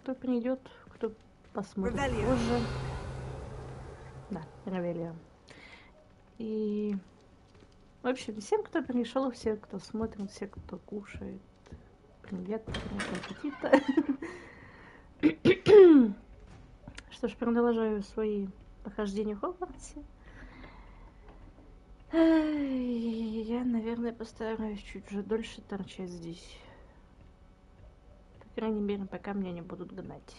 кто придет, кто посмотрит позже. Да, Равелия. И в общем, всем, кто пришел, все, кто смотрит, все, кто кушает, привет, приятного аппетита. Что ж, продолжаю свои похождения в Хогвартсе. Я, наверное, постараюсь чуть уже дольше торчать здесь. По крайней мере, пока меня не будут гнать.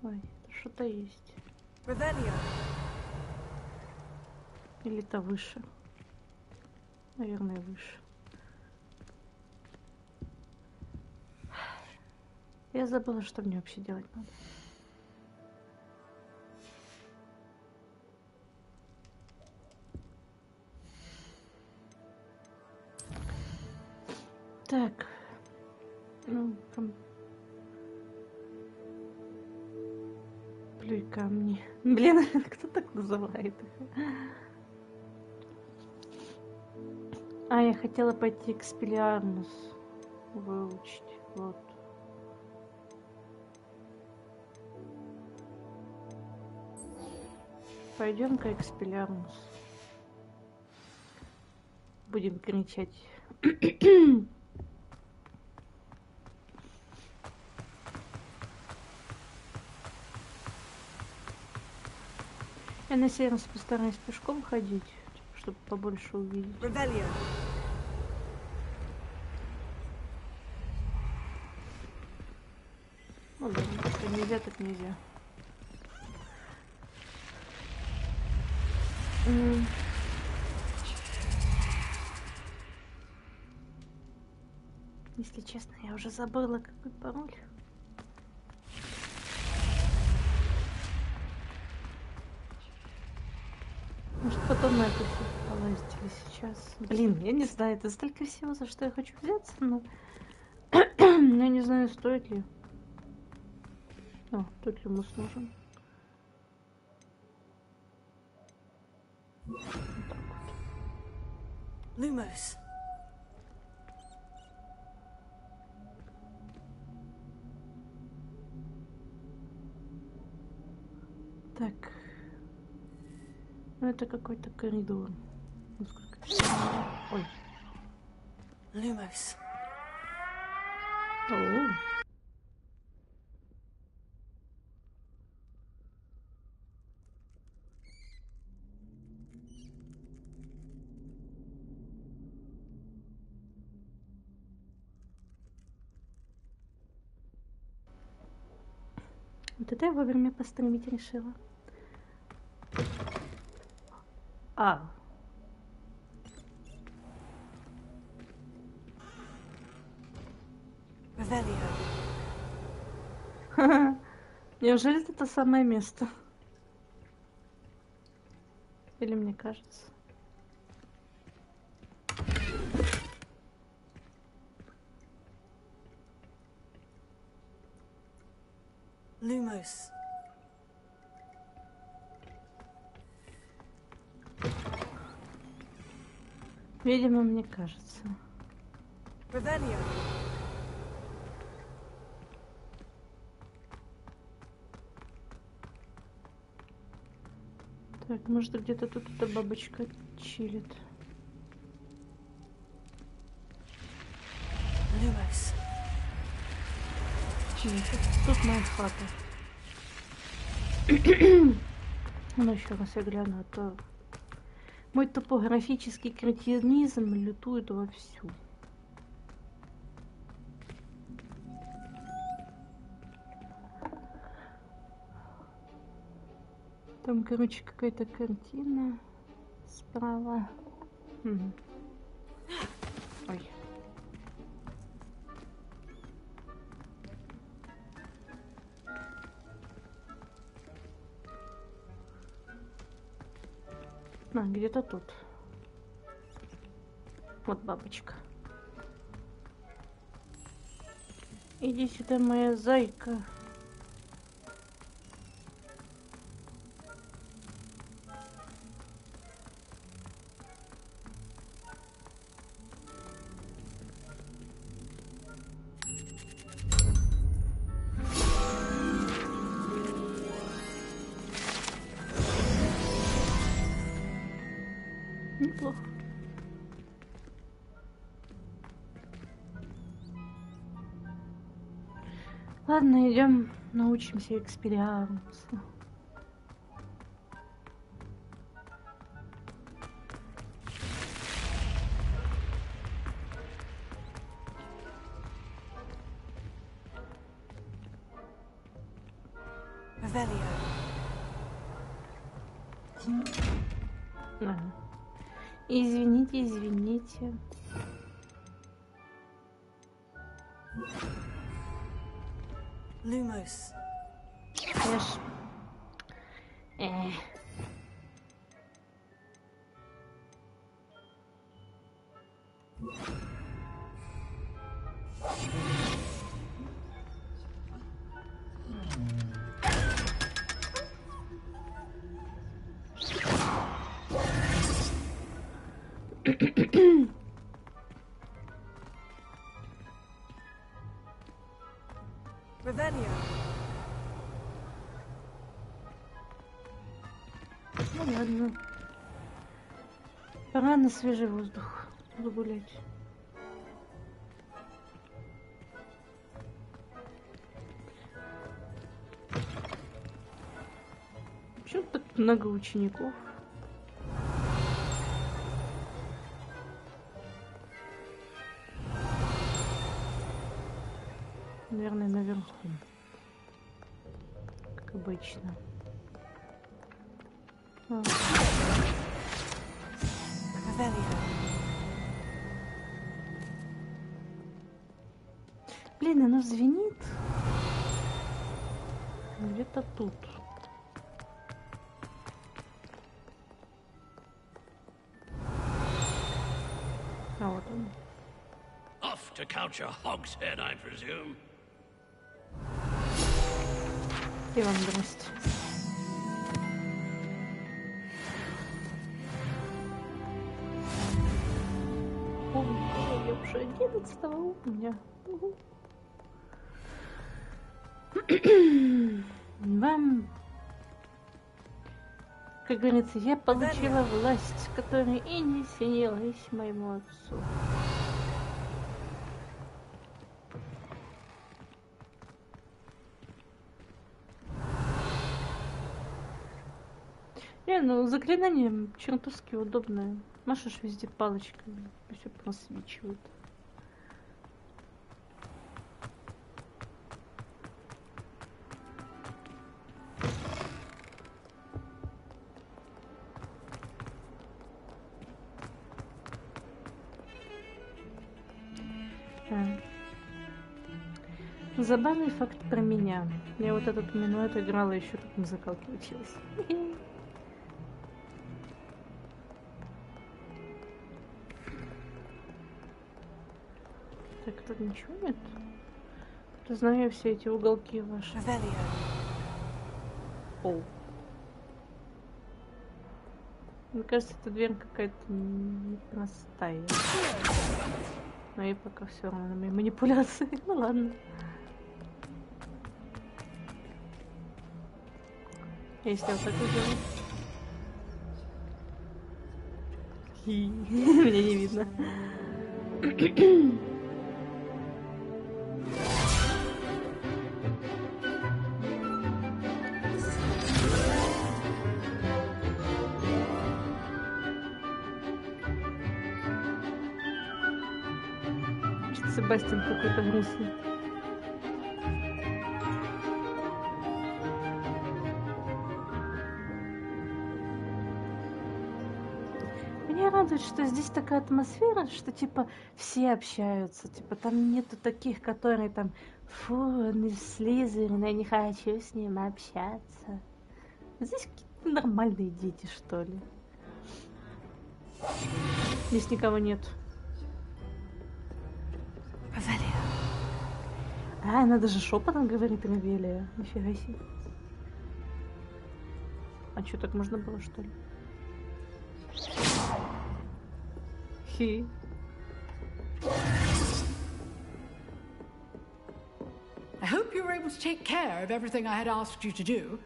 Ой, что-то есть. Или это выше? Наверное, выше. Я забыла, что мне вообще делать надо. Так. Ну, там... Плюй камни. Блин, кто так называет их? А, я хотела пойти к Спелиармус выучить. Вот. Пойдем-ка к Спелиармус. Будем кричать. Я на сей раз постараюсь пешком ходить, чтобы побольше увидеть. Ну да, если нельзя, так нельзя. Если честно, я уже забыла, какой пароль. Может, потом на это все полазить или сейчас. Блин, я не знаю, это столько всего, за что я хочу взяться, но я не знаю, стоит ли. О, тут люмус нужен. Вот так вот. Lumos. Так. Ну, это какой-то коридор. Ой. Lumos. О. Вот это я вовремя постримить решила. А. Неужели это самое место? Или мне кажется? Lumos. Видимо, мне кажется. Revelio. Так, может, где-то тут эта бабочка чилит. Lumos. Нет, тут моя хата. Ну, еще раз я гляну, а то мой топографический кретинизм лютует вовсю. Там, короче, какая-то картина справа. Угу. Ой. А, где-то тут. Вот бабочка. Иди сюда, моя зайка. Ладно, идем, научимся экспириансу. Извините, извините. Lumos. Я ж... Revelio. Ну ладно. Пора на свежий воздух загулять. Почему так много учеников? Наверное, наверху. Как обычно. Блин, оно звенит. Где-то тут. А вот он. Off to count your hogshead, I presume. И вам здрасте. Ой, я уже 11 уровня. Вам, как говорится, я получила власть, которая и не снилась моему отцу. Ну заклинание чертовски удобное. Машешь везде палочками, все просвечивает. Забавный факт про меня. Я вот этот минуэт играла еще как музыкалки училась. Так, тут ничего нет? Знаю все эти уголки ваши. О. Мне кажется, эта дверь какая-то непростая. Но и пока все равно на мои манипуляции. Ну ладно. Если вот так сделаю. Меня не видно. Себастьян какой-то грустный. Меня радует, что здесь такая атмосфера, что типа все общаются, типа там нету таких, которые там, фу, он из Слизерина, я не хочу с ним общаться. Здесь какие-то нормальные дети, что ли. Здесь никого нет. А, она даже шепотом говорит Равелия. Нифига себе. А что, так можно было, что ли? Хи. I hope you were able to take care of everything I had asked you to do.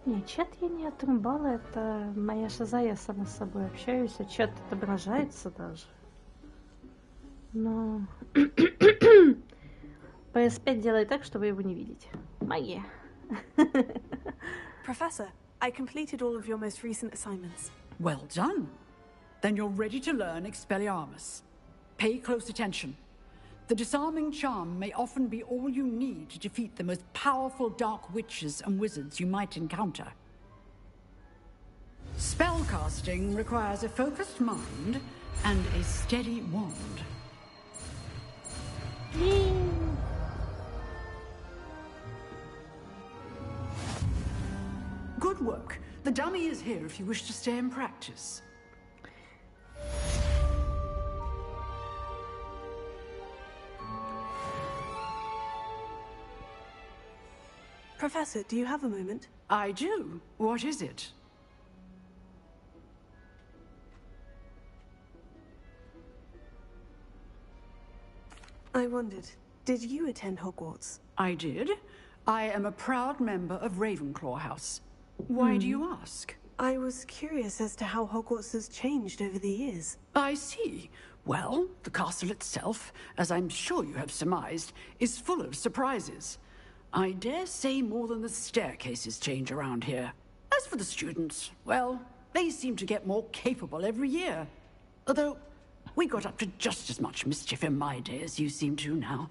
Не, чат я не отрубала, это моя шиза, я сама с собой общаюсь, а чат отображается даже. Но PS5 делает так, чтобы его не видеть. Магия. Professor, I completed all of your most recent assignments. Well done. Then you're ready to learn Expelliarmus. Pay close attention. The disarming charm may often be all you need to defeat the most powerful dark witches and wizards you might encounter. Spellcasting requires a focused mind and a steady wand. Good work. The dummy is here if you wish to stay and practice. Professor, do you have a moment? I do. What is it? I wondered, did you attend Hogwarts? I did. I am a proud member of Ravenclaw House. Why do you ask? I was curious as to how Hogwarts has changed over the years. I see. Well, the castle itself, as I'm sure you have surmised, is full of surprises. I dare say more than the staircases change around here. As for the students, well, they seem to get more capable every year. Although, we got up to just as much mischief in my day as you seem to now.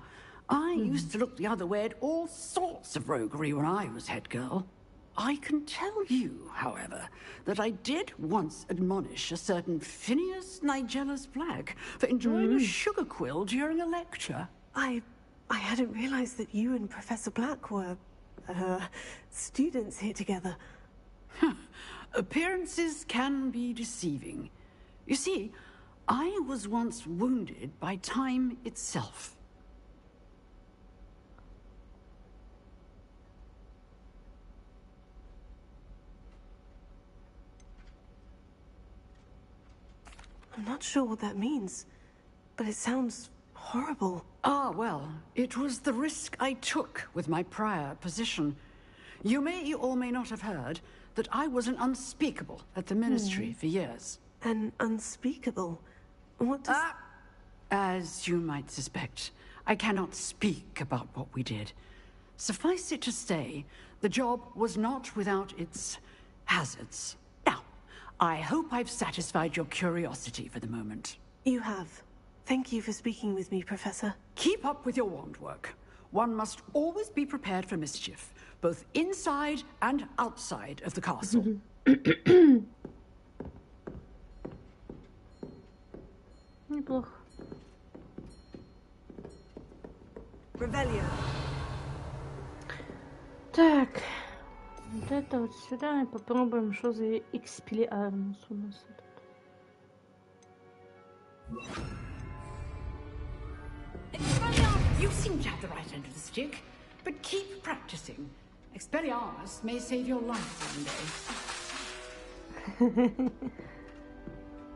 I used to look the other way at all sorts of roguery when I was head girl. I can tell you, however, that I did once admonish a certain Phineas Nigellus Black for enjoying a sugar quill during a lecture. I hadn't realized that you and Professor Black were, students here together. Appearances can be deceiving. You see, I was once wounded by time itself. I'm not sure what that means, but it sounds horrible. Ah, well, it was the risk I took with my prior position. You may or may not have heard that I was an unspeakable at the Ministry for years. An unspeakable? What does... As you might suspect, I cannot speak about what we did. Suffice it to say, the job was not without its hazards. Now, I hope I've satisfied your curiosity for the moment. You have. Thank you for speaking with me, Professor. Keep up with your wand work. One must always be prepared for mischief, both inside and outside of the castle. Неплохо. Revelio. Так, вот это вот сюда и попробуем, что за Expelliarmus у нас тут. You seem to have the right end of the stick, but keep practicing. Expelliarmus may save your life one day.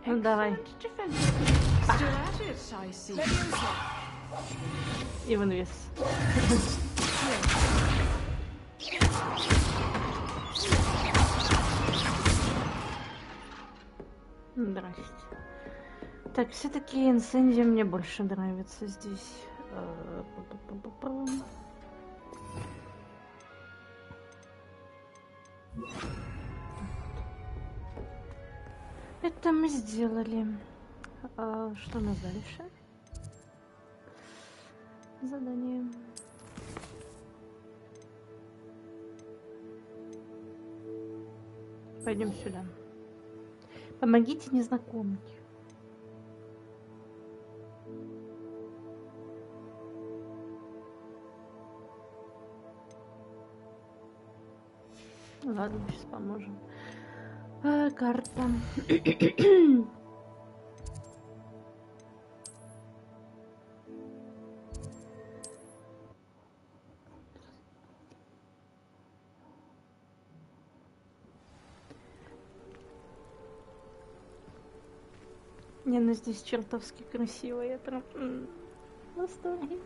Ну давай. Defense. Still at it, I see. И в инвес. Здрасте. Так, все-таки инсендия мне больше нравится здесь. Это мы сделали. Что у нас дальше? Задание. Пойдем сюда. Помогите незнакомке. Ладно, сейчас поможем. Карта. Не, ну здесь чертовски красиво, я прям в восторге.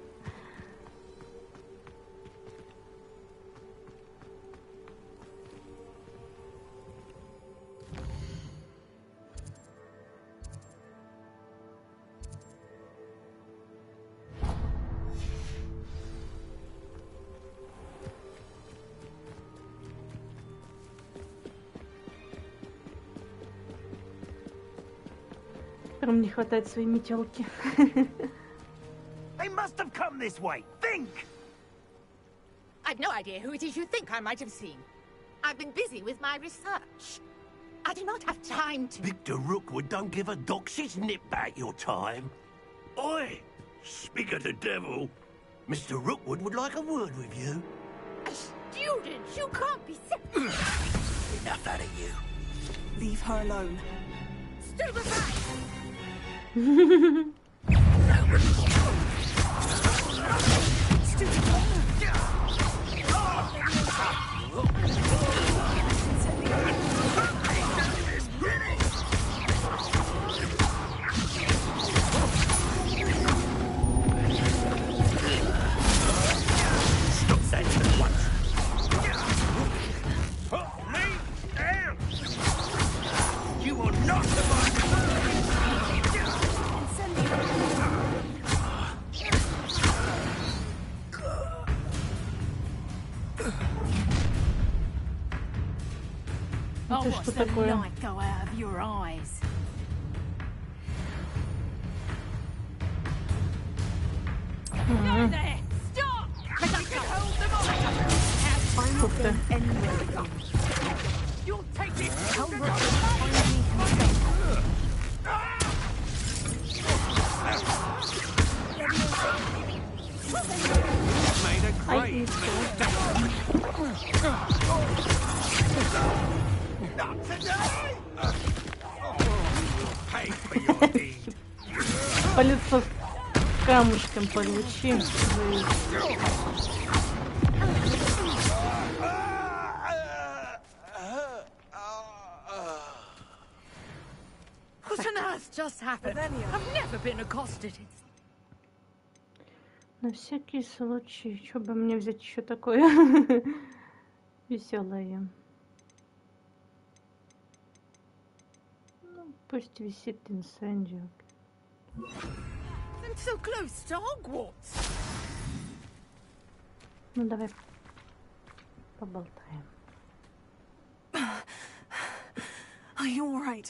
которым не хватает своей метелки. They must have come this way. Think! I've no idea who it is you think I might have seen. I've been busy with my research. I do not have time to... Victor Rookwood don't give a doxy's nip back your time. Oi! Speak of the devil. Mr. Rookwood would like a word with you. A student? You can't be... Enough out of you. Leave her alone. Stupefy! Stop that at once. Me down! You will not survive! Это что такое? Light go out of your eyes. Go there! Stop! Because I can hold them on! I'm not going anywhere with you. You'll take it! Tell Rook to find me himself. Made a I great eat Not today! Pay for your deed. по лицу камушком получи. What on earth just happened? I've never been accosted. На всякий случай, что бы мне взять еще такое веселое? Ну, пусть висит инсендио. I'm so close to Hogwarts. Ну, давай поболтаем. Are you all right?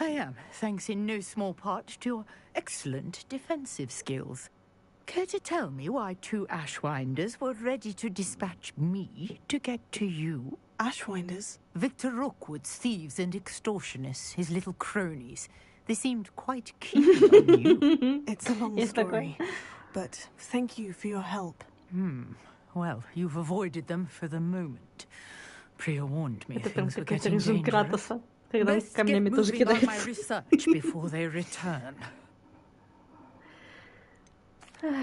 I am, thanks in no small part to your excellent defensive skills. Care to tell me why two Ashwinders were ready to dispatch me to get to you? Ashwinders? Victor Rookwood's thieves and extortionists, his little cronies. They seemed quite keen on you. It's a long story, but thank you for your help. Well, you've avoided them for the moment. Priya warned me Это прям things were какой-то getting режим dangerous. Кратоса, когда он Best get камнями тоже moving on my кидается. research before they return.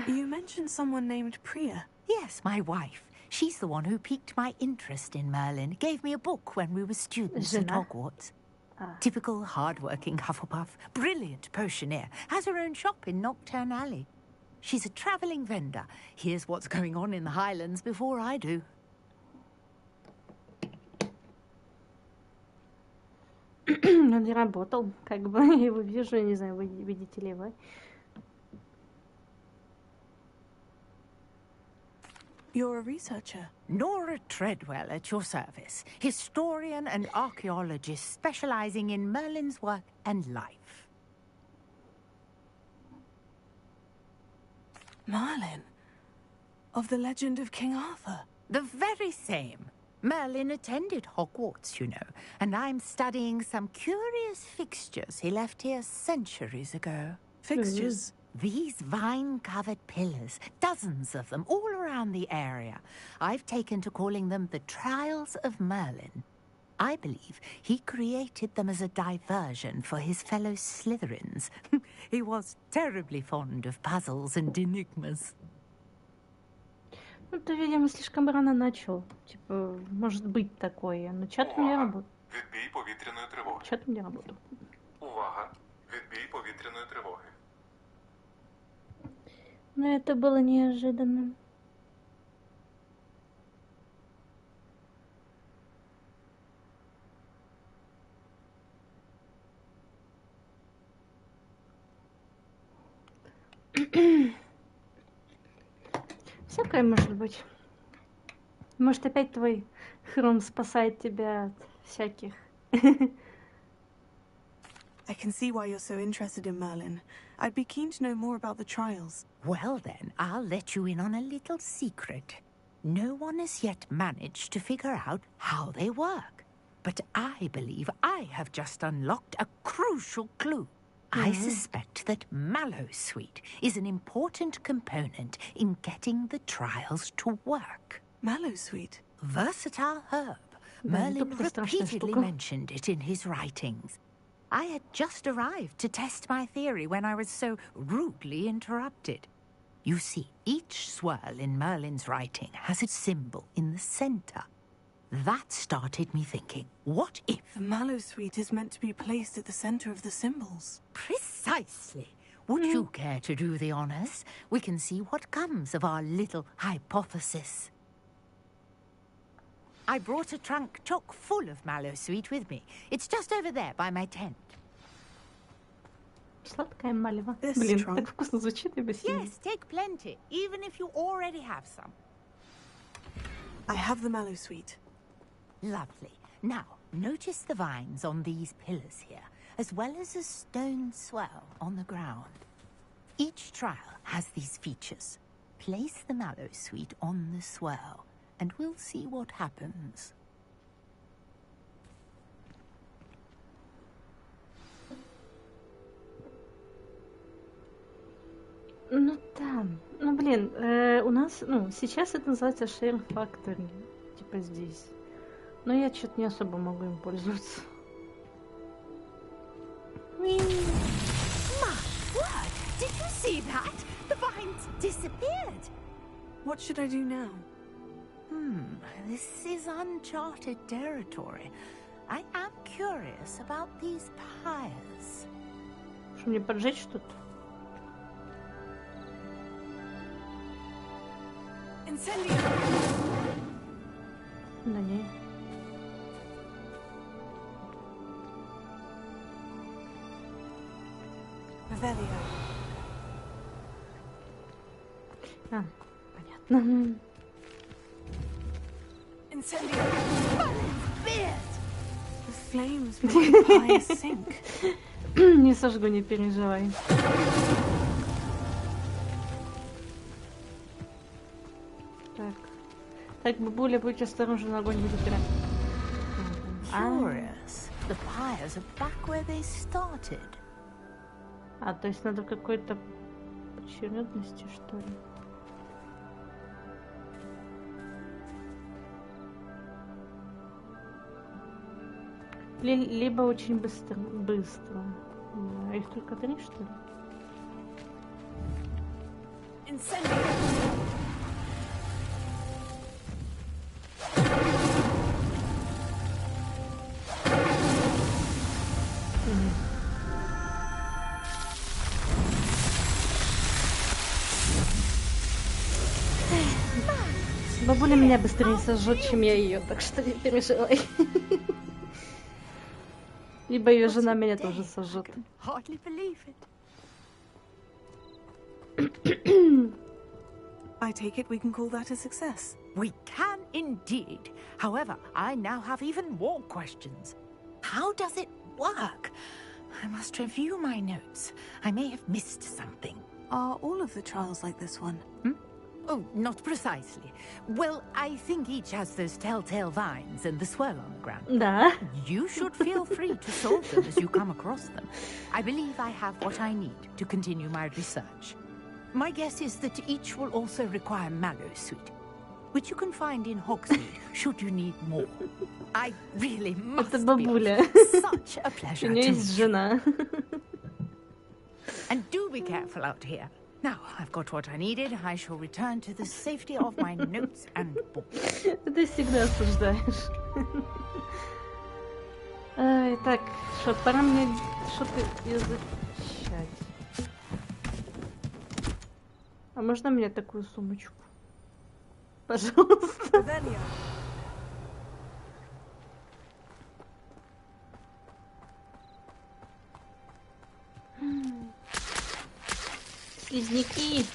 You mentioned someone named Priya. Yes, my wife. She's the one who piqued my interest in Merlin. Gave me a book when we were students at Jena? Hogwarts. Typical hard-working Hufflepuff. Brilliant potioneer. Has her own shop in Nocturne Alley. She's a travelling vendor. Hears what's going on in the Highlands before I do. Он не работал, как бы я его вижу, я не знаю, вы видите ли вы. You're a researcher. Nora Treadwell at your service. Historian and archaeologist specialising in Merlin's work and life. Merlin? Of the legend of King Arthur? The very same. Merlin attended Hogwarts, you know, and I'm studying some curious fixtures he left here centuries ago. Fixtures? These vine-covered pillars, dozens of them, all around the area. I've taken to calling them the Trials of Merlin. I believe he created them as a diversion for his fellow Slytherins. He was terribly fond of puzzles and enigmas. Ну, ты, видимо, слишком рано начал. Типа, может быть такое. Но чат у меня работает. Відбій повітряної тривоги. Чат у меня работал. Увага! Відбій повітряної тривоги. Но это было неожиданно. Всякое может быть. Может, опять твой хром спасает тебя от всяких I can see why you're so interested in Merlin. I'd be keen to know more about the trials. Well then, I'll let you in on a little secret. No one has yet managed to figure out how they work. But I believe I have just unlocked a crucial clue. I suspect that mallowsweet is an important component in getting the trials to work. Mallowsweet? Versatile herb. Merlin repeatedly mentioned it in his writings. I had just arrived to test my theory when I was so rudely interrupted. You see, each swirl in Merlin's writing has a symbol in the center. That started me thinking, what if... The mallowsweet is meant to be placed at the center of the symbols. Precisely. Would you care to do the honors? We can see what comes of our little hypothesis. I brought a trunk chock full of mallowsweet with me. It's just over there by my tent. Сладкая малева. This Блин, trunk. так вкусно звучит, я бы съела. Yes, take plenty, even if you already have some. I have the mallowsweet. Lovely. Now, notice the vines on these pillars here, as well as a stone swell on the ground. Each trial has these features. Place the mallowsweet on the swell, and we'll see what happens. Ну да. Ну блин, у нас, ну, сейчас это называется Share Factory. Типа здесь. Но я что-то не особо могу им пользоваться. My word! Did you see that? The vines disappeared. What should I do now? This is uncharted territory. I am curious about these pyres. Что, мне поджечь что-то? Incendio! Да не. Revelio. А, понятно. Incendio! The flames make the pyre sink. Не сожгу, не переживай. Так. Так, бабуля, будь осторожна, огонь будет прям. Curious. The pyres are back where they started. А, то есть надо в какой-то очередности, что ли? Либо очень быстро. Да, их только 3, что ли? Incendio! Бабуля меня быстрее сожжет, чем я ее, так что не переживай. Либо ее жена меня тоже сожжет. Hardly believe it. I take it we can call that a success. We can indeed. However, I now have even more questions. How does it work? I must review my notes. I may have missed something. Are all of the trials like this one? Oh, not precisely. Well, I think each has those telltale vines and the swirl on the ground. Да. You should feel free to solve them as you come across them. I believe I have what I need to continue my research. My guess is that each will also require mallowsweet, which you can find in Hogsmeade should you need more. I really must Это be бабуля. such a У pleasure нее to есть meet you. жена. And do be careful out here. Now, I've got what I needed. I shall return to the safety of my notes and books. Ты всегда осуждаешь. Ай, так, что, пора мне что-то изучать. А можно мне такую сумочку? Пожалуйста. Revelio. Слизняки.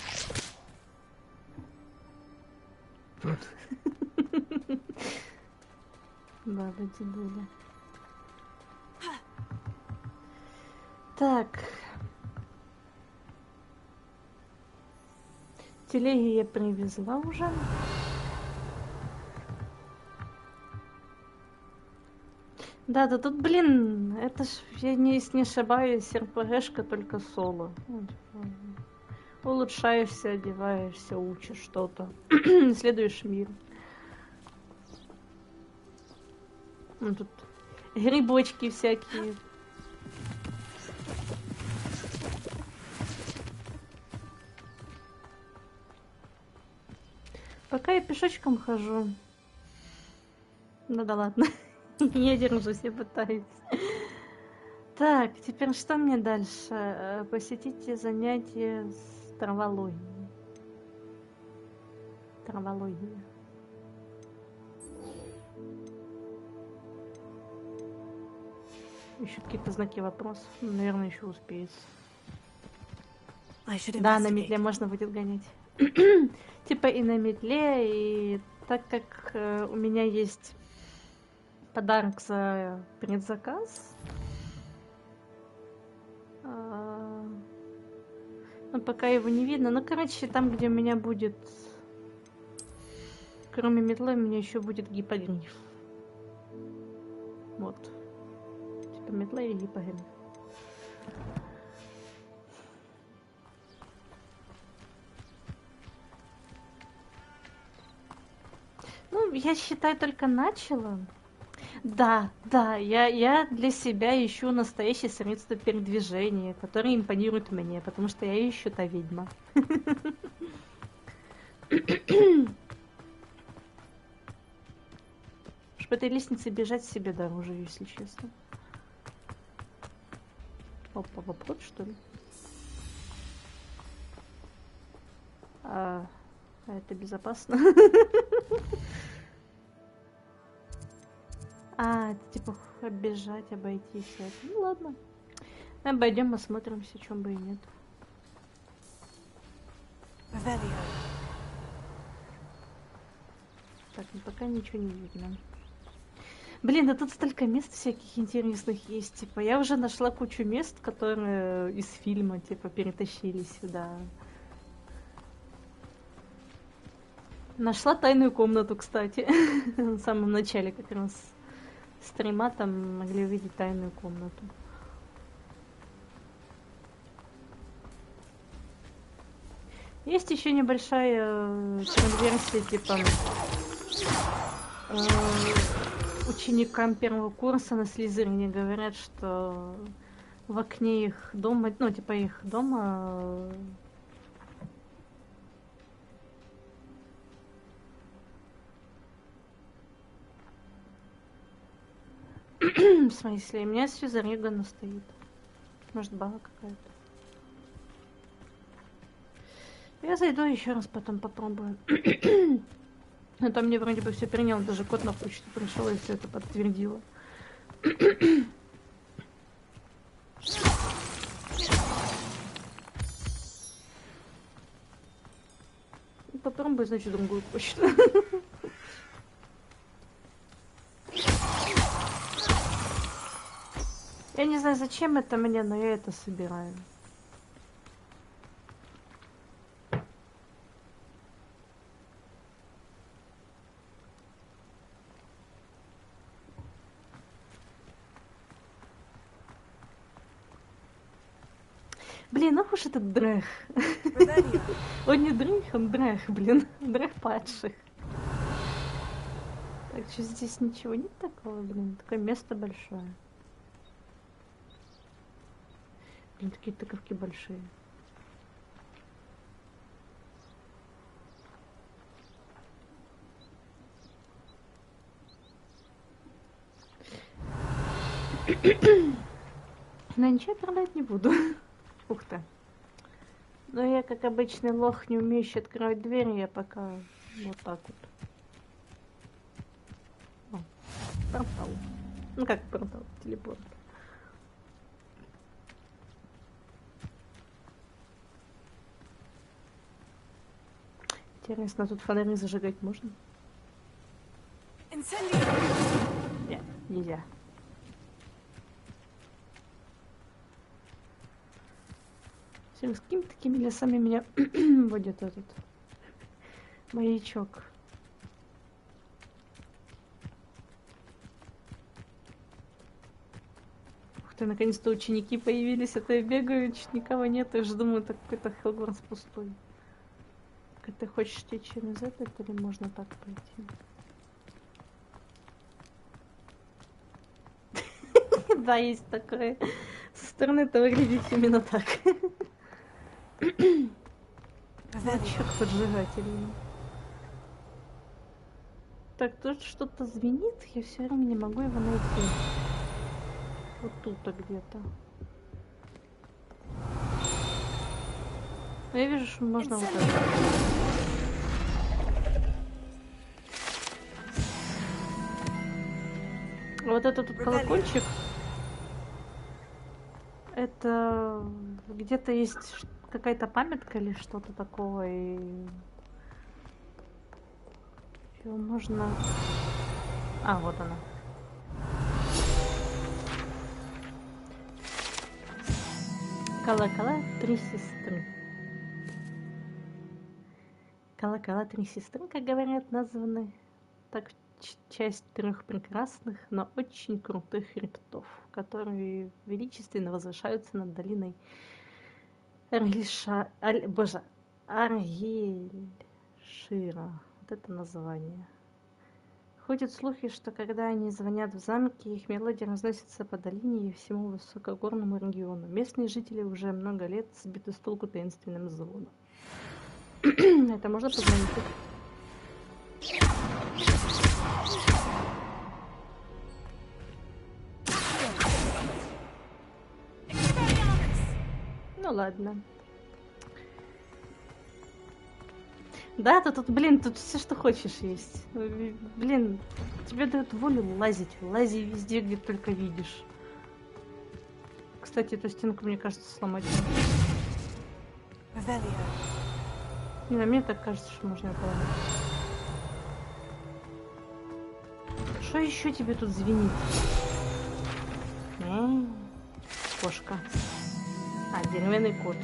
Баба дедуля. Так. Телеги я привезла уже. Да, да тут, блин, это ж, я не ошибаюсь, РПГшка только соло. Вот, улучшаешься, одеваешься, учишь что-то. Исследуешь мир. Ну, тут грибочки всякие. Пока я пешочком хожу. Ну да ладно. Я держусь, я пытаюсь. Так, теперь что мне дальше? Посетите занятия с травологией. Травология. Еще какие-то знаки вопросов. Наверное, еще успеется. Да, на метле можно будет гонять. Типа и на метле, и так как у меня есть подарок за предзаказ. Ну, пока его не видно. Ну, короче, там, где у меня будет... Кроме метлы, у меня еще будет гиппогриф. Вот. Типа метла и гиппогриф. Ну, я считай, только начала. Да, я для себя ищу настоящее средство передвижения, которое импонирует мне, потому что я ищу та ведьма. Уж по этой лестнице бежать себе дороже, если честно. Опа, вопрос, что ли? А это безопасно? Это типа оббежать, обойти все это. Ну ладно. Обойдем, осмотримся, чем бы и нет. Так, ну пока ничего не видно. Блин, да тут столько мест всяких интересных есть. Типа, я уже нашла кучу мест, которые из фильма, типа, перетащили сюда. Нашла тайную комнату, кстати. В самом начале как раз стрима там могли увидеть тайную комнату. Есть еще небольшая конверсия, типа ученикам первого курса на Слизерине говорят, что в окне их дома, ну типа их дома в смысле, у меня Слизерина стоит. Может, баба какая-то. Я зайду еще раз, потом попробую. Но там мне вроде бы все принял, даже код на почту пришел и все это подтвердило. Попробую, значит, другую почту. Я не знаю, зачем это мне, но я это собираю. Блин, ох уж этот дрэх. Он не дрых, он дрэх, блин. Дрэх падших. Так, что здесь ничего нет такого, блин? Такое место большое. Блин, такие тыковки большие. Но ничего продать не буду. Ух ты. Но я, как обычный лох, не умеющий открывать двери, я пока вот так вот. О, портал. Ну как портал? Телепорт. Интересно, тут фонари зажигать можно? Нет, нельзя. С какими такими лесами меня водит этот маячок? Ух ты, наконец-то ученики появились, а то я бегаю, чуть никого нет, и уже думаю, это какой-то Хогвартс пустой. Как ты хочешь идти через этот, или можно так пойти? Да, есть такое. Со стороны это выглядит именно так. Значок поджигателей. Так, тут что-то звенит, я все время не могу его найти. Вот тут-то где-то. Но я вижу, что можно вот это. Вот этот тут колокольчик. Это где-то есть какая-то памятка или что-то такого, и его можно... А, вот она. Колокола три сестры. Колокола три сестры, как говорят, названы так часть 3 прекрасных, но очень крутых хребтов, которые величественно возвышаются над долиной Аргельшира. Вот это название. Ходят слухи, что когда они звонят в замке, их мелодия разносится по долине и всему высокогорному региону. Местные жители уже много лет сбиты с толку таинственным звоном. Это можно позвонить? Ну ладно. Да, тут, блин, тут все, что хочешь, есть. Блин, тебе дают волю лазить. Лази везде, где только видишь. Кстати, эту стенку, мне кажется, сломать. Не знаю, мне так кажется, что можно это ломать. Что еще тебе тут звенит? Кошка. А, деревянный кот.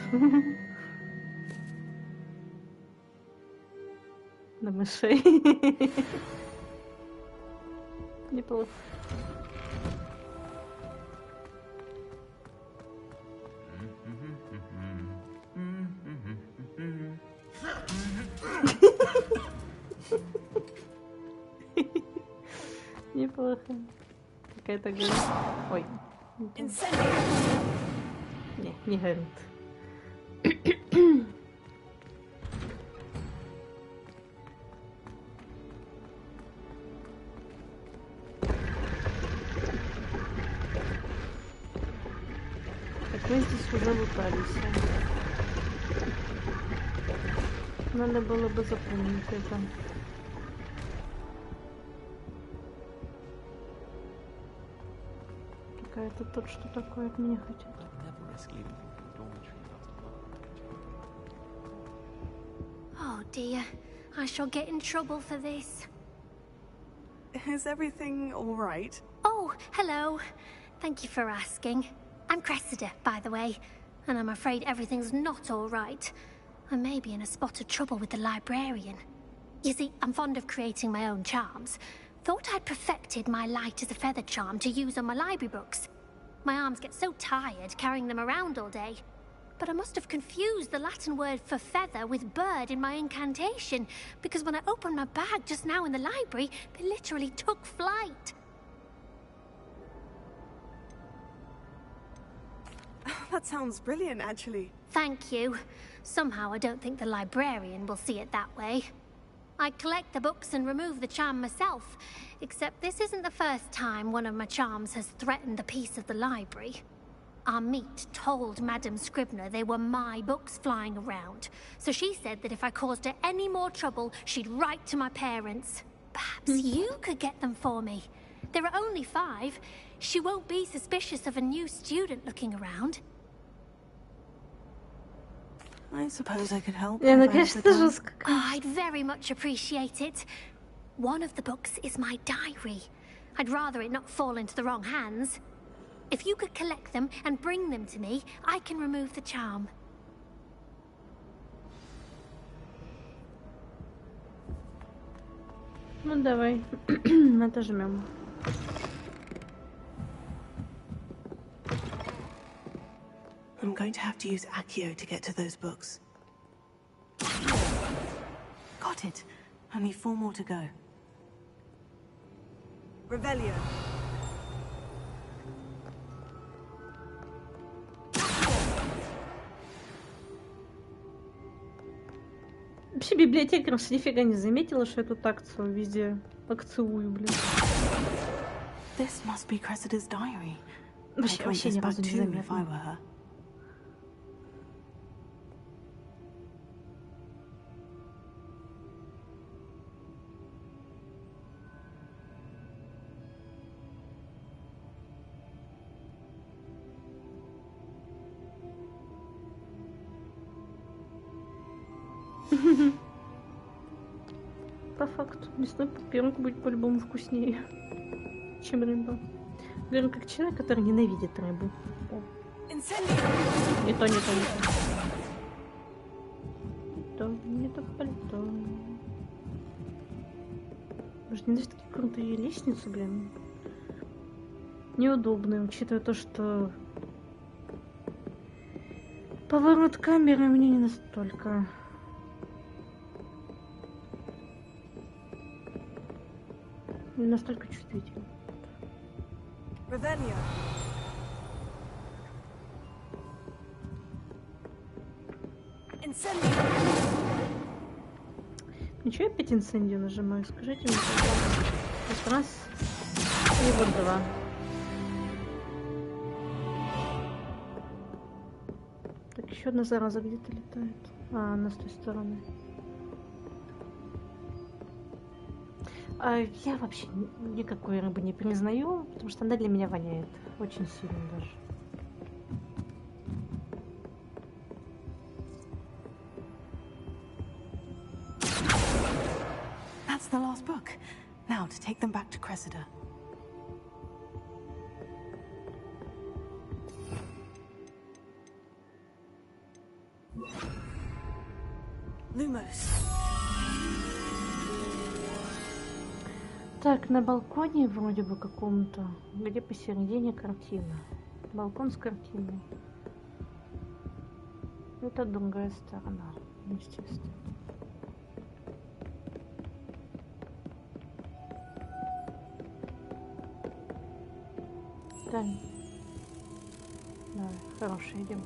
На мышей. Неплохо. Неплохо. Какая-то горит. Ой. Не горит. Так, мы здесь уже лутались. Надо было бы запомнить это. Какая-то тут что такое от меня хотят. Oh dear, I shall get in trouble for this. Is everything all right? Oh, hello. Thank you for asking. I'm Cressida, by the way, and I'm afraid everything's not all right. I may be in a spot of trouble with the librarian. You see, I'm fond of creating my own charms. Thought I'd perfected my light as a feather charm to use on my library books. My arms get so tired carrying them around all day. But I must have confused the Latin word for feather with bird in my incantation, because when I opened my bag just now in the library, they literally took flight. That sounds brilliant, actually. Thank you. Somehow I don't think the librarian will see it that way. I collect the books and remove the charm myself, except this isn't the first time one of my charms has threatened the peace of the library. Our meet told Madame Scribner they were my books flying around, so she said that if I caused her any more trouble, she'd write to my parents. Perhaps you could get them for me. There are only 5. She won't be suspicious of a new student looking around. I suppose I could help. Я, конечно, жестко. Oh, I'd very much appreciate it. One of the books is my diary. I'd rather it not fall into the wrong hands. If you could collect them and bring them to me, I can remove the charm. Ну давай, отожмем. I'm going to have to use Accio to get to those books. Got it. Only 4 more to go. Revelio. Вообще библиотекарша нифига не заметила, что я тут акцию везде акцию, блин. This must be Cressida's diary. Вообще ни разу не заметила. По факту, мясной пирог будет по-любому вкуснее, чем рыба. Говорю, как человек, который ненавидит рыбу. Не то. Не то пальто. Может, не даже такие крутые лестницы, блин. Неудобные, учитывая то, что поворот камеры мне не настолько. Не настолько чувствительный. Revelio. Incendio. Ничего, я опять инцендию нажимаю? Скажите мне, пожалуйста. Вот раз. И вот 2. Так, еще одна зараза где-то летает. А, она с той стороны. Я вообще никакой рыбы не признаю, потому что она для меня воняет. Очень сильно даже. That's the last book. Now to take them back to Cressida. Lumos. Так, на балконе вроде бы каком-то, где посередине картина. Балкон с картиной. Это другая сторона, естественно. Да. Давай, хороший, идем.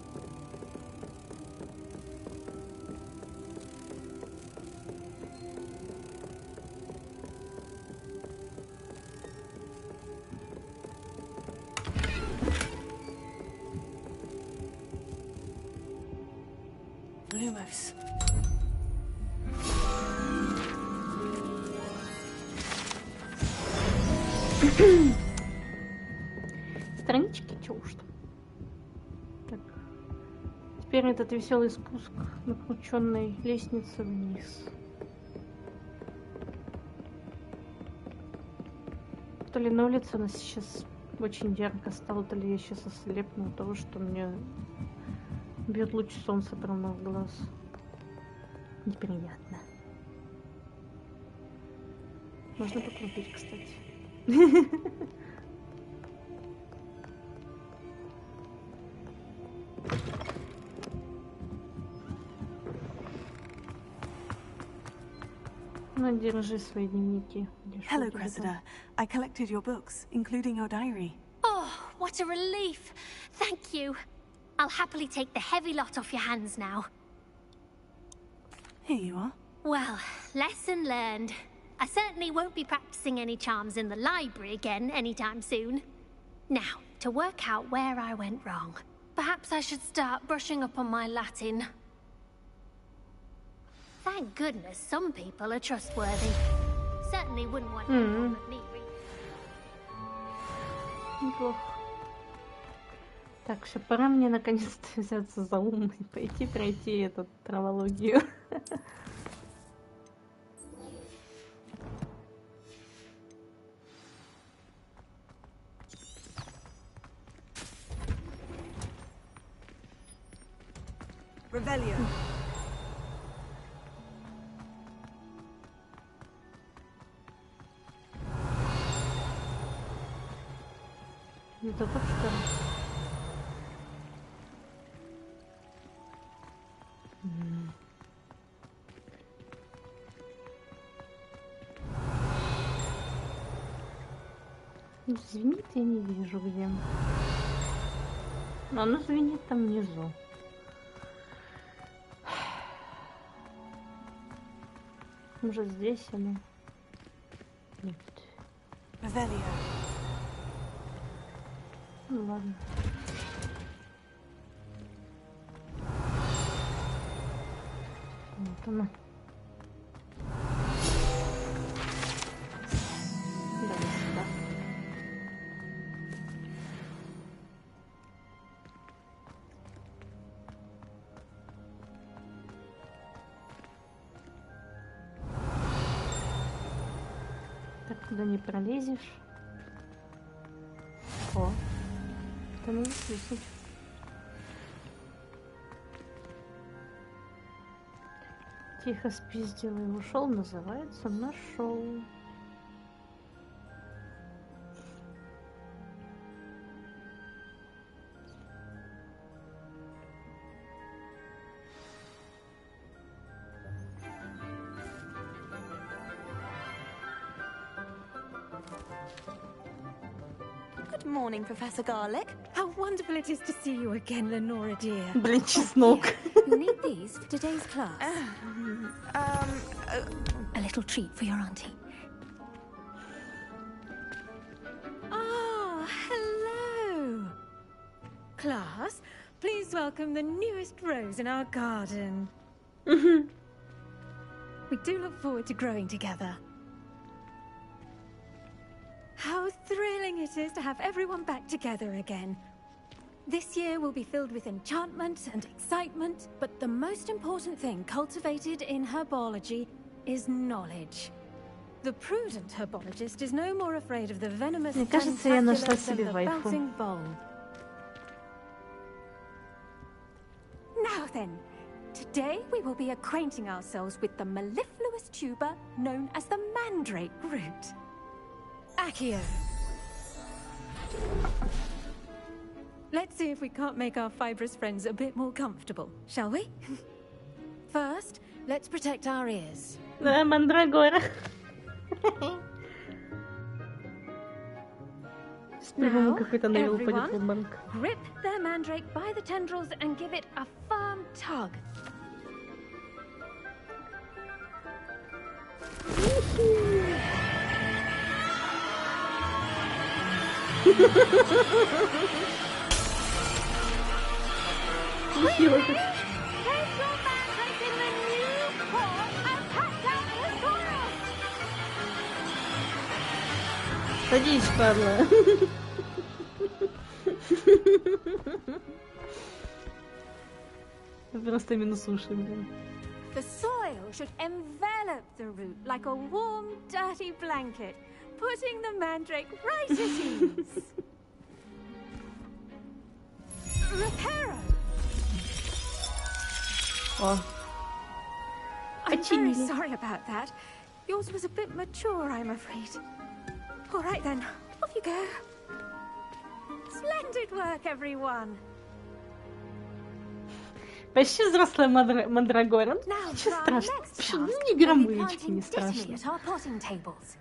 Lumos. Странички, чё уж там. Так. Теперь этот веселый спуск на крученной лестнице вниз. То ли на улице у нас сейчас очень ярко стало, то ли я сейчас ослепну от того, что мне бьет луч солнца прямо в глаз. Неприятно. Можно покрутить, кстати. Ну, держи свои дневники. Hello, Cressida. I collected your books, including your diary. Oh, what a relief. Thank you. I'll happily take the heavy lot off your hands now. Here you are. Well, lesson learned. I certainly won't be practicing any charms in the library again anytime soon. Now, to work out where I went wrong. Perhaps I should start brushing up on my Latin. Thank goodness some people are trustworthy. Certainly wouldn't want to at me reading. Неплохо. Так, все, пора мне наконец-то взяться за ум и пойти пройти эту травологию. Revelio. Это вот что. Звенит, я не вижу где. Оно звенит там внизу. Может здесь оно? Нет. Ну ладно. Вот оно. Давай сюда. Так, туда не пролезешь. О, это надо слышать. Тихо спиздил и ушел, называется, нашел. Good morning, Professor Garlic. How wonderful it is to see you again, Lenora dear. Блин, чеснок. You'll need these for today's class. A little treat for your auntie. Ah, hello. Class, please welcome the newest rose in our garden. We do look forward to growing together. How thrilling it is to have everyone back together again. This year will be filled with enchantment and excitement, but the most important thing cultivated in herbology is knowledge. The prudent herbologist is no more afraid of the venomous Мне кажется, я нашла tentaculars than себе the вайфу. bouncing bulb. Now then, today we will be acquainting ourselves with the mellifluous tuber known as the mandrake root. Accio. Let's see if we can't make our fibrous friends a bit more comfortable, shall we? First, let's protect our ears. Да, мандрагора. По-моему, какой-то навел упадет в обморок. Grip their mandrake by the tendrils and give it a firm tug. Take your mandrake in the new paw and pack down his forest! Садись, падла. Просто минусуши, блин. The soil should envelop the root like a warm, dirty blanket, putting the mandrake right at ease. Reparo! О. I'm very Починили. sorry about that. Yours was a bit mature, I'm afraid. All right then, off you go. Splendid work, everyone. Почти взрослая мандрагора. Now Ничего for our страшного. next Вообще, task, ну, ни we'll be граммычки не planting dittany страшно. at our potting tables.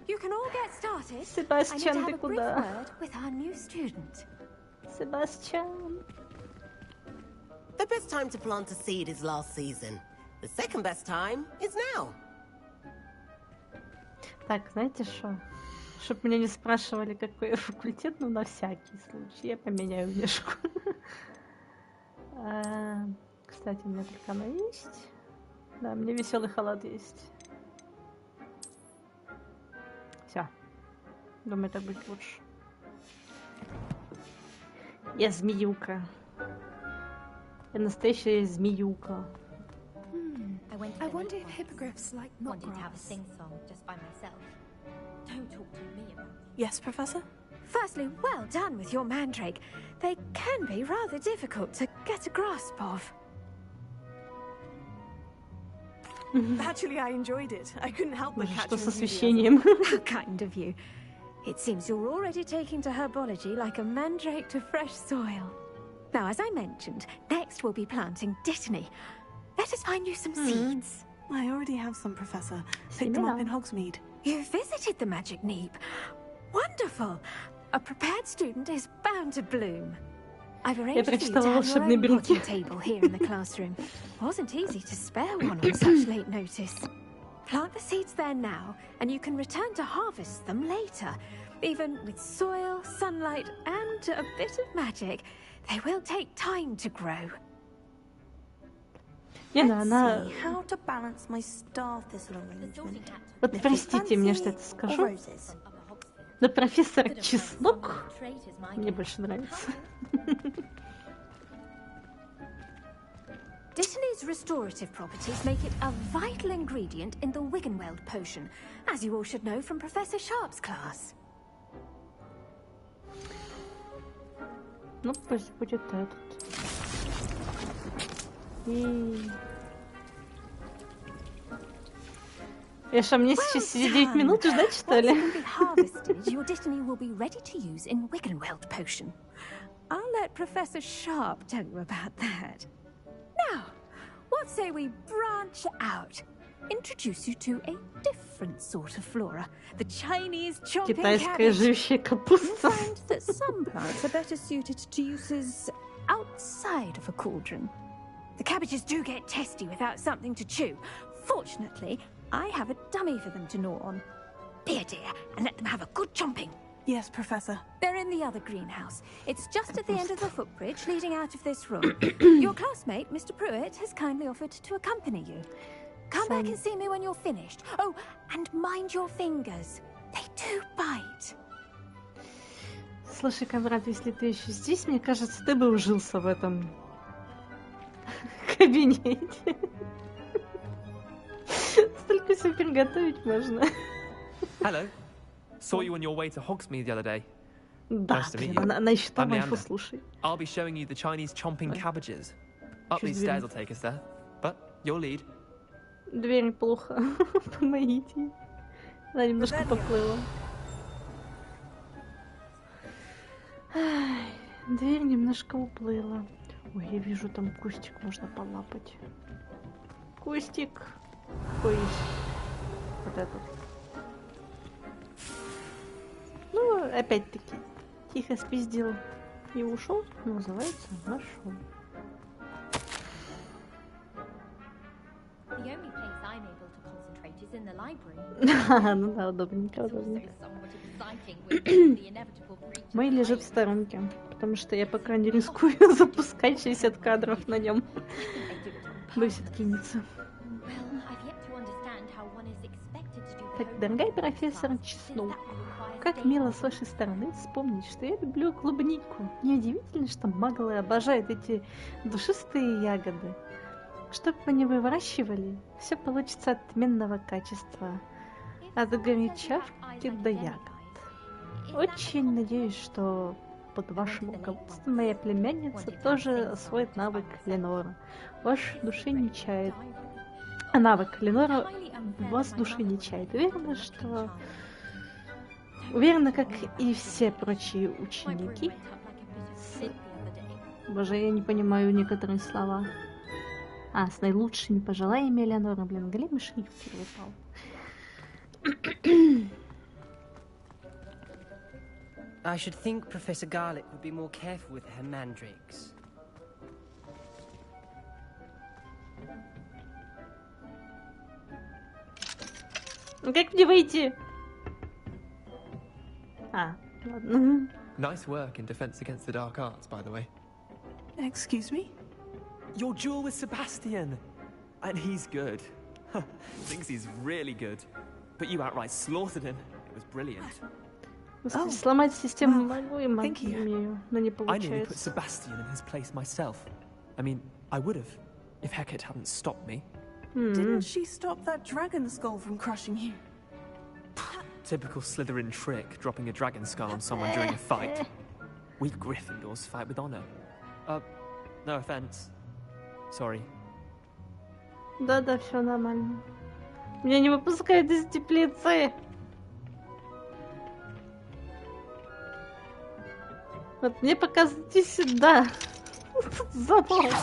You can all get started. I need to Себастьян, have ты a brief куда? word with our new student. Себастьян. The best time to plant a seed is last season. The second best time is now. Так, знаете что? Чтоб меня не спрашивали, какой факультет, ну на всякий случай. Я поменяю внешку. Кстати, у меня только она есть. Да, мне веселый халат есть. Все. Думаю, так будет лучше. Я змеюка. Я настоящая змеюка. I wonder if hippogriffs like wanted to have a knotgrass. sing-song just by myself. Don't talk to me about it. Yes, Professor? Firstly, well done with your mandrake. They can be rather difficult to get a grasp of. Actually, I enjoyed it. I couldn't help but Боже, catch что your с enthusiasm. освещением? How kind of you. It seems you're already taking to herbology like a mandrake to fresh soil. Now, as I mentioned, next we'll be planting dittany. Let us find you some seeds. I already have some, Professor. Picked them up in Hogsmeade. You visited the Magic Neep. Wonderful. A prepared student is bound to bloom. I've arranged for you to have your own potting table here in the classroom. Wasn't easy to spare one on such late notice. Plant the seeds there now, and you can return to harvest them later. Even with soil, sunlight, and a bit of magic, they will take time to grow. How to balance my star thistle arrangement. Вот простите мне, что это скажу, но профессор Чеснок мне больше нравится. Dittany's restorative properties make it a vital ingredient in the Wiggenweld potion, as you all should know from Professor Sharp's class. Ну, пусть будет этот. И... Эша, мне сейчас сидеть 9 минут ждать, что ли? Your Dittany will be ready to use in Wiggenweld potion. I'll let Professor Sharp tell you about that. Now, what say we branch out? Introduce you to a different sort of flora. The Chinese chomping Китайская живущая капуста. You'll find that some plants are better suited to uses outside of a cauldron. The cabbages do get testy without something to chew. Fortunately, I have a dummy for them to gnaw on. Be a dear and let them have a good chomping. Yes, Professor. They're in the other greenhouse. It's just at the end of the footbridge leading out of this room. Your classmate, Mr. Pruitt, has kindly offered to accompany you. Come back and see me when you're finished. Oh, and mind your fingers. They do bite. Слушай, Камрад, если ты еще здесь, мне кажется, ты бы ужился в этом кабинете. Столько всего приготовить можно. Hello. Saw you on your way to Hogsmeade the other day. Да, она еще там инфу слушай. I'll be showing you the Chinese chomping cabbages. Up these stairs will take us there. But your lead. Дверь плохо. Помогите. Она немножко поплыла. Дверь немножко уплыла. Ой, я вижу, там кустик можно полапать. Кустик. Ой. Вот этот. Ну, опять-таки, тихо спиздил и ушел. Называется, нашел. The only place I'm able to concentrate is in the library. Ну да, удобненько, удобненько. Мой лежит в сторонке, потому что я пока не рискую запускать 60 кадров на нем. Боюсь откинется. Так, дорогая профессор Чеснок, как мило с вашей стороны вспомнить, что я люблю клубнику. Неудивительно, что маглы обожают эти душистые ягоды. Чтоб вы не выращивали, все получится отменного качества. От горячавки до ягод. Очень надеюсь, что под вашим руководством моя племянница тоже освоит навык Ленора. Ваш души не чает. А навык Ленора вас души не чает. Уверена, как и все прочие ученики. Боже, я не понимаю некоторые слова. С наилучшими пожеланиями Элеонора, блин, голимый шрифт выпал. I should think Professor Garlick would be more careful with her mandrakes. Как мне выйти? Ладно. Nice work in defense against the dark arts, by the way. Excuse me? Your duel with Sebastian! And he's good. Thinks he's really good. But you outright slaughtered him. It was brilliant. Сломать систему могу и умею, но не получается. I nearly put Sebastian in his place myself. I mean, I would have, if Hecate hadn't stopped me. Didn't she stop that dragon skull from crushing you? Typical Slytherin trick, dropping a dragon skull on someone during a fight. We Gryffindors fight with honor. No offense. Sorry. Да, все нормально. Меня не выпускают из теплицы. Вот мне показывайте сюда. Тут замок.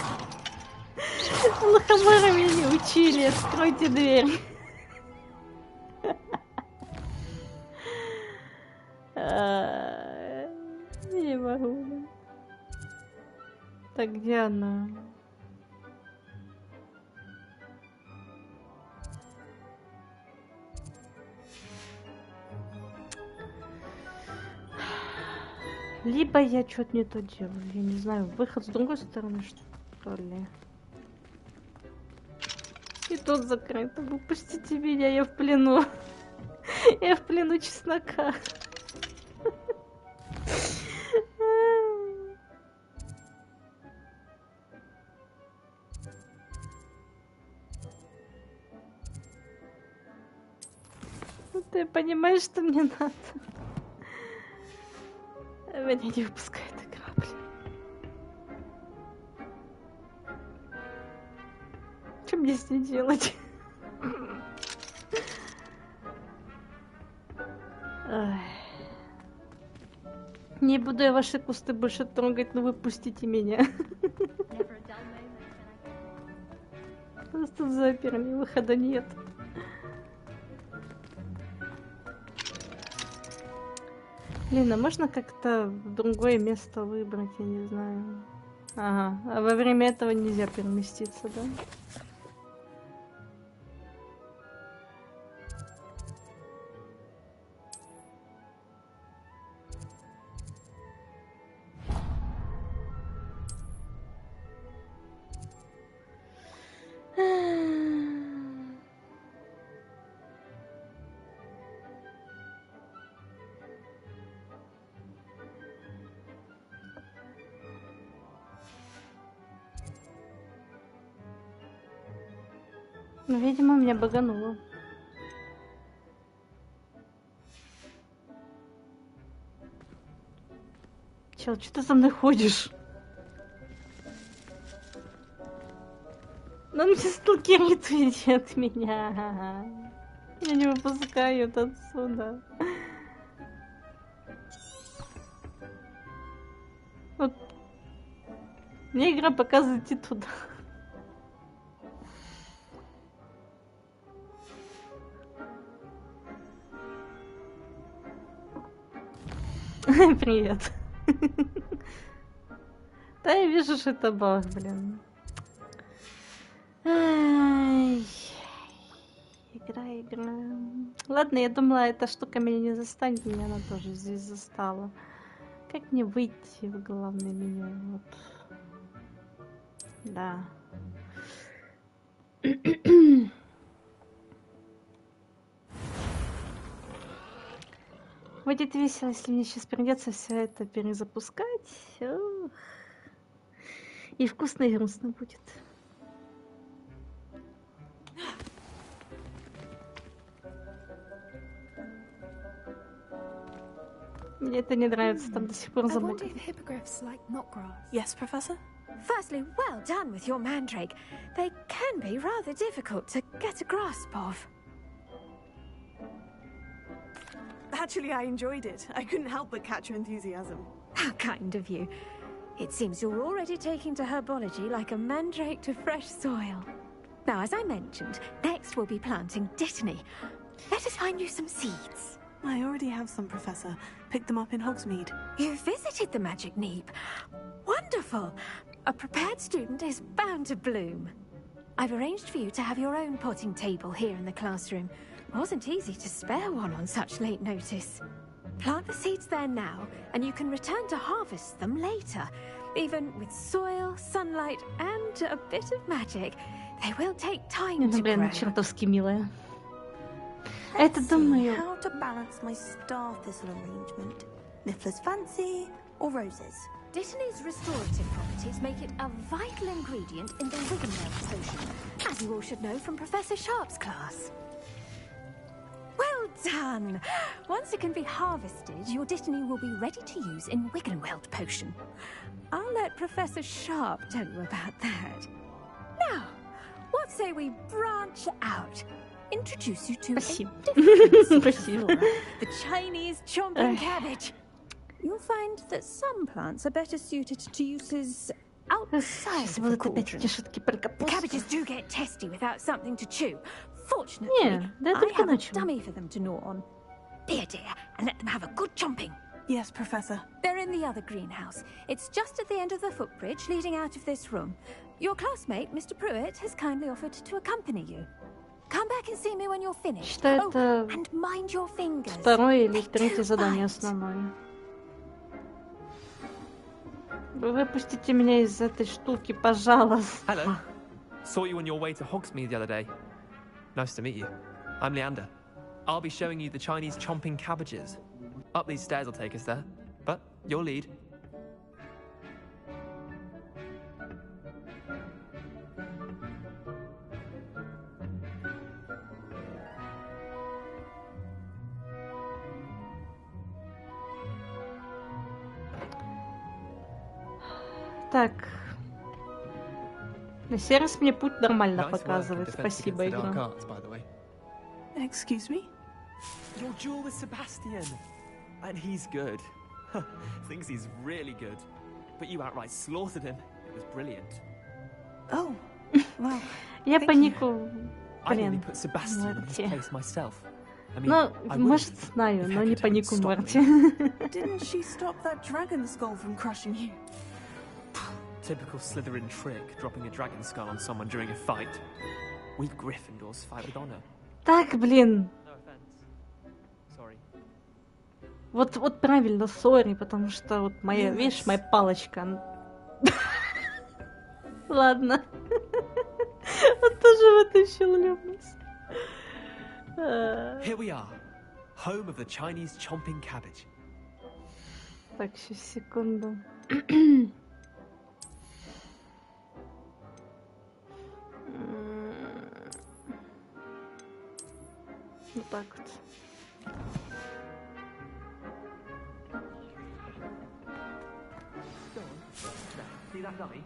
Лохоморы меня не учили. Откройте дверь. Не могу. Так, где она? Либо я что-то не то делаю. Я не знаю, выход с другой стороны, что ли. И тут закрыто. Выпустите меня, я в плену. Я в плену чеснока. Ты понимаешь, что мне надо? Меня не выпускает игра, блин. Что мне с ней делать? Ой. Не буду я ваши кусты больше трогать, но выпустите меня. Нас тут заперли, выхода нет. Блин, а можно как-то в другое место выбрать, я не знаю. Ага, а во время этого нельзя переместиться, да? Ну, видимо, меня багануло. Чел, что ты за мной ходишь? Ну, он мне сталкерит ведет меня. Я не выпускают отсюда. Вот. Мне игра показывает идти туда. Привет. Да, я вижу, что это баг, блин. Ай. Игра. Ладно, я думала, эта штука меня не застанет, меня она тоже здесь застала. Как мне выйти в главное меню? Вот. Да. Будет весело, если мне сейчас придется все это перезапускать. Ух. И вкусно, и грустно будет. Мне это не нравится, там до сих пор замок. Yes, Professor? Firstly, well done with your mandrake. They can be rather difficult to get a grasp of. Actually, I enjoyed it. I couldn't help but catch your enthusiasm. How kind of you. It seems you're already taking to herbology like a mandrake to fresh soil. Now, as I mentioned, next we'll be planting dittany. Let us find you some seeds. I already have some, Professor. Picked them up in Hogsmeade. You visited the Magic Neep. Wonderful. A prepared student is bound to bloom. I've arranged for you to have your own potting table here in the classroom. Wasn't easy to spare one on such late notice. Plant the seeds there now, and you can return to harvest them later. Even with soil, sunlight, and a bit of magic, they will take time to grow. Чертовски милая. Это думаю. How to balance my star thistle arrangement? Niffler's fancy or roses? Dittany's restorative properties make it a vital ingredient in the Wiggenweld potion, as you all should know from Professor Sharp's class. Well done! Once it can be harvested, your dittany will be ready to use in Wiggenweld potion. I'll let Professor Sharp tell you about that. Now, what say we branch out? Introduce you to a different flora, the Chinese chomping cabbage. you'll find that some plants are better suited to uses outside Сейчас of the будут опять cauldron. эти шутки про The капусту. cabbages do get testy without something to chew. Fortunately, Не, да это I только have a начало. dummy for them to gnaw on. Be a dear and let them have a good chomping. Yes, Professor. They're in the other greenhouse. It's just at the end of the footbridge leading out of this room. Your classmate, Mr. Pruitt, has kindly offered to accompany you. Come back and see me when you're finished. Что это and mind your fingers. второе или третье задание основное? Выпустите меня из этой штуки, пожалуйста. Hello. Saw you on your way to Hogsmeade the other day. Nice to meet you. I'm Leander. I'll be showing you the Chinese chomping cabbages. Up these stairs will take us there. But your lead. Так. На сей раз мне путь нормально Nice work in показывает. defense Спасибо, against the dark игра. arts, by the way. Excuse me? Your duel with Sebastian. And he's good. Thinks he's really good. But you outright slaughtered him. It was brilliant. Oh, well. Я по нику... I nearly Блин. put Sebastian in his Морти. place myself. I mean, Ну, I может, would've знаю, if но не Hecate по hadn't нику stopped Морти. me. Didn't she stop that dragon skull from crushing you? Typical Slytherin trick, dropping a dragon skull on someone during a fight. We Gryffindors fight with honor. Так, блин. No offense. Sorry. Вот правильно, сори, потому что вот моя, видишь, моя палочка. Ладно. Он тоже вытащил Люмнус. Here we are, home of the Chinese chomping cabbage. Так, сейчас, секунду. Вот так вот. Go on. There. See that dummy?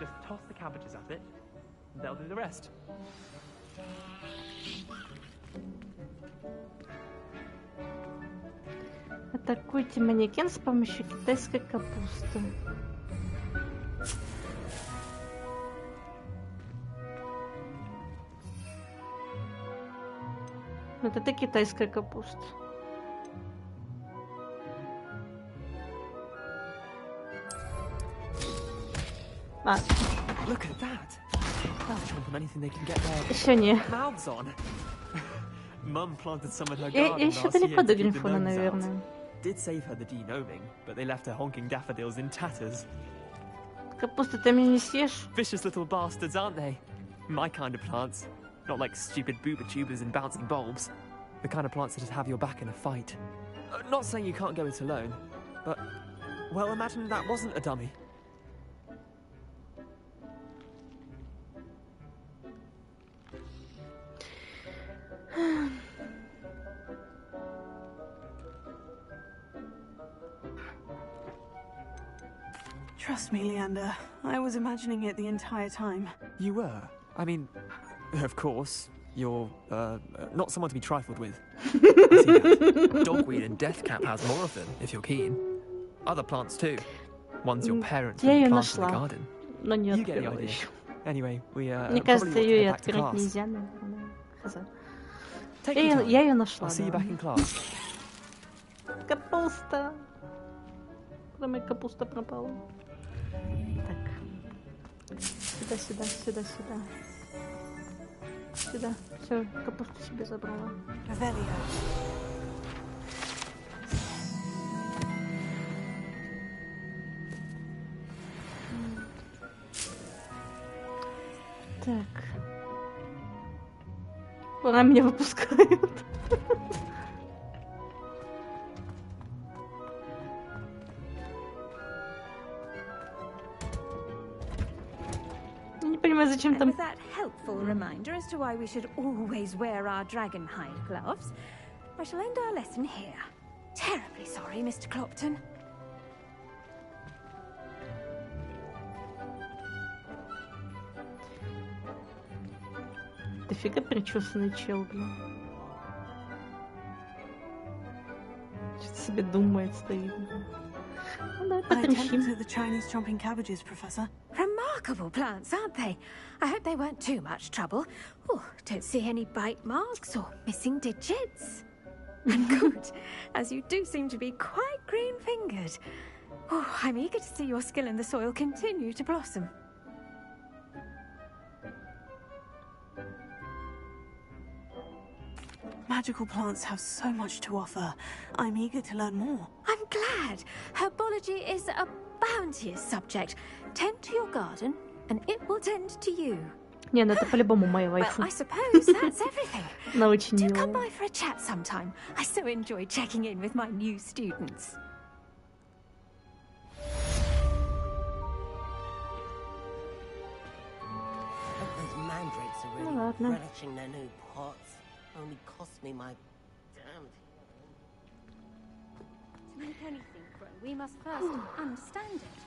Just toss the cabbages at it. And they'll do the rest. Атакуйте манекен с помощью китайской капусты. Вот это китайская капуста. А, Look at that. They'll chomp on anything they can get their еще не. mouths on. Mum planted some in her Я garden еще last далеко year до to keep the Грифона, gnomes out. наверное. Did save her the de-gnoming, but they left her honking daffodils in tatters. Капусту ты меня не съешь? Vicious little bastards, aren't they? My kind of plants. Not like stupid booba tubers and bouncing bulbs. The kind of plants that just have your back in a fight. Not saying you can't go it alone, but... Well, imagine that wasn't a dummy. Trust me, Leander. I was imagining it the entire time. You were? I mean, of course, you're, not someone to be trifled with. I see that. Dogweed and deathcap has more of them, if you're keen. Other plants too. Ones your parents Я ее planted in the нашла, garden. но не You get the открыла idea. еще. Anyway, we, Мне probably кажется, ought to ее и head back to открыть class. нельзя, наверное. Хз. Take your time. Я ее нашла. I'll see you да. back in class. Капуста. Куда моя капуста пропала? Так. Сюда, сюда, сюда, сюда. Сюда. Все, капусту себе забрала. Revelio. Так. Пора меня выпускают. Я не понимаю, зачем And там... with that helpful reminder as to why we should always wear our dragon hide gloves, I shall end our lesson here. Terribly sorry, Mr. Clopton. Дофига причесанный чел, блин. себе думает, стоит. Ну, да, I потрещим. attended to the Chinese chomping cabbages, Professor. Remarkable plants, aren't they? I hope they weren't too much trouble. Oh, don't see any bite marks or missing digits. And good, as you do seem to be quite green-fingered. Oh, I'm eager to see your skill in the soil continue to blossom. Magical plants have so much to offer. I'm eager to learn more. I'm glad. Herbology is a bounteous subject. Tend to your garden, and it will tend to you. Не, ну это по-любому моя Well, вайфу. I suppose that's everything. Она очень Do come милая. by for a chat sometime. I so enjoy checking in with my new students. Those mandrakes are Ну really ладно. relishing their new pots. Only cost me my damn. To make anything grow, we must first understand it.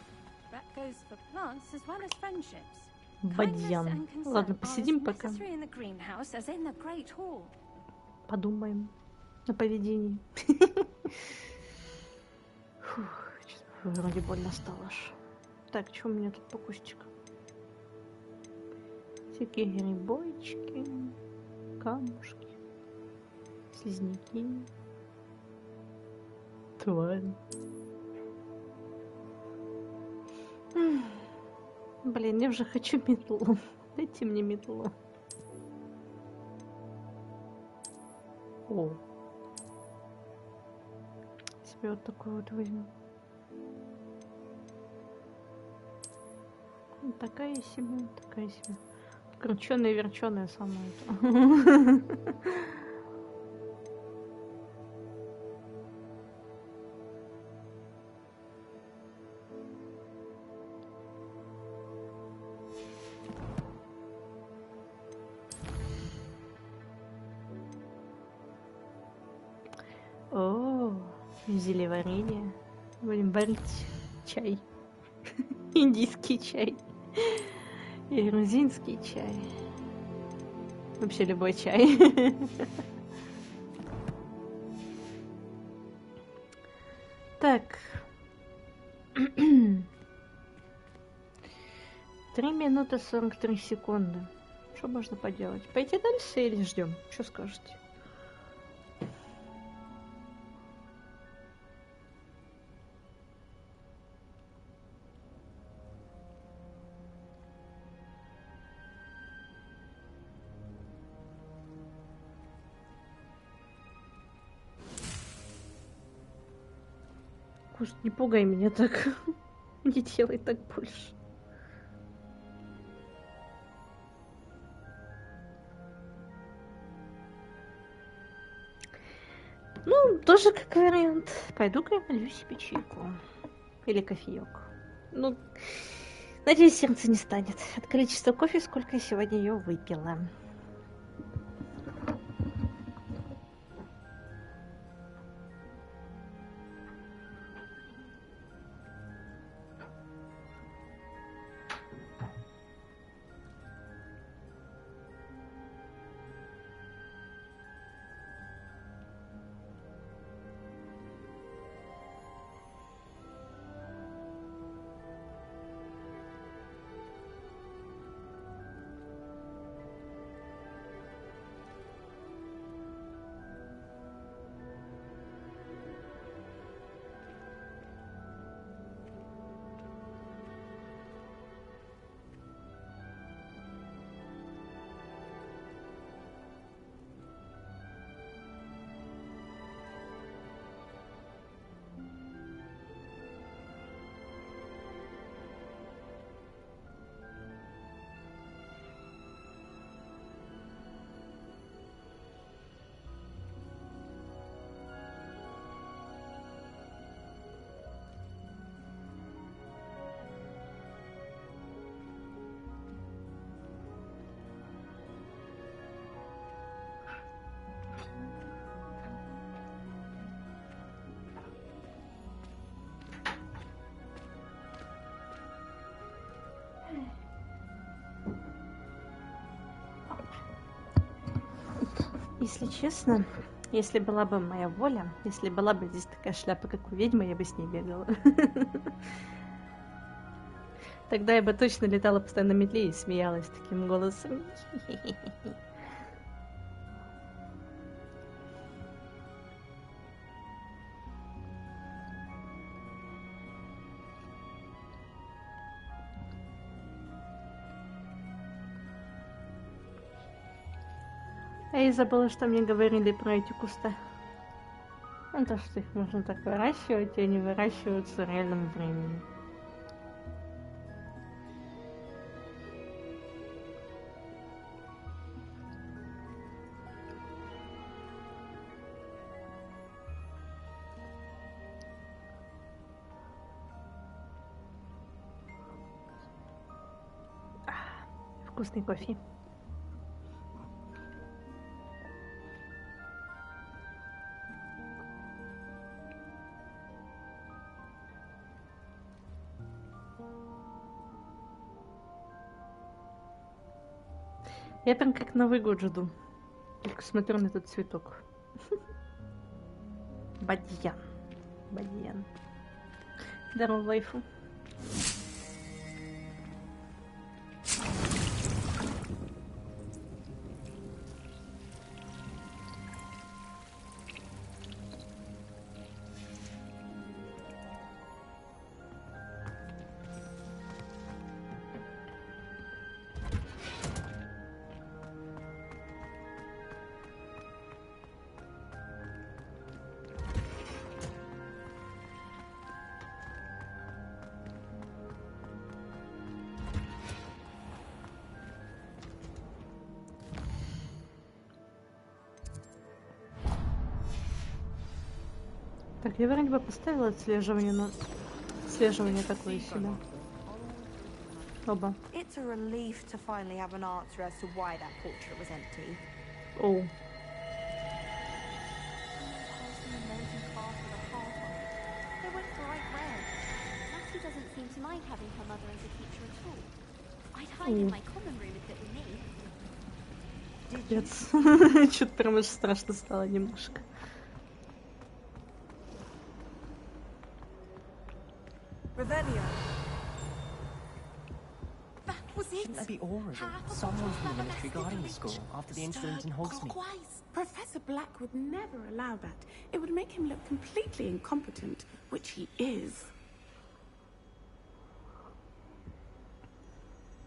That goes for plants as well as friendships. Бадьян. Ладно, посидим пока. Necessary in the greenhouse as in the great hall. Подумаем о поведении. Фух, что-то вроде больно стало аж. Так, что у меня тут по кустикам? Всякие грибочки, камушки, слизняки, твари. Блин, я уже хочу метлу. Дайте мне метлу. О. Себе вот такую вот возьму. Такая себе, такая себе. Крученая, верченая самая. О, зелеварение. Будем варить чай. Индийский чай. И грузинский чай. Вообще любой чай. Так. 3 минуты 43 секунды. Что можно поделать? Пойти дальше или ждем? Что скажете? Куст, не пугай меня так. Не делай так больше. Ну, тоже как вариант. Пойду-ка я налью себе чайку. Или кофеек. Ну, надеюсь, сердце не станет от количества кофе, сколько я сегодня ее выпила. Если честно, Если была бы моя воля, если была бы здесь такая шляпа, как у ведьмы, я бы с ней бегала. Тогда я бы точно летала постоянно на метле и смеялась таким голосом. А я забыла, что мне говорили про эти кусты. Ну, то, что их можно так выращивать, и они выращиваются в реальном времени. Вкусный кофе. Я прям как Новый год жду. Только смотрю на этот цветок. Бадьян. Бадьян. Здорово, вайфу. Так, я вроде бы поставила отслеживание, но отслеживание такое себе. Оба. It's a relief to finally have an answer as to why that portrait was empty. Оу. They went bright red. Mattie doesn't seem to mind having her mother as a teacher at all. I'd hide in my common room if it were me. Капец. Что-то прям очень страшно стало немножко. Revelio. That was it. Shouldn't there be all of them? Someone's from the Ministry guarding the school after the incident in Hogsmeade. Professor Black would never allow that. It would make him look completely incompetent, which he is.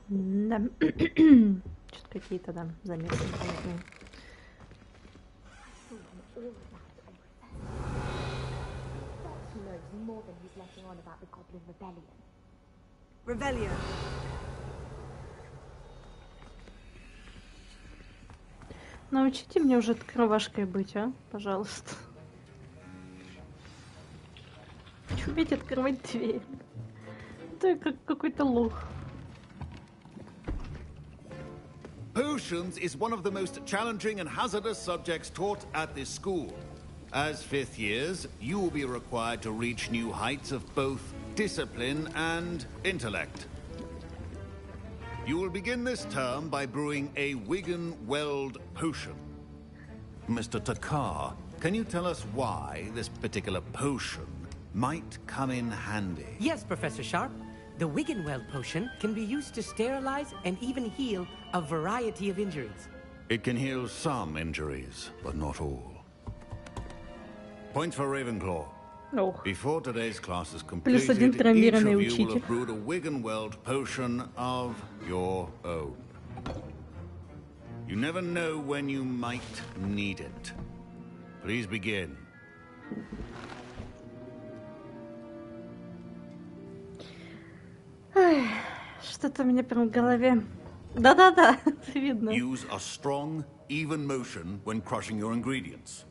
Да. Что-то какие-то, да, замесы непонятные. More than he's letting on about the Goblin Rebellion. Revelio. Научите мне уже открывашкой быть, а? Пожалуйста. Хочу уметь открывать дверь. Это как какой-то лох. Potions is one of the most challenging and hazardous subjects taught at this school. As fifth years, you will be required to reach new heights of both discipline and intellect. You will begin this term by brewing a Wigan-Weld potion. Mr. Takar, can you tell us why this particular potion might come in handy? Yes, Professor Sharp. The Wigan-Weld potion can be used to sterilize and even heal a variety of injuries. It can heal some injuries, but not all. Points for Ravenclaw. Oh. Before today's class is completed, each of you will have brewed a Wigan-Weld potion of your own. You never know when you might need it. Please begin. Что-то у меня прям в голове. Да-да-да, это видно. Use a strong, even motion when crushing your ingredients.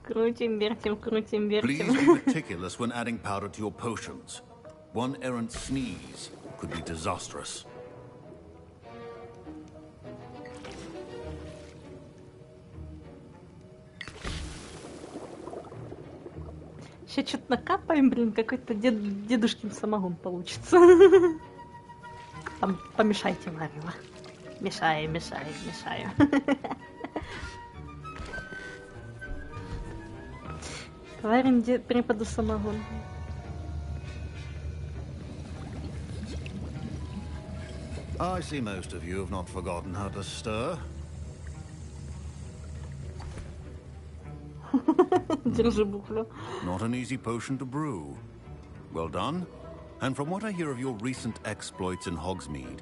Крутим, вертим, крутим, вертим. Please be meticulous when adding powder to your potions. One errant sneeze could be disastrous. Сейчас что-то накапаем, блин, какой-то дедушкин самогон получится. Там помешайте варево. Мешаем, мешаем, мешаем. Варим преподу самогон. I see most of you have not forgotten how to stir. Держи бухло. Not an easy potion to brew. Well done. And from what I hear of your recent exploits in Hogsmeade,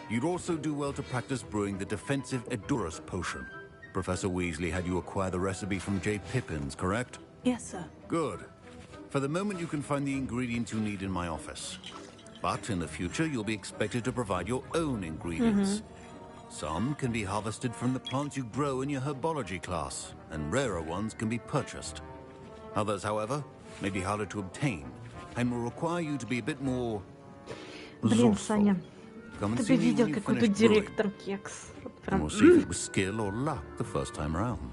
you'd also do well to practice brewing the defensive Edurus potion. Professor Weasley had you acquire the recipe from J. Pippins, correct? Yes, sir. Good. For the moment, you can find the ingredients you need in my office. But in the future, you'll be expected to provide your own ingredients. Some can be harvested from the plants you grow in your herbology class, and rarer ones can be purchased. Others, however, may be harder to obtain, and will require you to be a bit more... Блин, Саня, Come and ты see бы me видел, when you какой finish тут brewing. директор кекс. Вот And прям... we'll see if it was skill or luck the first time round.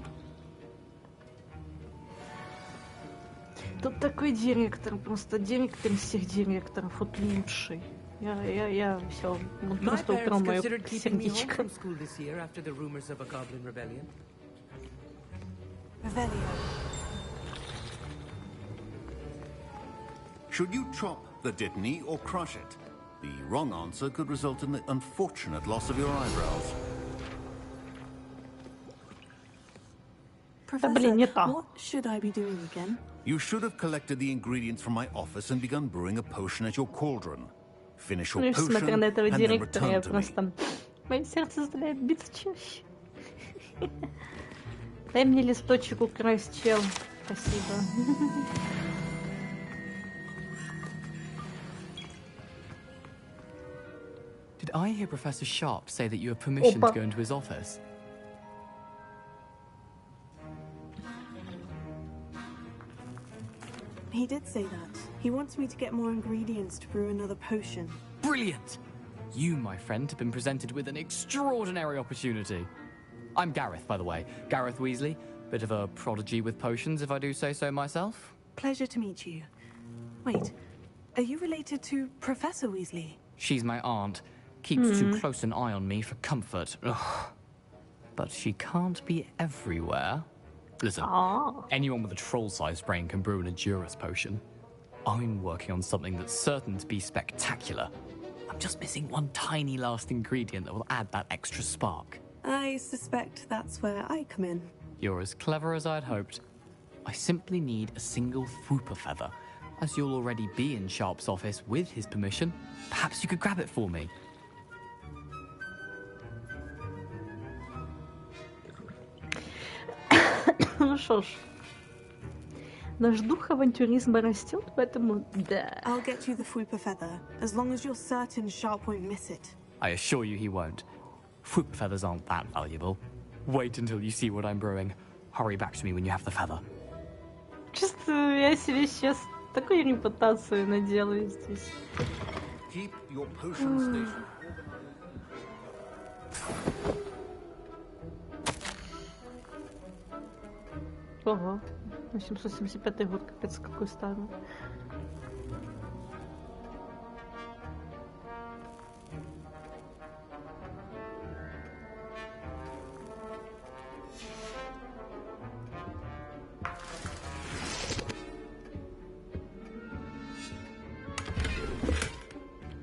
Тут такой директор, просто директор из всех директоров, вот лучший. Я все, он My просто украл parents мое considered keeping me home сердечко. from school this year after the rumors of a goblin rebellion. Revelio. Should you chop the Dittany or crush it? The wrong answer could result in the unfortunate loss of your eyebrows. Professor, what should I be doing again? You should have collected the ingredients from my office and begun brewing a potion at your cauldron. Finish your Ну и potion смотря на этого and then директора, я return to me. просто... Мое сердце заставляет биться чаще. Дай мне листочек украсть, чел. Спасибо. Did I hear Professor Sharp say that you have permission to Опа. go into his office? He did say that. He wants me to get more ingredients to brew another potion. Brilliant! You, my friend, have been presented with an extraordinary opportunity. I'm Gareth, by the way. Gareth Weasley. Bit of a prodigy with potions, if I do say so myself. Pleasure to meet you. Wait, are you related to Professor Weasley? She's my aunt. Keeps too close an eye on me for comfort. Ugh. But she can't be everywhere. Listen, anyone with a troll-sized brain can brew an Edurus potion. I'm working on something that's certain to be spectacular. I'm just missing one tiny last ingredient that will add that extra spark. I suspect that's where I come in. You're as clever as I'd hoped. I simply need a single Fwooper feather. As you'll already be in Sharp's office with his permission, perhaps you could grab it for me. Ну что ж, наш дух авантюризма растет, поэтому да. I'll get you the Fwooper feather, as long as you're certain Sharp won't miss it. I assure you he won't. Fwooper feathers aren't that valuable. Wait until you see what I'm brewing. Hurry back to me when you have the feather. Чувствую, я себе сейчас такую репутацию наделаю здесь. Keep your potion station. Ого, 875 год, капец, какой старый.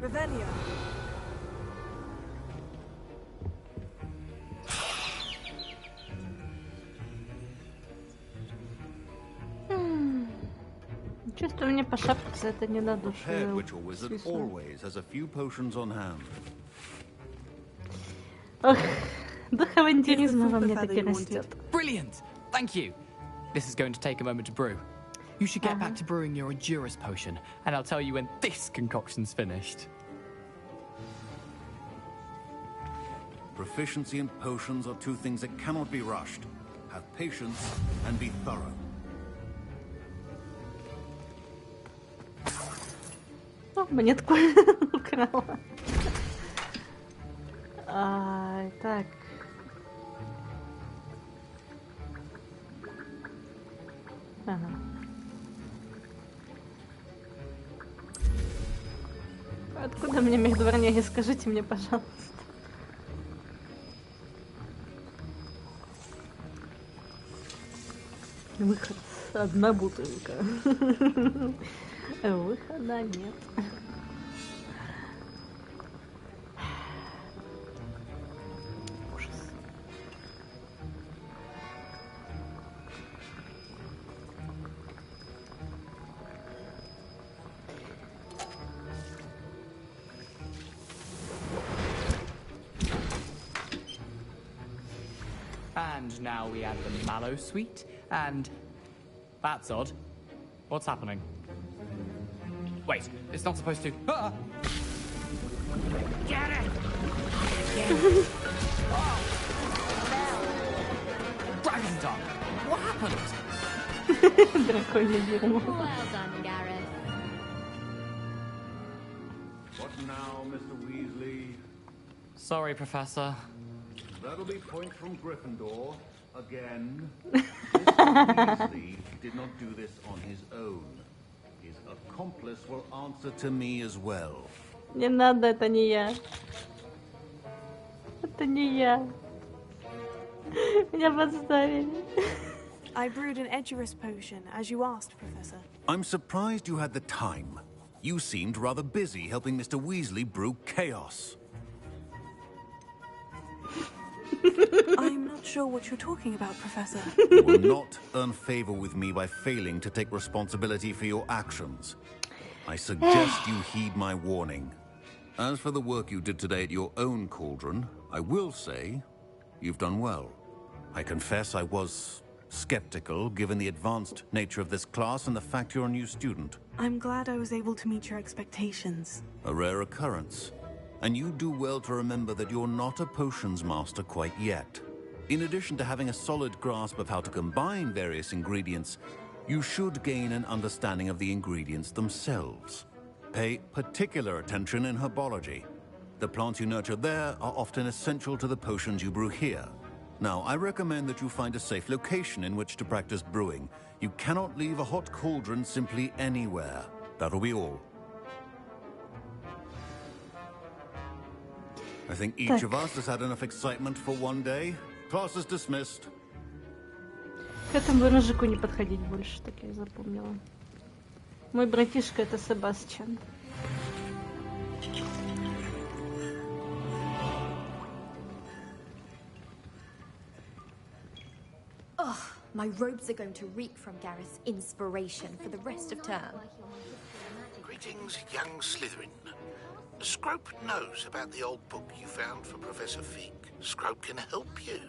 Revelio. Чувствую, мне по шапке за это не надо. Head Witcher Wizard always has a few potions on hand. Ох, дух авантюризма во мне таки растет. Brilliant! Thank you. This is going to take a moment to brew. You should get back to brewing your Edurus potion, and I'll tell you when this concoction's finished. Proficiency in potions are two things that cannot be rushed. Have patience and be thorough. О, монетку украла. Так. Ага. Откуда мне междурняги? Скажите мне, пожалуйста. Выход. одна бутылка. Выхода нет. Ужас. And now we add the mallow sweet, and that's odd. What's happening? Wait, it's not supposed to. Ah! Get it! Dragon Tongue! What happened? Драконье дерьмо. Well done, Gareth. What now, Mr. Weasley? Sorry, Professor. That'll be point from Gryffindor again. Mr. Weasley did not do this on his own. His accomplice will answer to me as well. Не надо, это не я. Это не я. Меня подставили. I brewed an Edurus potion, as you asked, Professor. I'm surprised you had the time. You seemed rather busy helping Mr. Weasley brew chaos. I'm not sure what you're talking about, Professor. You will not earn favor with me by failing to take responsibility for your actions. I suggest you heed my warning. As for the work you did today at your own cauldron, I will say you've done well. I confess I was skeptical, given the advanced nature of this class and the fact you're a new student. I'm glad I was able to meet your expectations. A rare occurrence. And you do well to remember that you're not a potions master quite yet. In addition to having a solid grasp of how to combine various ingredients, you should gain an understanding of the ingredients themselves. Pay particular attention in herbology. The plants you nurture there are often essential to the potions you brew here. Now, I recommend that you find a safe location in which to practice brewing. You cannot leave a hot cauldron simply anywhere. That'll be all. I think each of us has had enough excitement for one day. Class is dismissed. К этому рыжику не подходить больше, так я запомнила. Мой братишка это Себастьян. Ugh, my robes are going to reek from Gareth's inspiration for the rest of term. Greetings, young Slytherin. Scrope knows about the old book you found for Professor Fig. Scrope can help you.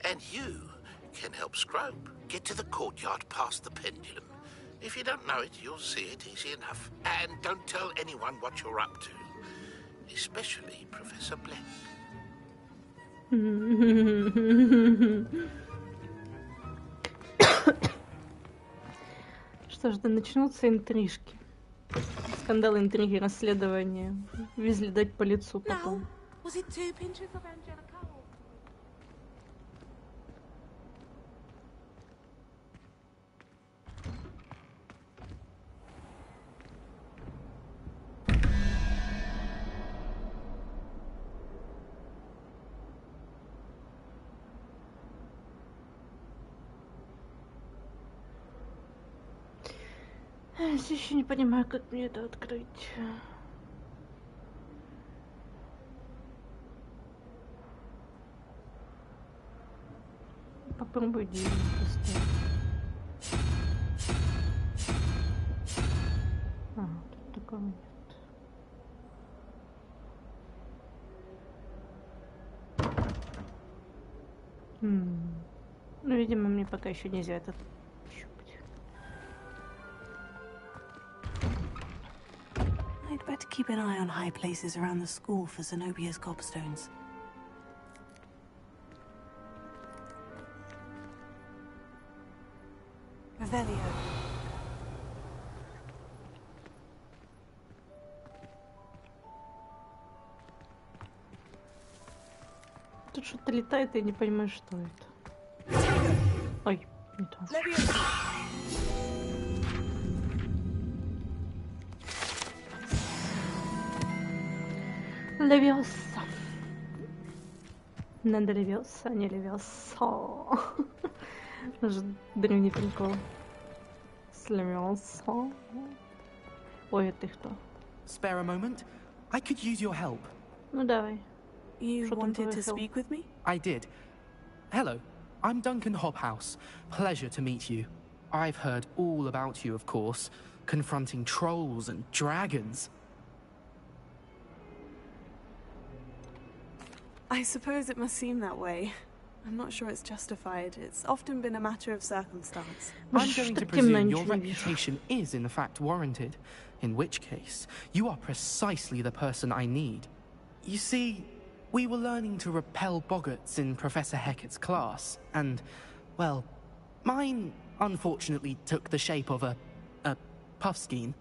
And you can help Scrope get to the courtyard past the pendulum. If you don't know it, you'll see it easy enough. And don't tell anyone what you're up to. Especially Professor Black. Что ж, да начнутся интрижки. Скандалы, интриги, расследования. Везли дать по лицу потом. Was it 2 pinches of Angelica? Я все еще не понимаю, как мне это открыть. Попробуй денег поставить. Тут такого нет. Ну, видимо, мне пока еще нельзя этот щупать. I'd better keep an eye on high places around the school for Zenobia's gobstones. Revelio. Тут что-то летает, и я не понимаю, что это. Ой, не то. Левиоса. Надо левиоса, а не левиоса. Даже древний прикол. Слимёнсон. Ой, ты кто? Spare a moment? I could use your help. Ну давай. You wanted to speak with me? I did. Hello, I'm Duncan Hobhouse. Pleasure to meet you. I've heard all about you, of course, confronting trolls and dragons. I suppose it must seem that way. I'm not sure it's justified. It's often been a matter of circumstance. I'm going to presume your reputation is in fact warranted, in which case, you are precisely the person I need. You see, we were learning to repel boggarts in Professor Hecat's class, and, well, mine unfortunately took the shape of a puffskein.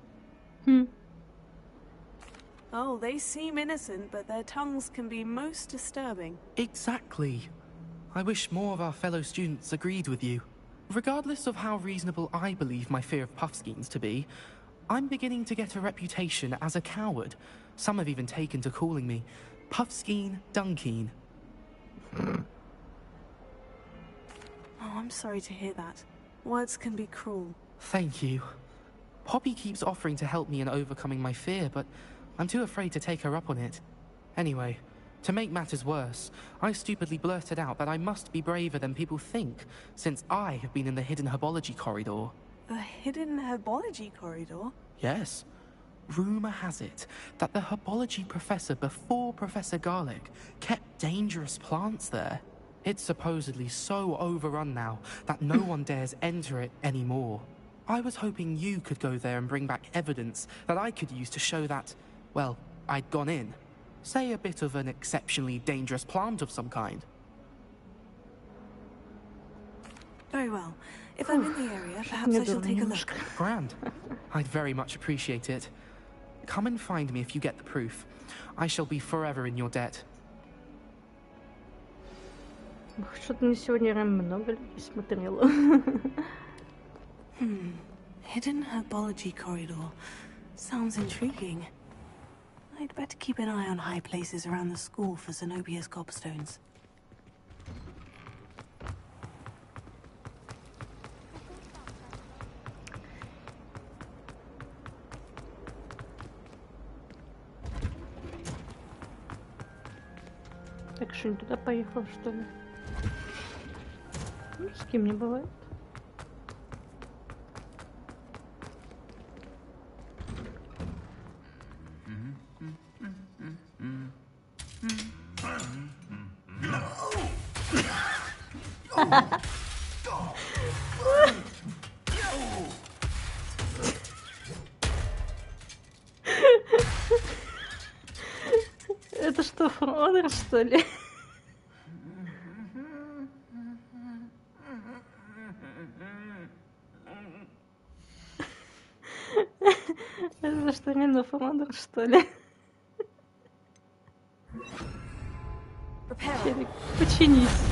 Oh, they seem innocent, but their tongues can be most disturbing. Exactly. I wish more of our fellow students agreed with you. Regardless of how reasonable I believe my fear of puffskeins to be, I'm beginning to get a reputation as a coward. Some have even taken to calling me Puffskeen Dunkeen. Oh, I'm sorry to hear that. Words can be cruel. Thank you. Poppy keeps offering to help me in overcoming my fear, but I'm too afraid to take her up on it. Anyway, to make matters worse, I stupidly blurted out that I must be braver than people think, since I have been in the hidden herbology corridor. The hidden herbology corridor? Yes. Rumor has it that the herbology professor before Professor Garlic kept dangerous plants there. It's supposedly so overrun now that no one dares enter it anymore. I was hoping you could go there and bring back evidence that I could use to show that, well, I'd gone in. Say a bit of an exceptionally dangerous plant of some kind. Very well. If I'm in the area, perhaps I shall take a look. Grand. I'd very much appreciate it. Come and find me if you get the proof. I shall be forever in your debt. Что-то мне сегодня много людей смотрело. Hidden herbology corridor. Sounds intriguing. I'd better keep an eye on high places around the school for Zenobia's gobstones. Так что, не туда поехал, что ли? Ну, с кем не бывает. Это что, Фродер, что ли? Это что, реально Фродер, что ли? Челик, починись.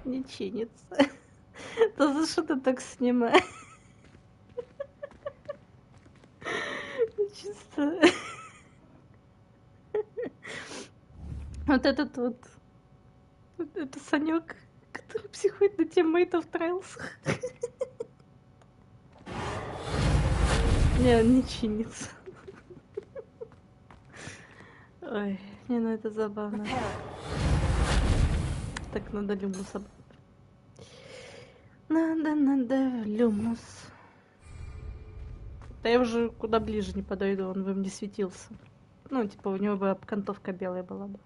Не чинится. Да за что ты так снимаешь? Чисто. Вот этот вот. Это Санек, который психует на тиммейтов в трайлсах. Не, он не чинится. Ой, не, ну это забавно. Так, надо Люмус обратно. Надо Люмус. Да я уже куда ближе не подойду, он бы мне светился. Ну, типа, у него бы окантовка белая была бы.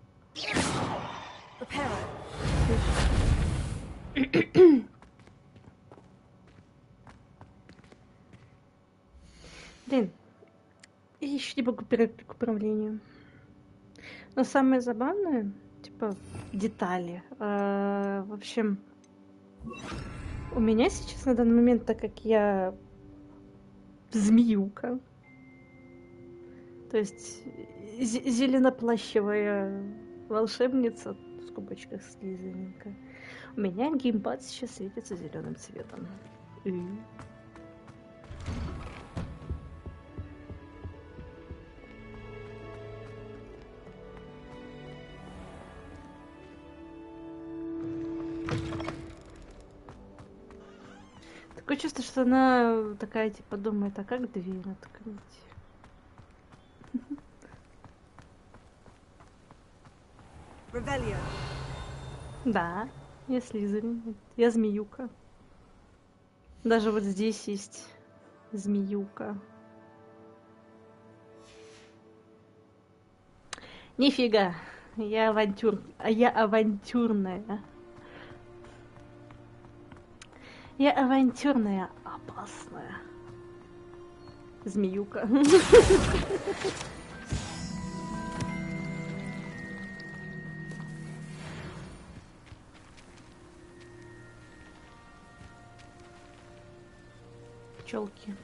Блин, я еще не могу перейти к управлению. Но самое забавное, типа, детали. В общем, у меня сейчас на данный момент, так как я змеюка, то есть зеленоплащевая волшебница, в скобочках слизеринка, у меня геймпад сейчас светится зеленым цветом. чувство, что она такая, типа, думает, а как дверь открыть? Да, я Слизерин. Я змеюка. Даже вот здесь есть змеюка. Нифига. Я авантюрная. Я авантюрная, опасная. Змеюка. Пчелки.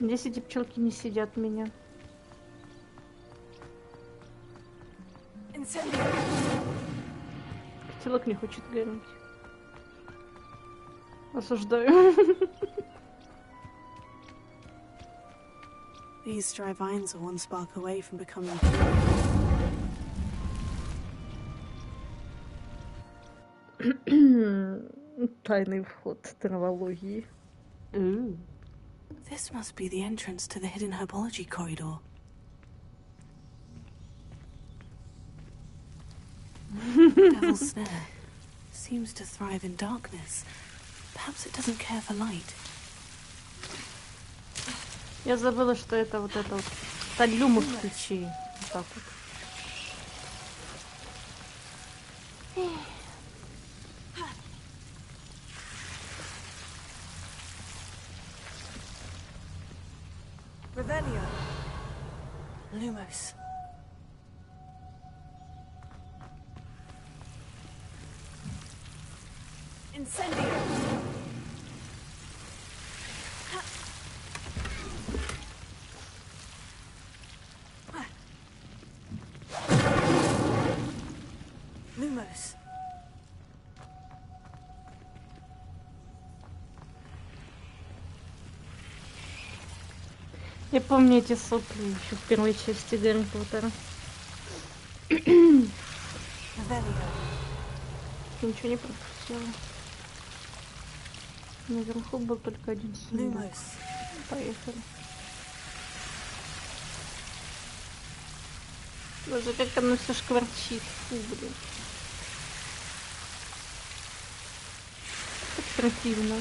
Здесь эти пчелки не сидят меня. Котелок не хочет гореть. Осуждаю. These dry vines are one spark away from becoming. Тайный вход травологии. This must be the entrance to the hidden herbology corridor. Devil's snare seems to thrive in darkness. Perhaps it doesn't care for light. Я забыла, что это вот талюму включи. Вот так вот. Revelio. Lumos. Incendio. Lumos. Я помню эти сопли еще в первой части Гарри Поттера. Ничего не пропустила. Наверху был только один снимок. Поехали. Боже, как оно все шкварчит. Фу, блин. Так противно.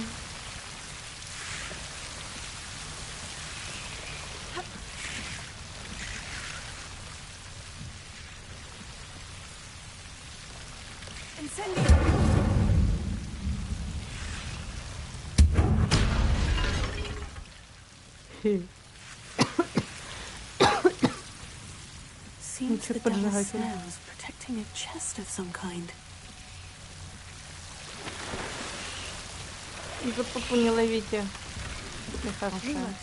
Seems the devil's snare was protecting a chest of some kind. За попу не ловите. Нехорошая.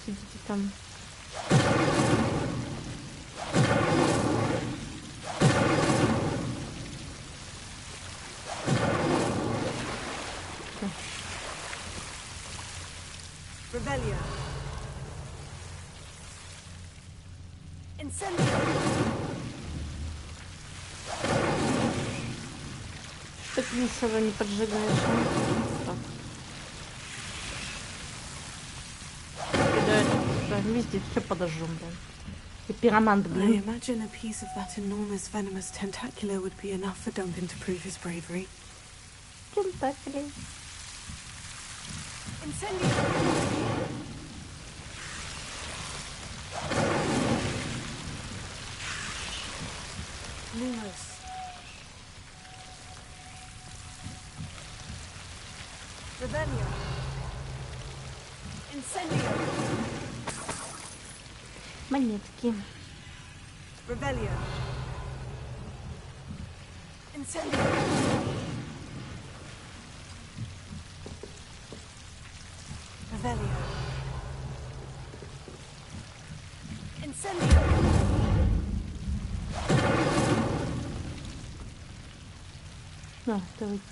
Сидите там. Revelio. Incendio. Так весело не поджигаешь. Так. Да, везде все подожжем, блин. И пиромант, блин. I imagine a piece of that enormous venomous tentacular would be enough for Duncan to prove his bravery. Тентакли. Incendio. Lumos. Revelio. Incendio. Монетки. Revelio. Incendio. Revelio. Incendio. На, давайте.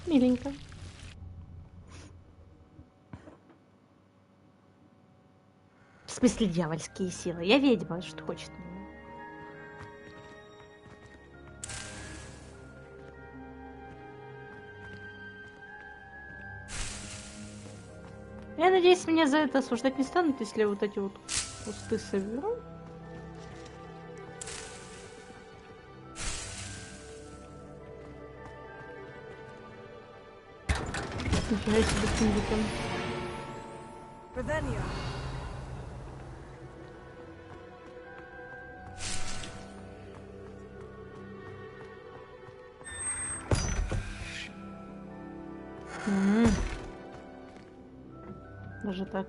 Миленько. В смысле дьявольские силы. Я ведьма, что хочет. Я надеюсь, меня за это осуждать не станут, если я вот эти вот кусты соберу. Нифига себе финдиком. Даже так.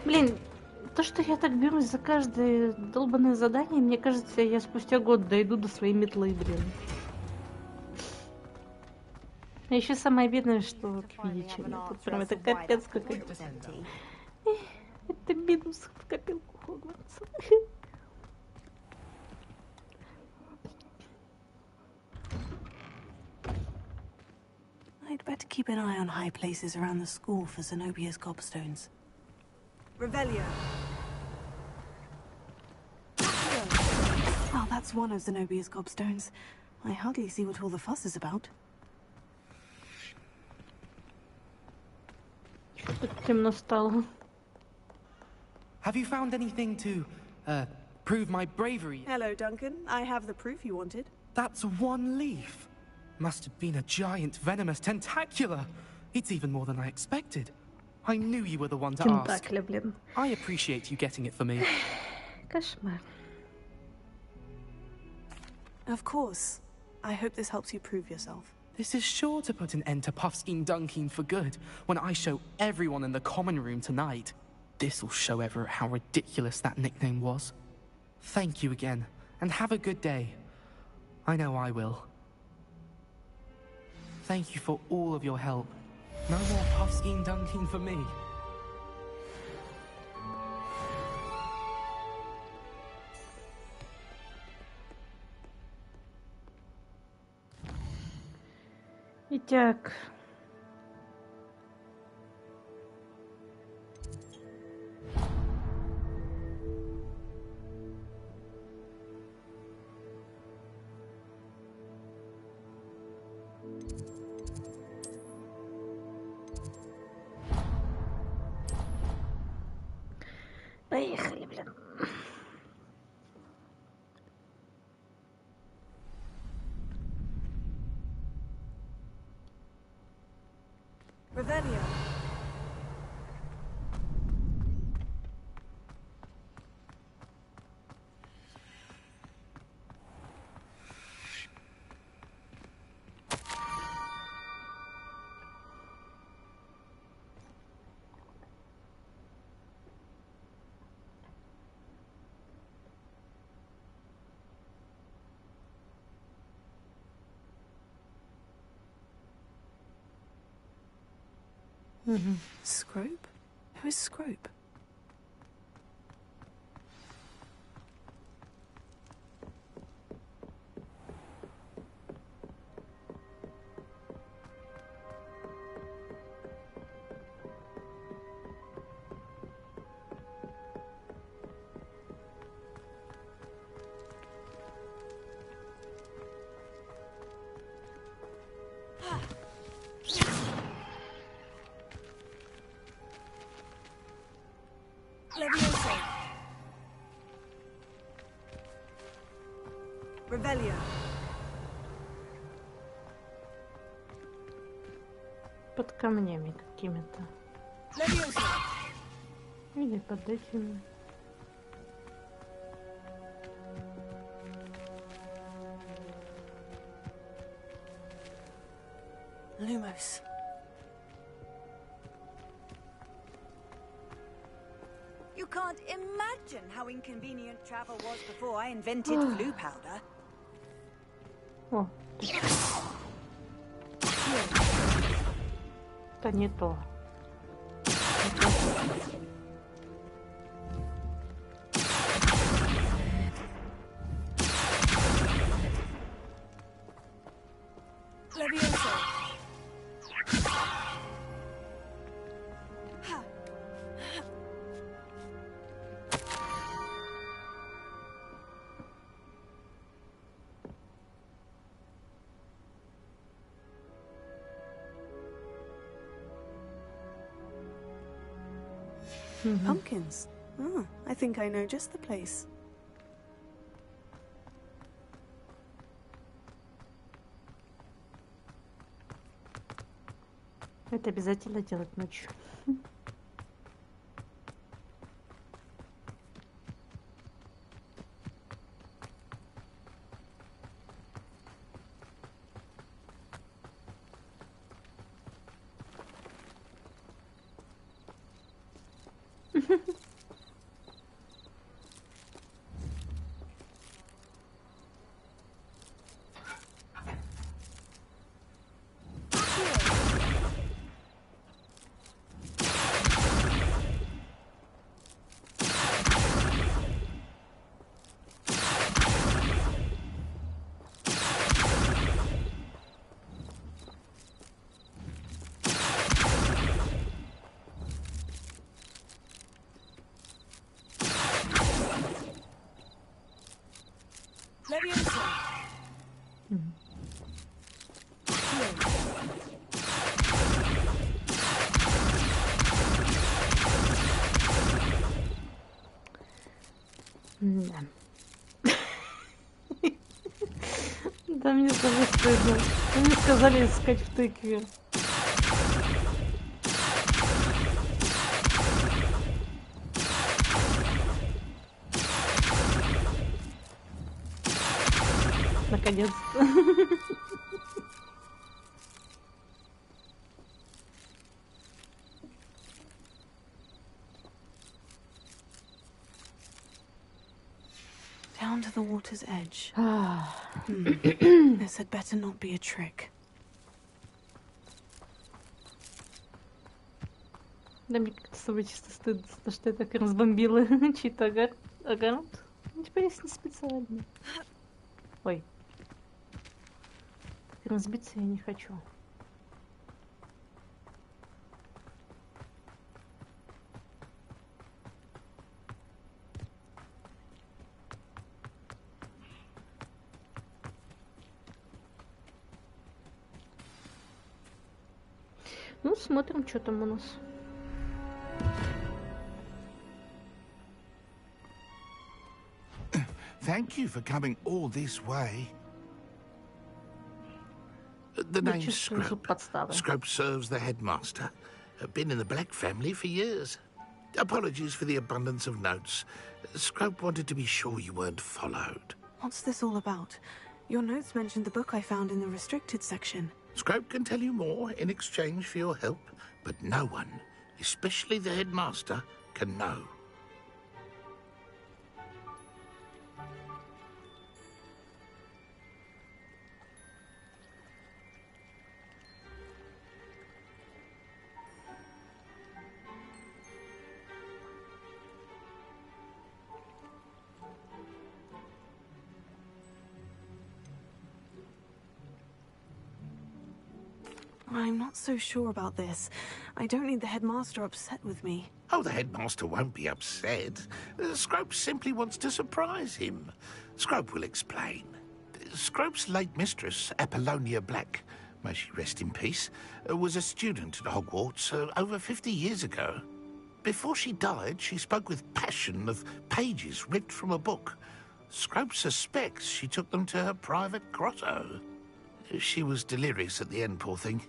Блин, то, что я так берусь за каждое долбанное задание, мне кажется, я спустя год дойду до своей метлы, блин. А еще самое обидное, что видите, тут прям это капец какой-то. Это минус в копилку Хогвартса. I'd better keep an eye on high places around the school for Zenobia's gobstones. Revelio. Oh, that's one of Zenobia's gobstones. I hardly see what all the fuss is about. Темно стало. Have you found anything to, prove my bravery? Hello, Duncan. I have the proof you wanted. That's one leaf. Must have been a giant venomous tentacula. It's even more than I expected. I knew you were the one to ask. I appreciate you getting it for me. Кошмар. Of course. I hope this helps you prove yourself. This is sure to put an end to Puffskein Dunkin for good when I show everyone in the common room tonight. This'll show Everett how ridiculous that nickname was. Thank you again, and have a good day. I know I will. Thank you for all of your help. No more Puffskein Dunkin for me. Итак. Поехали, блин. Revelio. Scrope? Who is Scrope? Levioso. Revelio. Под камнями какими-то. Levioso. Или под этим. Lumos. You can't imagine how inconvenient travel was before I invented glue powder. О. Это не то. Pumpkins. Oh, I think I know just the place. Это обязательно делать ночью. Да. Да, мне тоже стыдно. Мне сказали искать в тыкве. Наконец-то. Down to the water's edge. This had better not be a trick. Да, мне как-то с собой чисто стыдно, что я так разбомбила чей-то огород. Ну, теперь если не специально. Ой. Так разбиться я не хочу. Ну, смотрим, что там у нас. Thank you for coming all this way. The name's Scrope. Scrope serves the headmaster. Been in the Black family for years. Apologies for the abundance of notes. Scrope wanted to be sure you weren't followed. What's this all about? Your notes mentioned the book I found in the restricted section. Scrope can tell you more in exchange for your help, but no one, especially the headmaster, can know. I'm not so sure about this. I don't need the headmaster upset with me. Oh, the headmaster won't be upset. Scrope simply wants to surprise him. Scrope will explain. Scrope's late mistress, Apollonia Black, may she rest in peace, was a student at Hogwarts over 50 years ago. Before she died, she spoke with passion of pages ripped from a book. Scrope suspects she took them to her private grotto. She was delirious at the end, poor thing.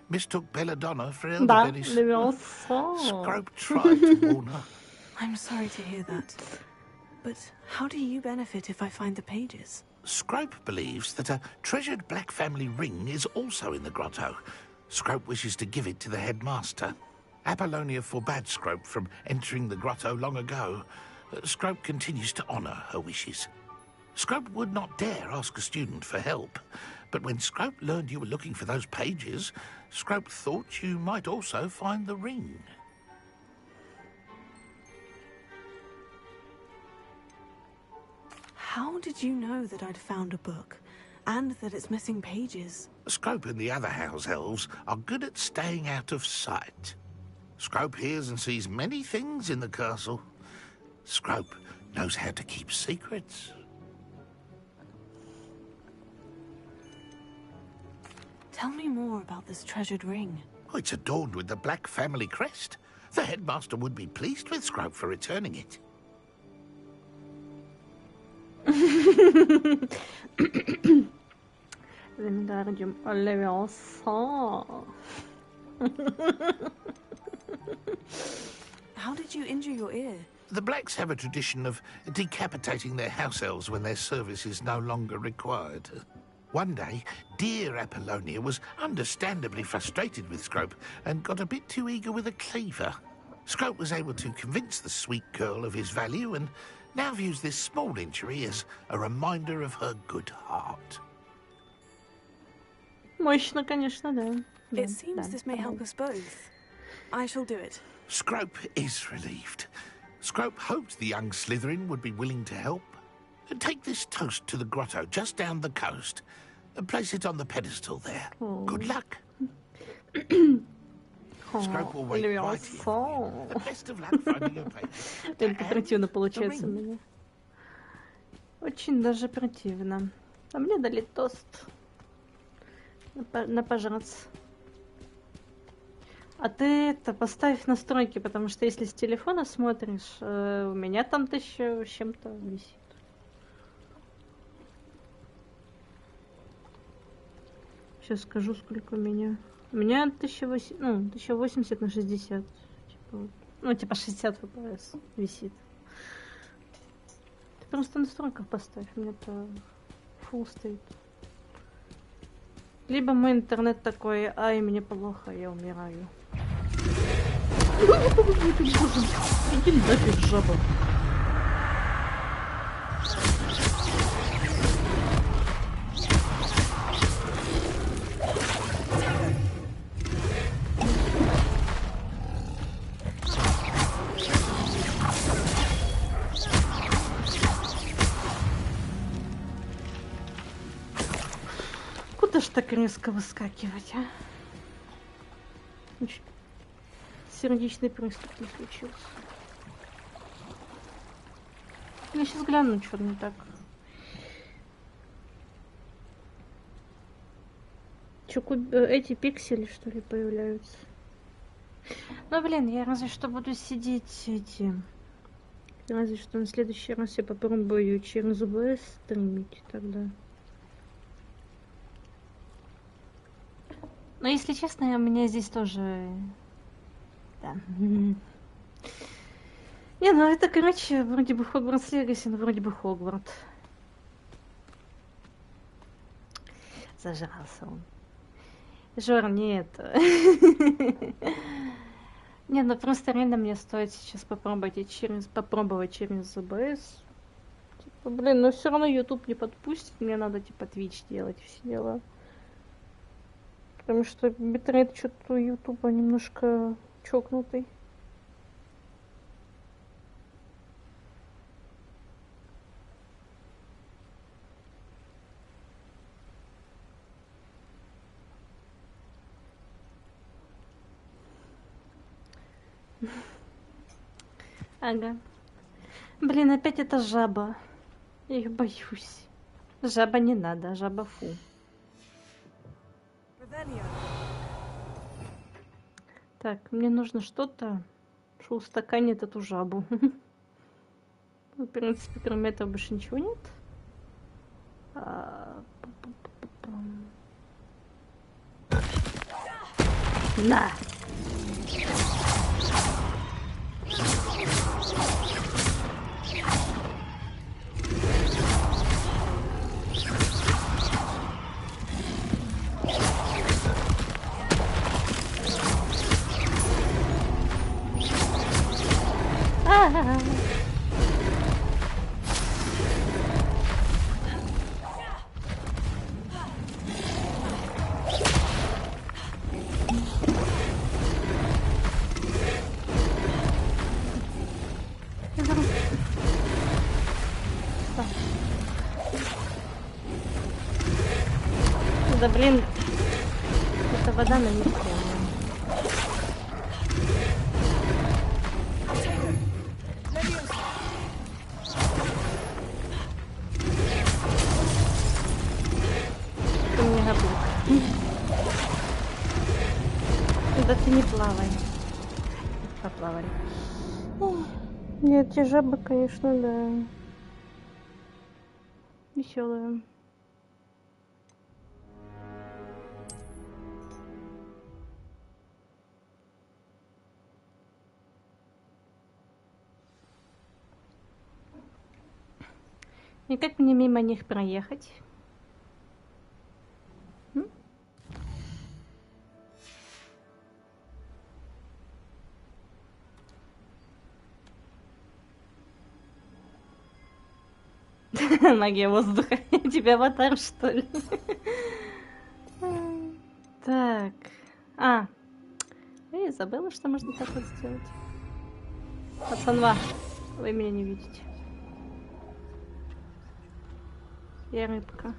Mistook belladonna for elderberries. Scrope tried to warn her. I'm sorry to hear that. But how do you benefit if I find the pages? Scrope believes that a treasured Black family ring is also in the grotto. Scrope wishes to give it to the headmaster. Apollonia forbade Scrope from entering the grotto long ago. Scrope continues to honour her wishes. Scrope would not dare ask a student for help. But when Scrope learned you were looking for those pages, Scrope thought you might also find the ring. How did you know that I'd found a book, and that it's missing pages? Scrope and the other house elves are good at staying out of sight. Scrope hears and sees many things in the castle. Scrope knows how to keep secrets. Tell me more about this treasured ring. Oh, it's adorned with the Black family crest. The headmaster would be pleased with Scrope for returning it. Wingardium Leviosa. How did you injure your ear? The Blacks have a tradition of decapitating their house elves when their service is no longer required. One day, dear Apollonia was understandably frustrated with Scrope and got a bit too eager with a cleaver. Scrope was able to convince the sweet girl of his value and now views this small injury as a reminder of her good heart. Мощно, конечно, да. It seems this may help us both. I shall do it. Scrope is relieved. Scrope hoped the young Slytherin would be willing to help. Take this toast to the grotto just down the coast and place it on the pedestal there. Oh. Good luck. Scrope will wait right here. Best of luck finding your place. Это противно получается у меня. Очень даже противно. А мне дали тост. На пожраться. А ты это поставь настройки, потому что если с телефона смотришь, у меня там 1000 с чем-то висит. Сейчас скажу, сколько у меня. У меня 1080 на 60. Типа 60 FPS висит. Ты просто настройках поставь, у меня-то full стоит. Либо мой интернет такой, ай, мне плохо, я умираю. Иди нафиг, жаба. Куда ж так резко выскакивать, а? Сердечный приступ не случился. Я сейчас гляну, что не так. Эти пиксели, что ли, появляются? Ну, блин, я разве что буду сидеть Разве что на следующий раз я попробую через ОБС стримить тогда. Но, если честно, у меня здесь тоже... Да. Не, ну это, короче, вроде бы Хогвартс Легаси, но вроде бы Хогвартс. Зажрался он. Жор, нет. Не, ну просто реально мне стоит сейчас попробовать через ОБС. Типа, блин, но все равно YouTube не подпустит, мне надо типа Twitch делать, все дела. Потому что битрейт что-то у Ютуба немножко чокнутый. Ага. Блин, опять эта жаба. Я их боюсь. Жаба не надо, жаба фу. Так, мне нужно что-то, что устаканит эту жабу. В принципе, кроме этого больше ничего нет. На! Да блин, это вода на них. Ты мне габлик. Да ты не плавай. Поплавай. словарь. Нет, те жабы, конечно, да. Веселые. И как мне мимо них проехать? Магия воздуха. У тебя аватар, что ли? Так. Я забыла, что можно так вот сделать. Пацанва, вы меня не видите. Я рыбка.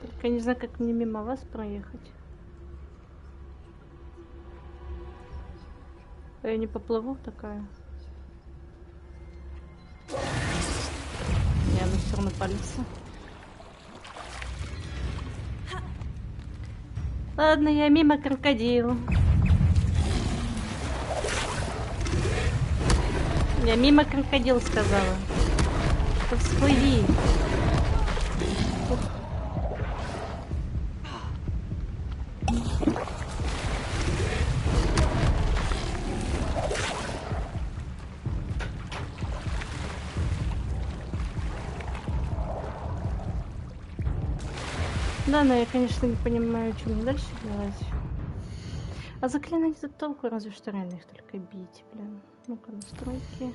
Только не знаю, как мне мимо вас проехать. Я не поплыву такая. Я на все равно палится. Ладно, я мимо крокодила. Я мимо крокодил сказала. Всплыви. Да, но я, конечно, не понимаю, что мне дальше делать. А заклинать тут толку, разве что реально их только бить, блин. Ну-ка, настройки.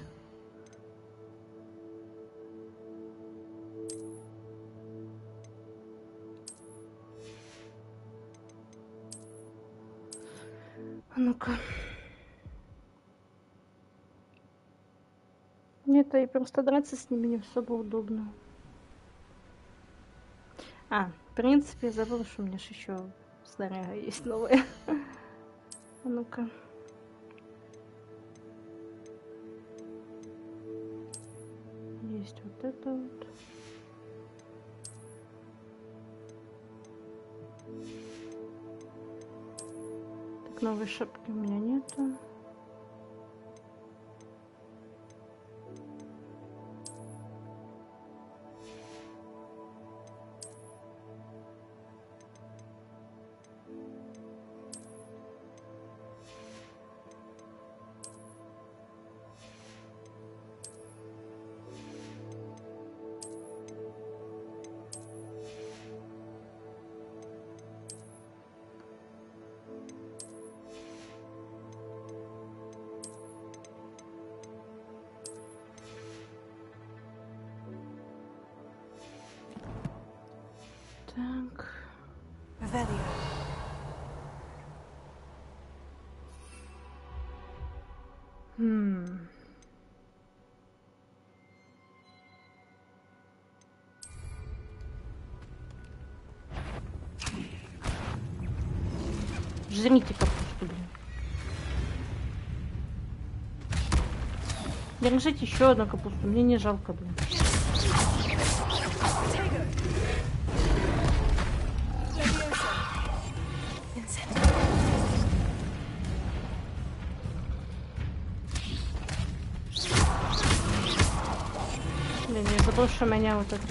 А ну-ка. Нет, и просто драться с ними не особо удобно. В принципе, я забыла, что у меня же еще снаряга есть новая. А ну-ка. Есть вот это вот. Так, новой шапки у меня нету. Так. Жрите капусту, блин. Держите еще одну капусту, мне не жалко, блин. Блин, я забыл, что меня вот это...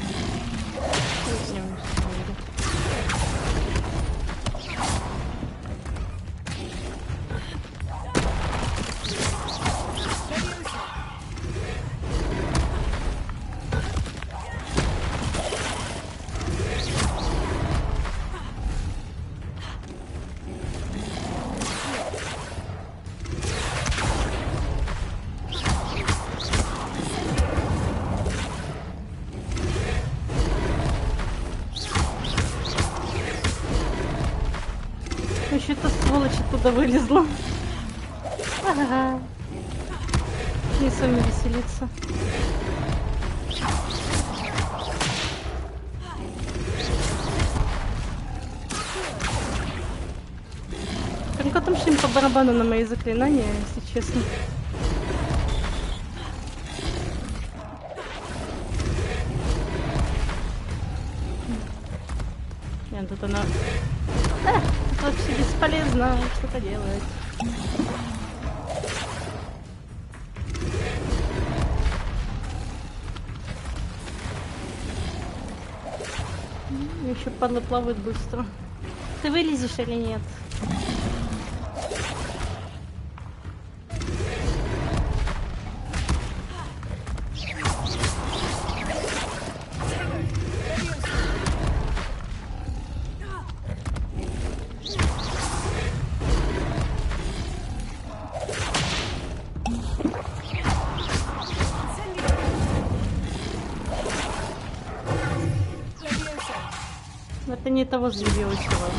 Еще-то сволочь оттуда вылезла. Ага. Не с вами веселиться. Только там что им по барабану на мои заклинания, если честно. Нет, тут она... вообще бесполезно что-то делать. Еще падла плавает быстро. Ты вылезешь или нет? Это не того злебеющего.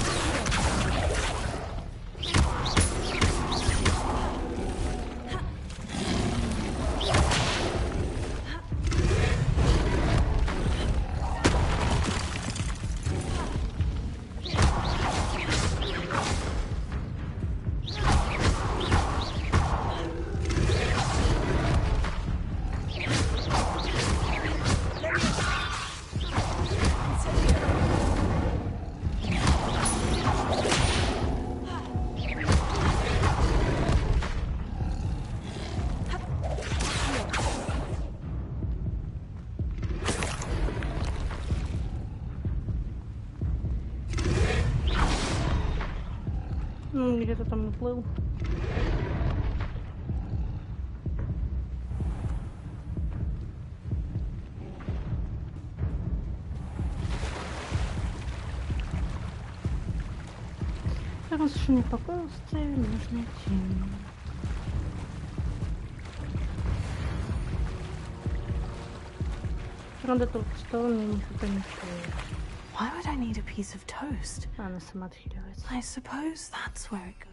Где-то там уплыл. Раз уж не покой оставили, нужно идти. Правда, только что мне никто не стоит. Why would I need a piece of toast? Она сама отхиливается. I suppose that's where it goes.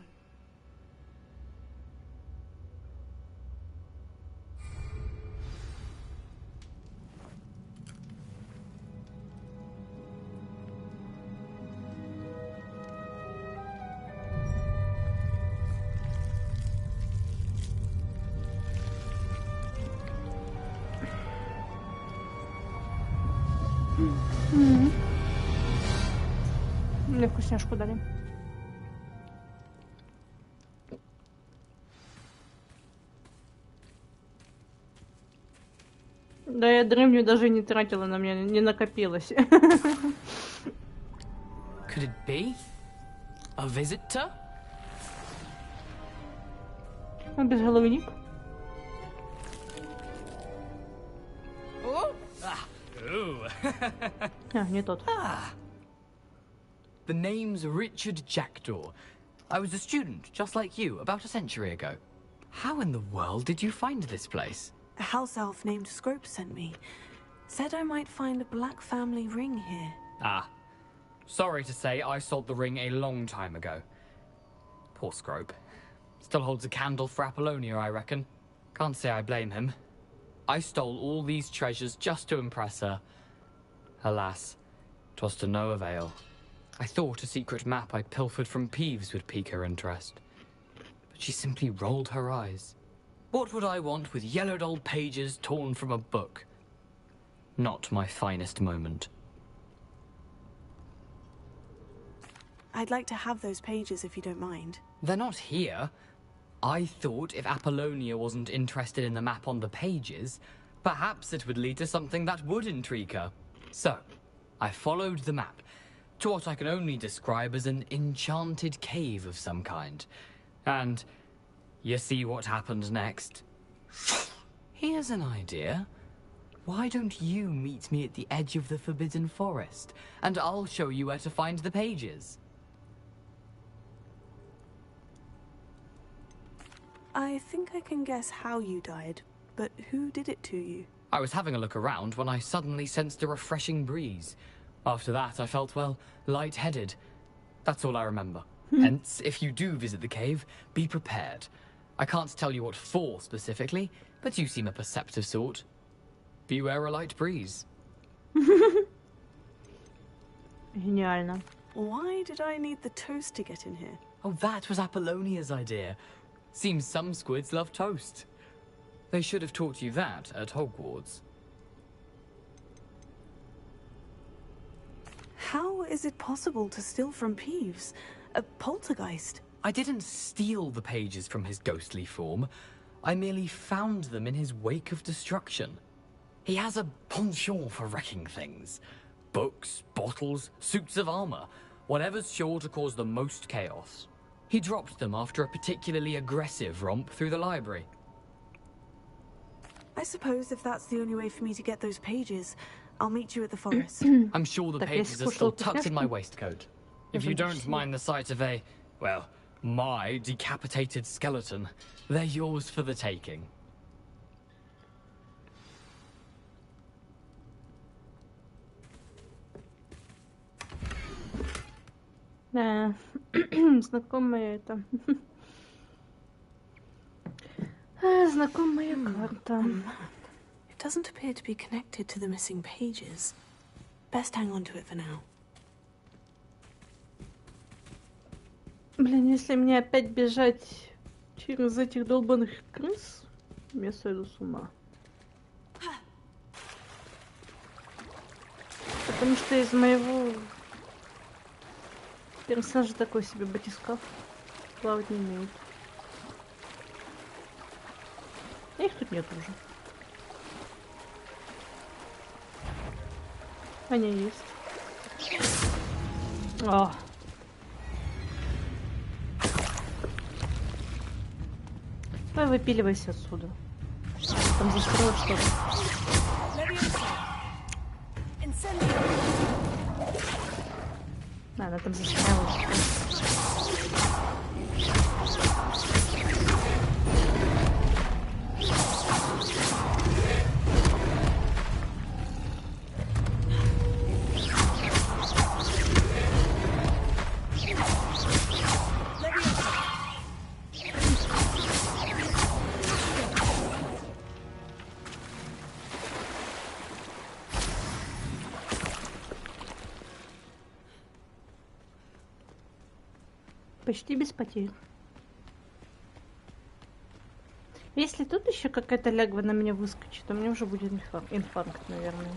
Мне вкусняшку дали. Да, я древнюю даже не тратила, на меня не накопилось. Could it be? A visitor? А безголовник? А, не тот. The name's Richard Jackdaw. I was a student, just like you, about a century ago. How in the world did you find this place? A house elf named Scrope sent me. Said I might find a black family ring here. Ah. Sorry to say, I sold the ring a long time ago. Poor Scrope. Still holds a candle for Apollonia, I reckon. Can't say I blame him. I stole all these treasures just to impress her. Alas, 'twas to no avail. I thought a secret map I'd pilfered from Peeves would pique her interest. But she simply rolled her eyes. What would I want with yellowed old pages torn from a book? Not my finest moment. I'd like to have those pages if you don't mind. They're not here. I thought if Apollonia wasn't interested in the map on the pages, perhaps it would lead to something that would intrigue her. So, I followed the map to what I can only describe as an enchanted cave of some kind. And you see what happened next? Here's an idea. Why don't you meet me at the edge of the Forbidden Forest, and I'll show you where to find the pages. I think I can guess how you died, but who did it to you? I was having a look around when I suddenly sensed a refreshing breeze. After that, I felt, well, lightheaded. That's all I remember. Hence, if you do visit the cave, be prepared. I can't tell you what for specifically, but you seem a perceptive sort. Beware a light breeze. Гениально. Why did I need the toast to get in here? Oh, that was Apollonia's idea. Seems some squids love toast. They should have taught you that at Hogwarts. How is it possible to steal from Peeves? A poltergeist? I didn't steal the pages from his ghostly form. I merely found them in his wake of destruction. He has a penchant for wrecking things. Books, bottles, suits of armor, whatever's sure to cause the most chaos. He dropped them after a particularly aggressive romp through the library. I suppose if that's the only way for me to get those pages, I'll meet you at the forest. I'm sure the pages are still tucked in my waistcoat. If you don't mind the sight of my decapitated skeleton, they're yours for the taking. Да, знакомая это. Знакомая карта. It doesn't appear to be connected to the missing pages. Best hang on to it for now. Блин, если мне опять бежать через этих долбаных крыс, я сойду с ума. Потому что из моего персонажа такой себе батискаф плавать не умеет. Их тут нет уже. Они есть. О. Давай выпиливайся отсюда. Там застрял что-то. Она там застряла. Почти без потерь. Если тут еще какая-то лягва на меня выскочит, то мне уже будет инфаркт, наверное.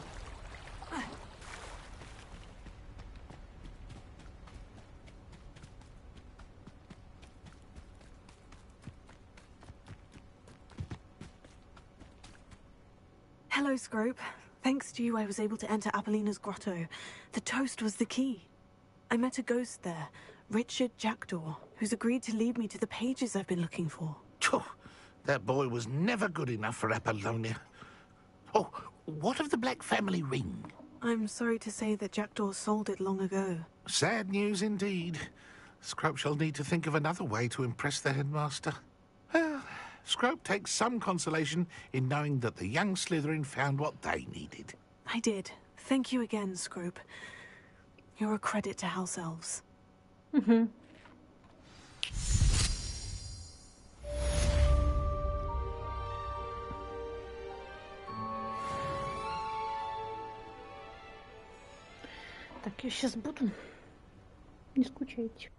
Hello, Scrope. Thanks to you, I was able to enter Apollina's grotto. The toast was the key. I met a ghost there, Richard Jackdaw, who's agreed to lead me to the pages I've been looking for. That boy was never good enough for Apollonia. Oh, what of the Black family ring? I'm sorry to say that Jackdaw sold it long ago. Sad news indeed. Scrope shall need to think of another way to impress the headmaster. Well, Scrope takes some consolation in knowing that the young Slytherin found what they needed. I did. Thank you again, Scrope. You're a credit to House Elves. Mm-hmm. Так, я сейчас буду. Не скучайте.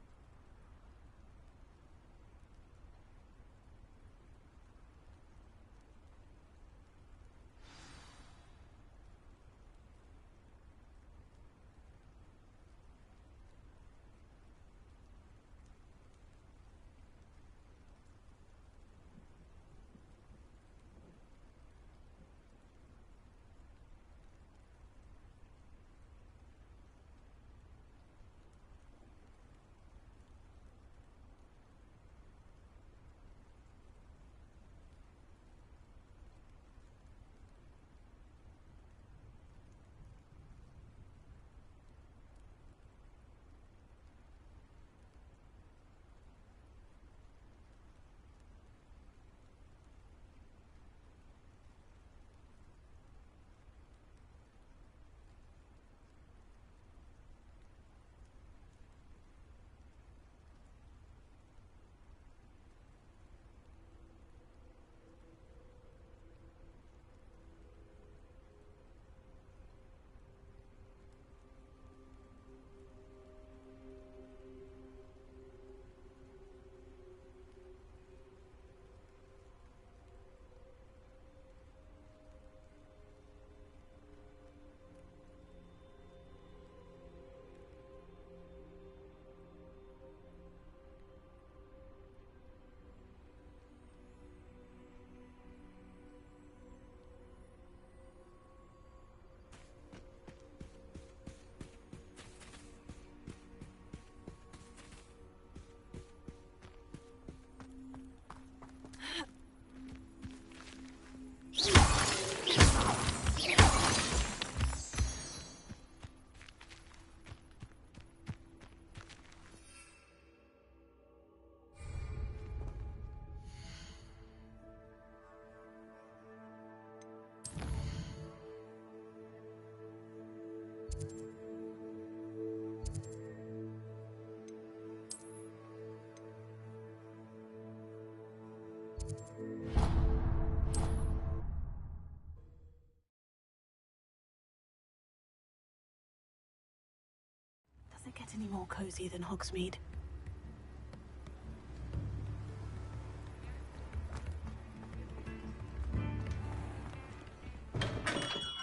Does it get any more cozy than Hogsmeade?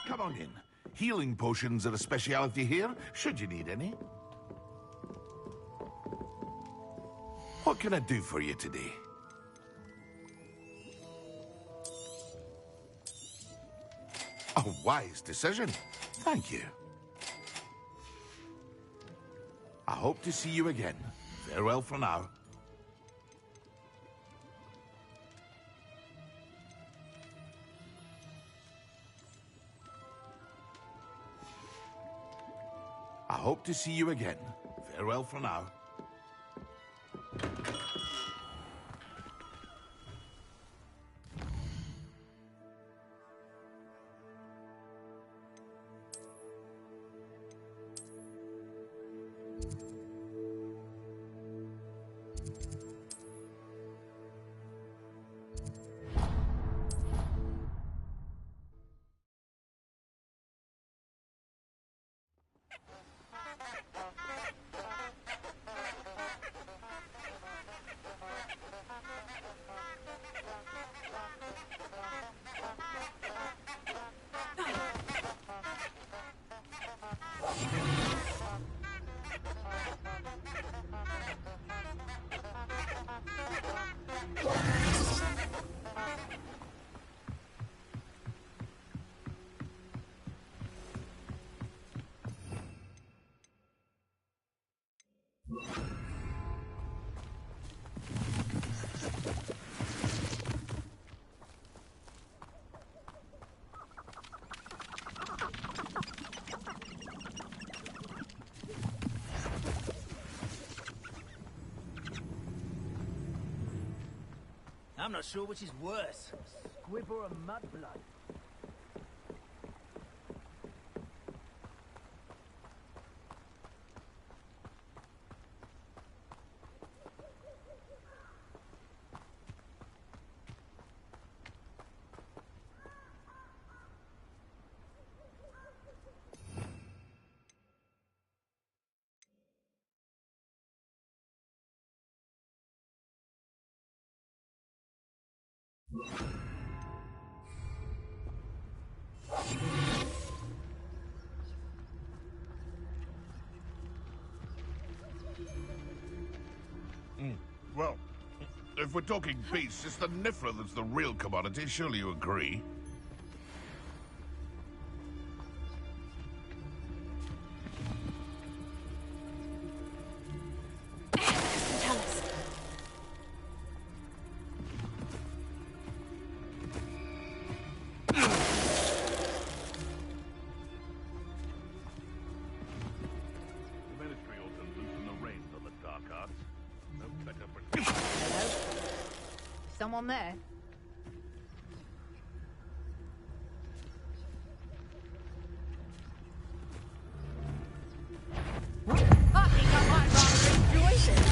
Come on in. Healing potions are a speciality here, should you need any. What can I do for you today? A wise decision. Thank you. I hope to see you again. Farewell for now. I hope to see you again. Farewell for now. I'm not sure which is worse, squib or a mudblood. Well, if we're talking beasts, it's the Niffler that's the real commodity. Surely you agree? Someone there? I think I might rather enjoy this.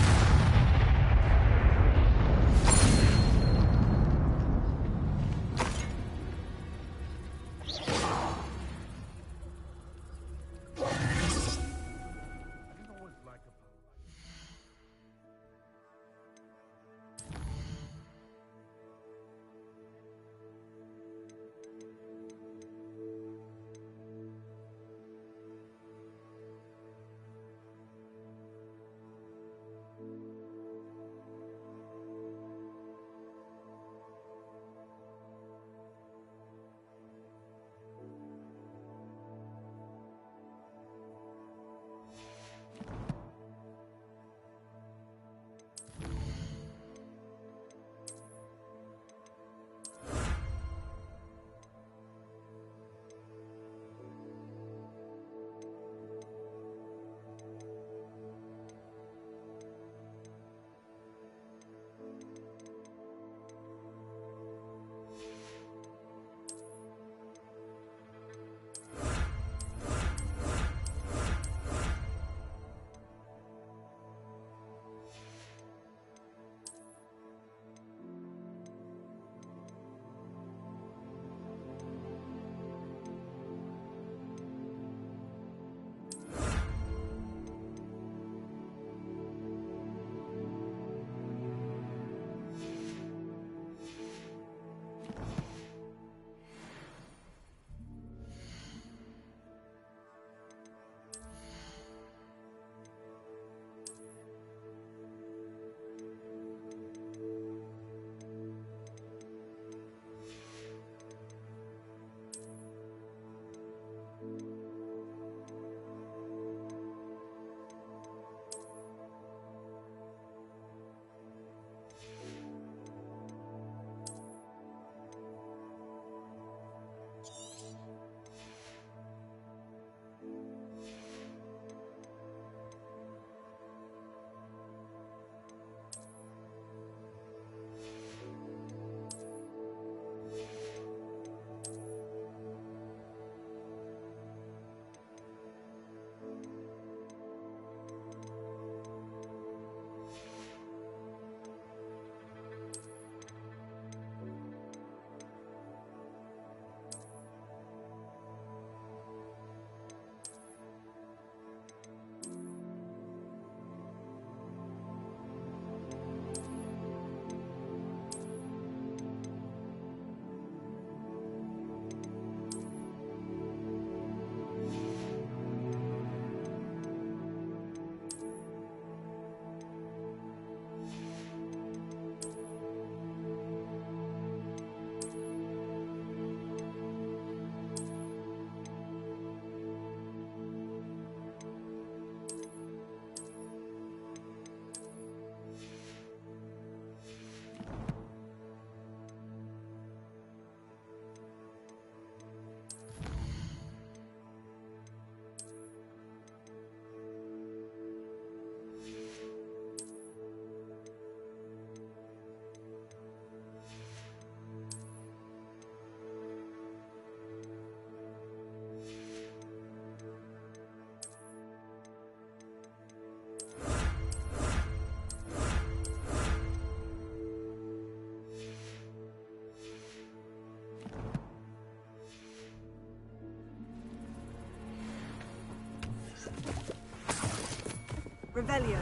Revelio.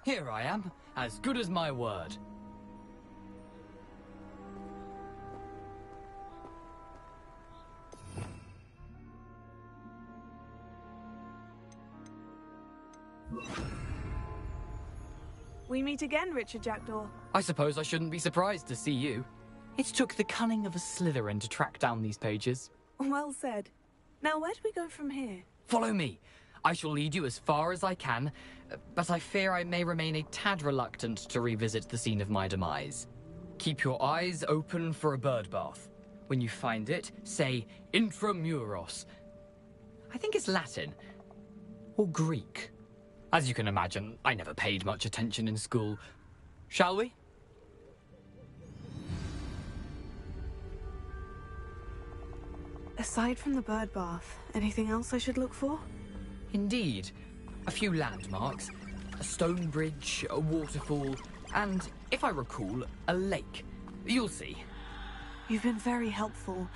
Here I am, as good as my word. We meet again, Richard Jackdaw. I suppose I shouldn't be surprised to see you. It took the cunning of a Slytherin to track down these pages. Well said. Now, where do we go from here? Follow me. I shall lead you as far as I can, but I fear I may remain a tad reluctant to revisit the scene of my demise. Keep your eyes open for a bird bath. When you find it, say intramuros. I think it's Latin. Or Greek. As you can imagine, I never paid much attention in school. Shall we? Aside from the bird bath, anything else I should look for? Indeed. A few landmarks, a stone bridge, a waterfall, and, if I recall, a lake. You'll see. You've been very helpful.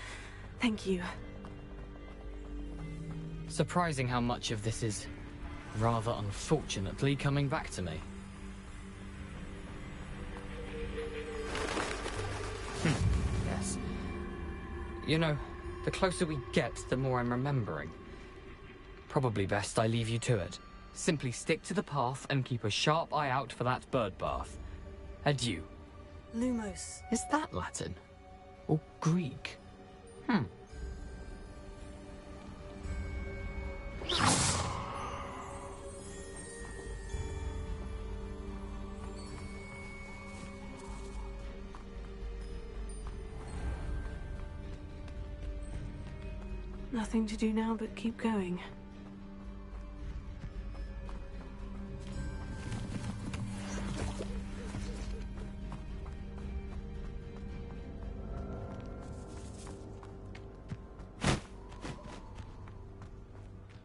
Thank you. Surprising how much of this is, rather unfortunately, coming back to me. Yes. You know, the closer we get, the more I'm remembering. Probably best I leave you to it. Simply stick to the path and keep a sharp eye out for that bird bath. Adieu. Lumos. Is that Latin? Or Greek? Nothing to do now but keep going.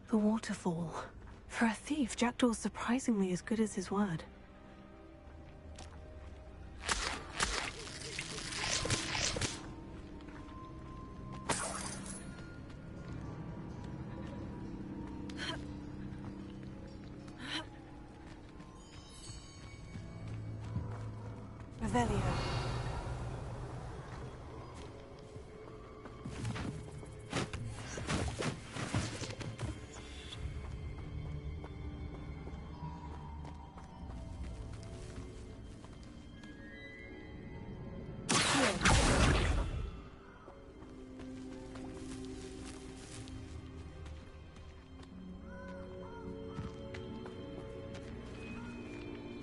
The waterfall. For a thief, Jackdaw's surprisingly as good as his word. Revelio.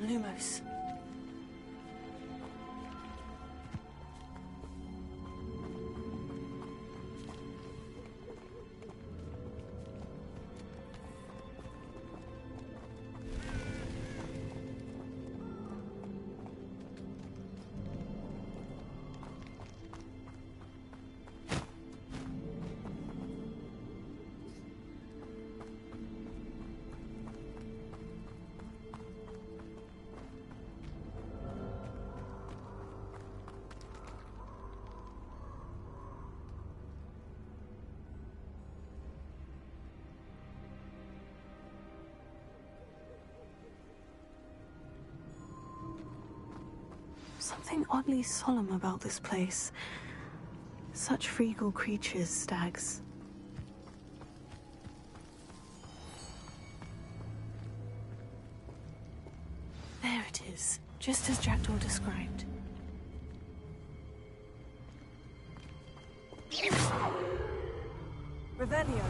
Lumos. Something oddly solemn about this place. Such regal creatures, stags. There it is, just as Jackdaw described. Revelio.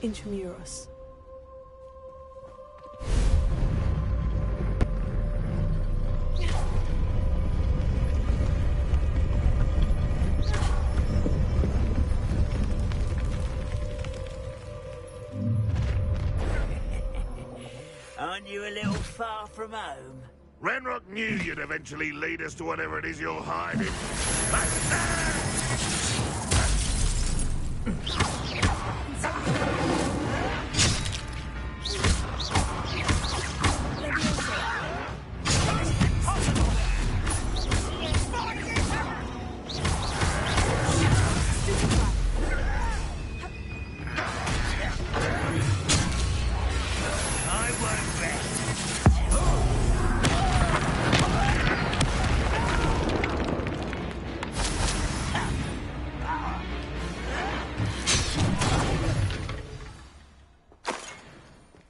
Intramuros. Aren't you a little far from home? Ranrock knew you'd eventually lead us to whatever it is you're hiding.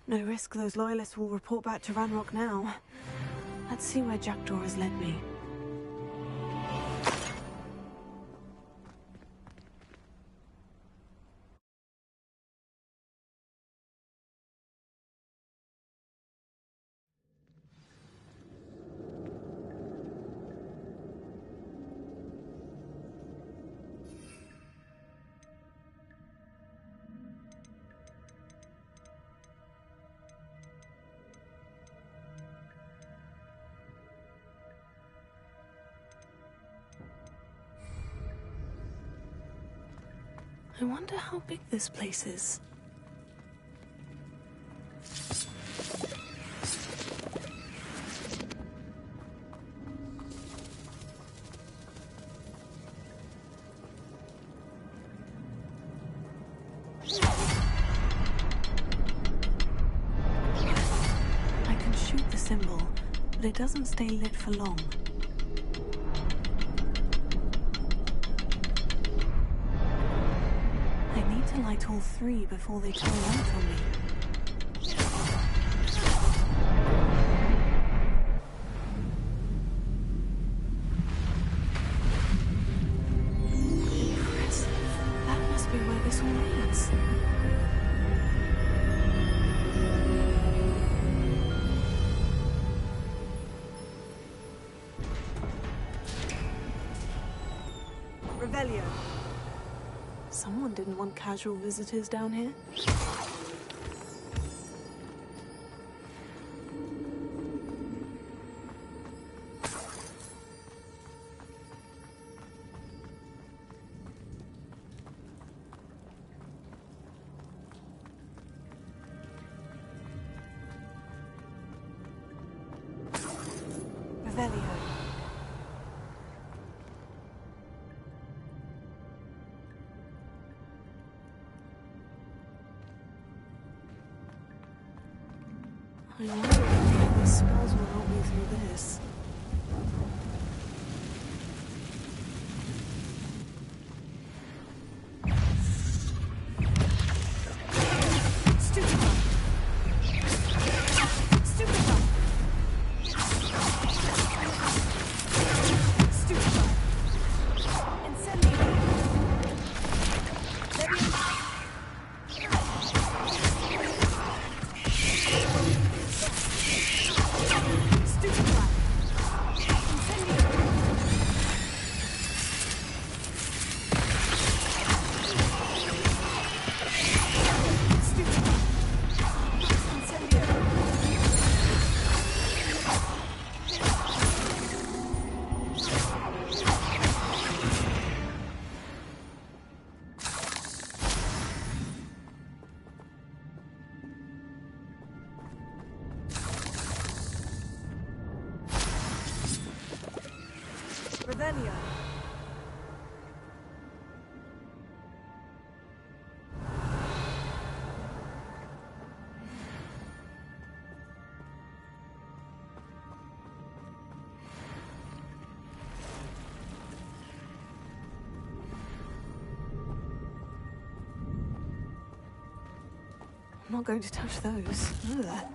No risk those loyalists will report back to Ranrock now. Let's see where Jackdaw has led me. I wonder how big this place is. I can shoot the symbol, but it doesn't stay lit for long. To light all three before they turn out on me. Impressive. That must be where this all leads. Revelio. Someone didn't want casual visitors down here. Revelio. I wonder if the spells will help me through this. Revelio. I'm not going to touch those. Ugh.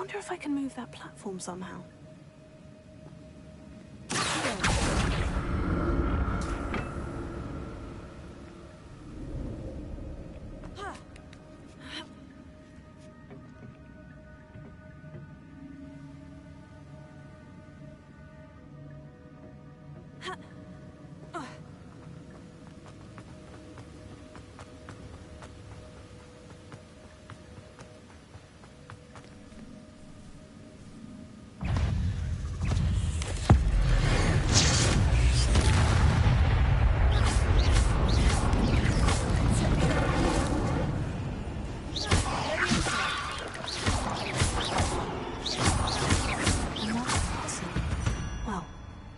wonder if I can move that platform somehow.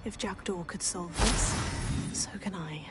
If Jackdaw could solve this, so can I.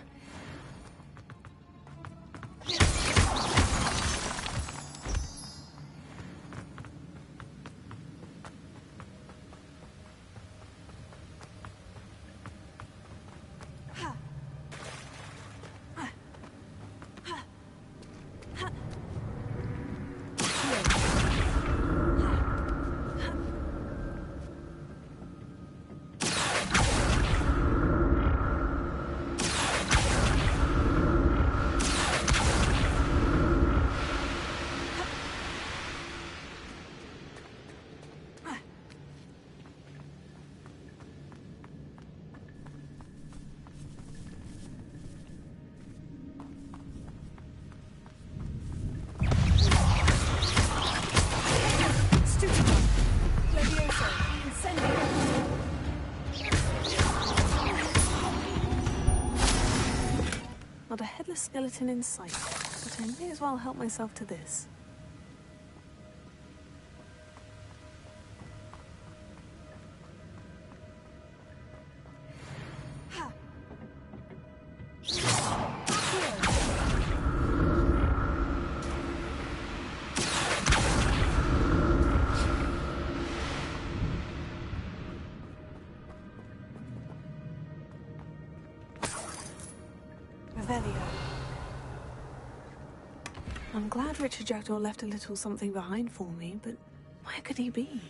Not a headless skeleton in sight, but I may as well help myself to this. I'm glad Richard Jackdaw left a little something behind for me, but where could he be?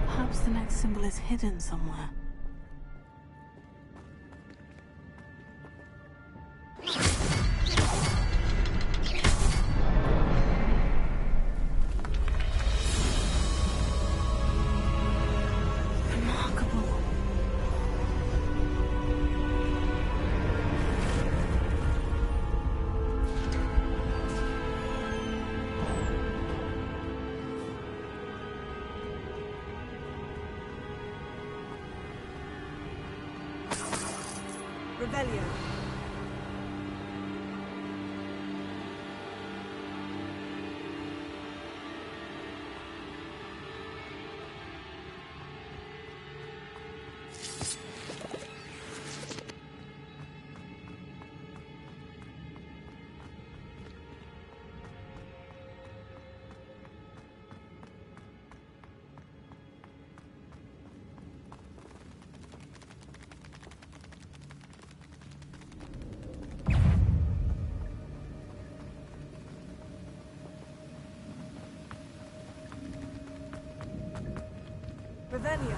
Perhaps the next symbol is hidden somewhere. Revelio. Revelio.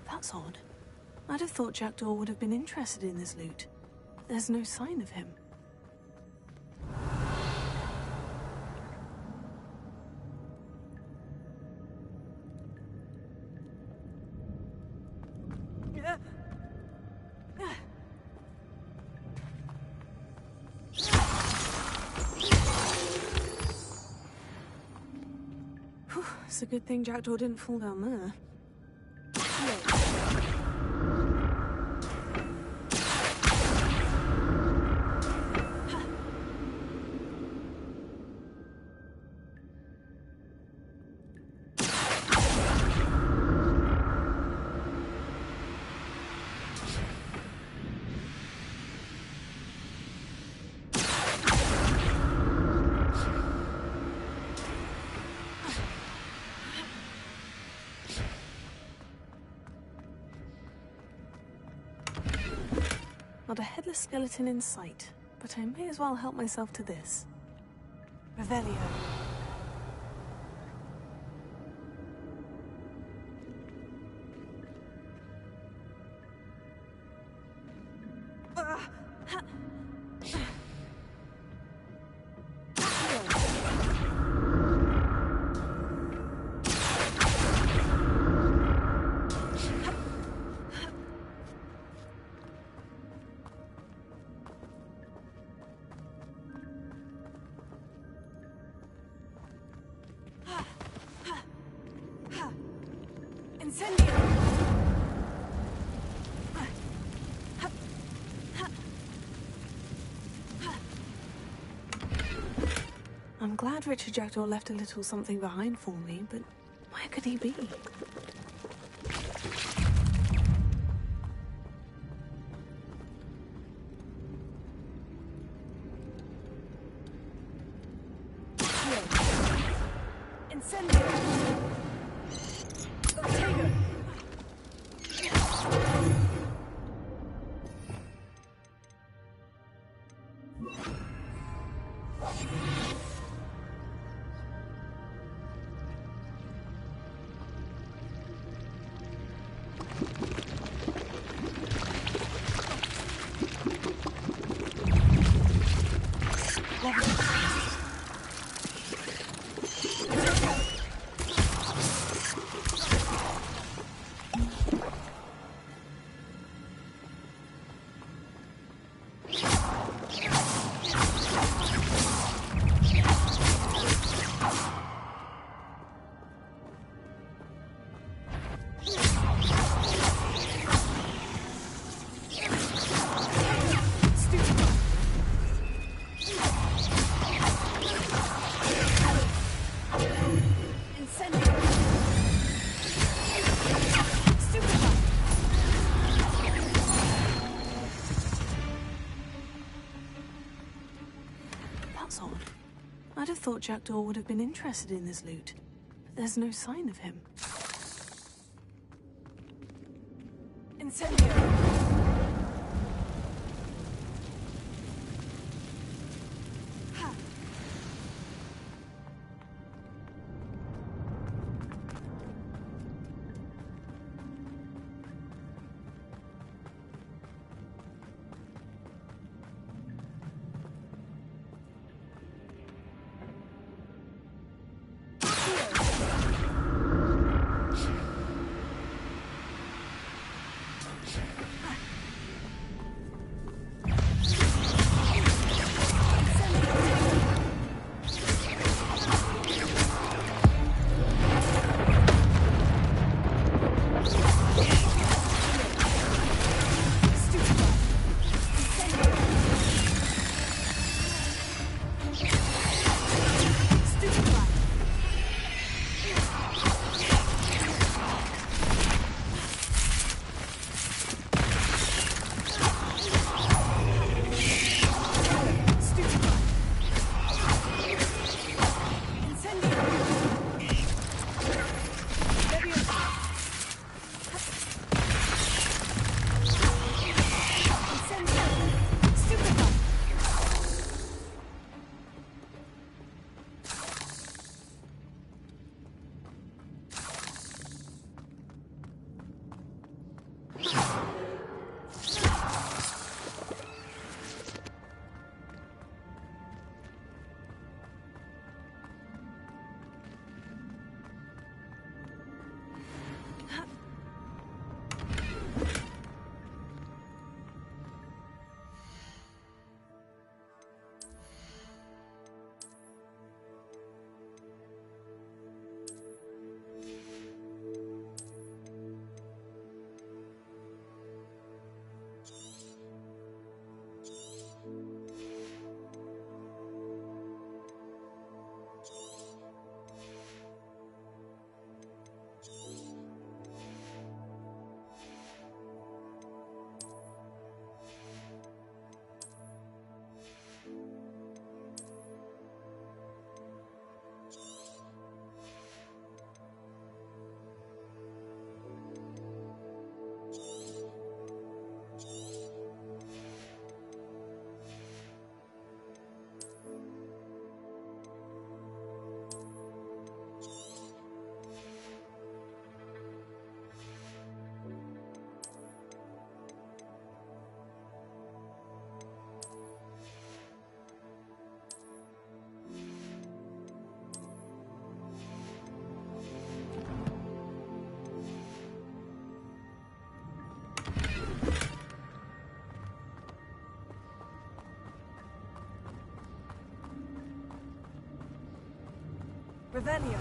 That's odd. I'd have thought Jackdaw would have been interested in this loot. There's no sign of him. It's a good thing Jackdaw didn't fall down there. Not a headless skeleton in sight, but I may as well help myself to this. Revelio. I'm glad Richard Jackdaw left a little something behind for me, but where could he be? I'd have thought Jackdaw would have been interested in this loot. There's no sign of him. Incendio! Revelio.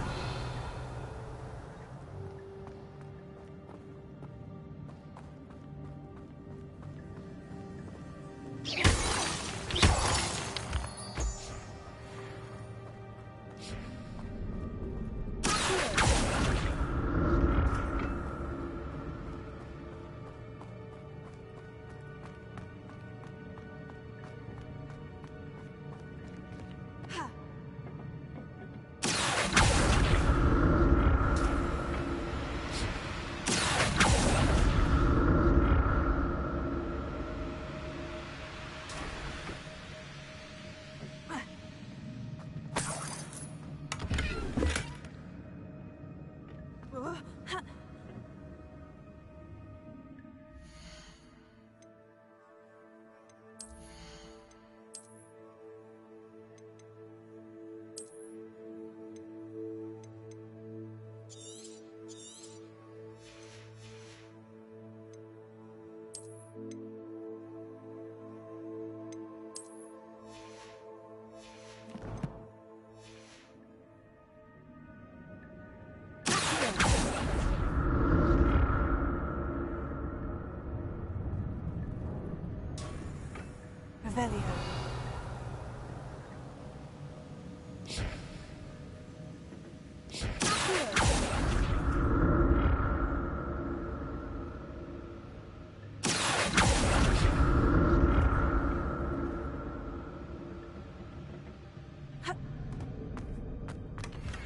Revelio.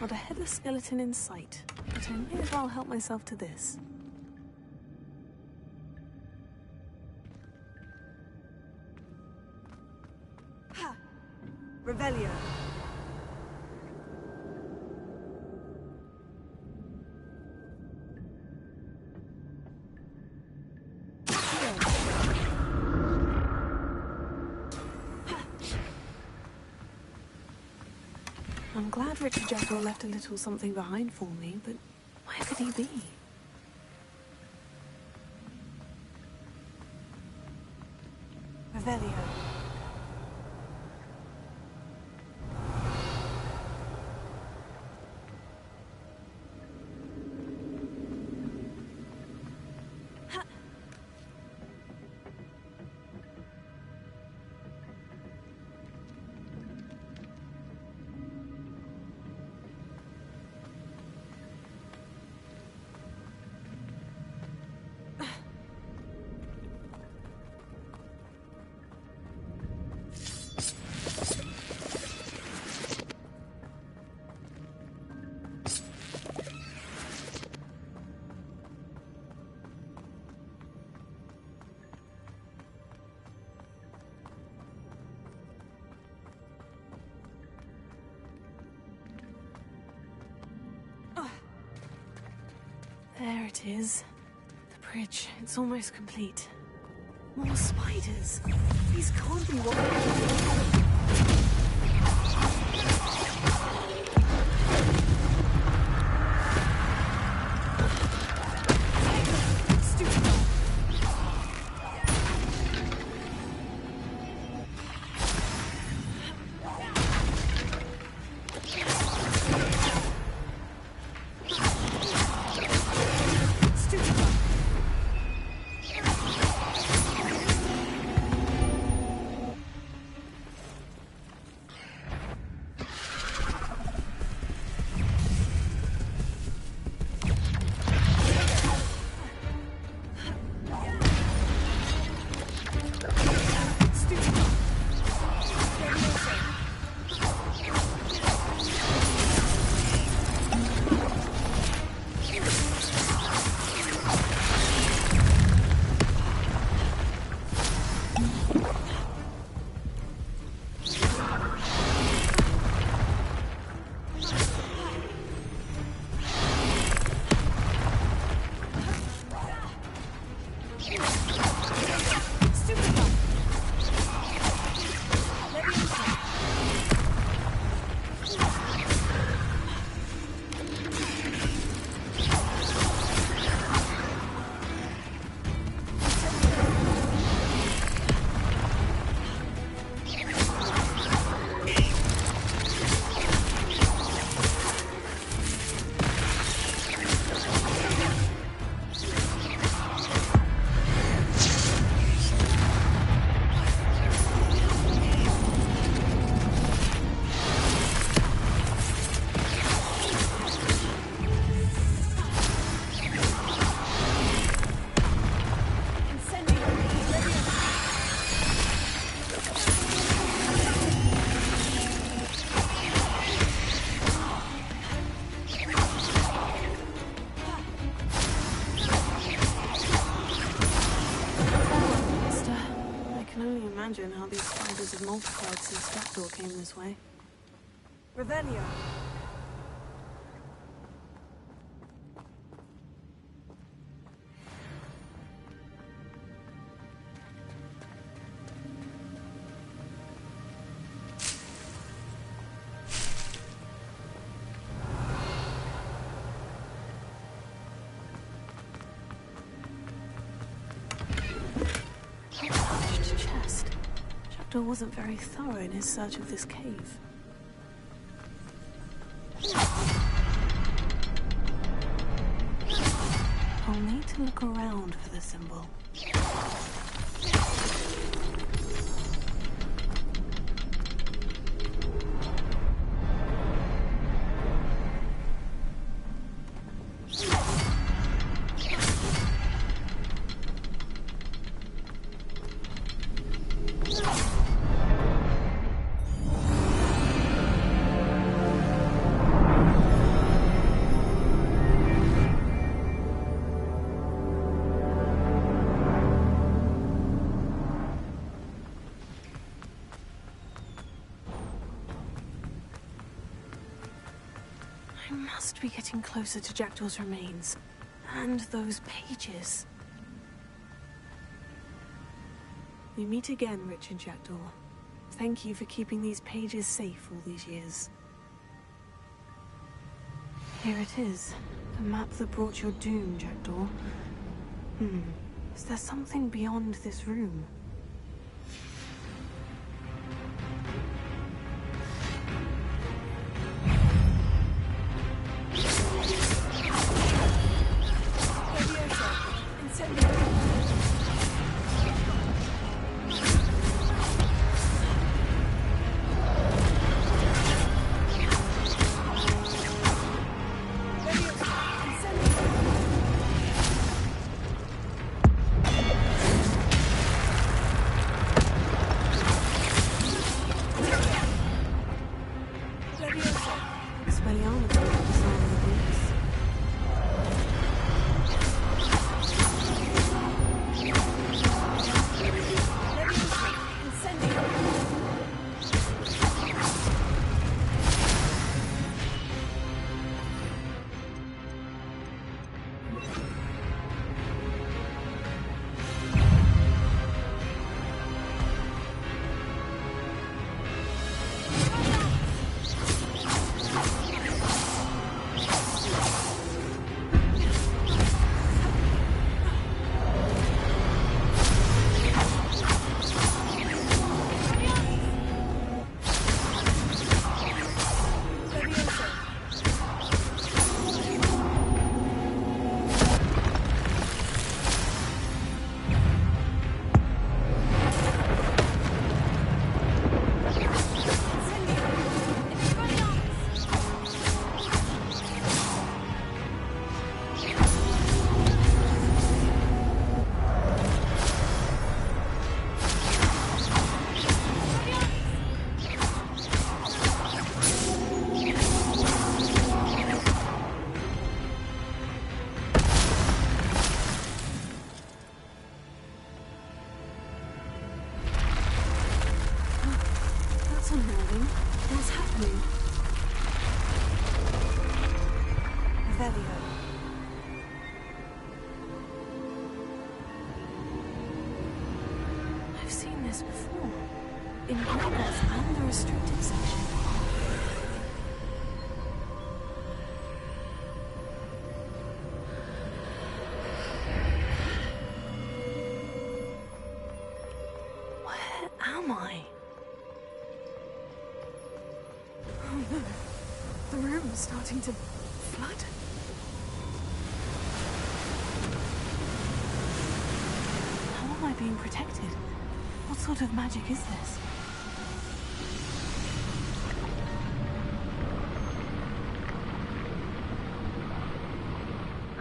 Not a headless skeleton in sight, but I may as well help myself to this. Ha! Revelio. I'm glad Richard Jackdaw left a little something behind for me, but where could he be? Revelio. There it is. The bridge. It's almost complete. More spiders. These can't be what... imagine how these spiders have multiplied since Jackdaw came this way. Revelio. Chest. Jackdaw wasn't very thorough in his search of this cave. I'll need to look around for the symbol. I must be getting closer to Jackdaw's remains. And those pages. We meet again, Richard Jackdaw. Thank you for keeping these pages safe all these years. Here it is. The map that brought your doom, Jackdaw. Is there something beyond this room? What's happening? Revelio. I've seen this before. In Hogwarts and the restricted section. Where am I? Oh no. The room's starting to flood. How am I being protected? What sort of magic is this?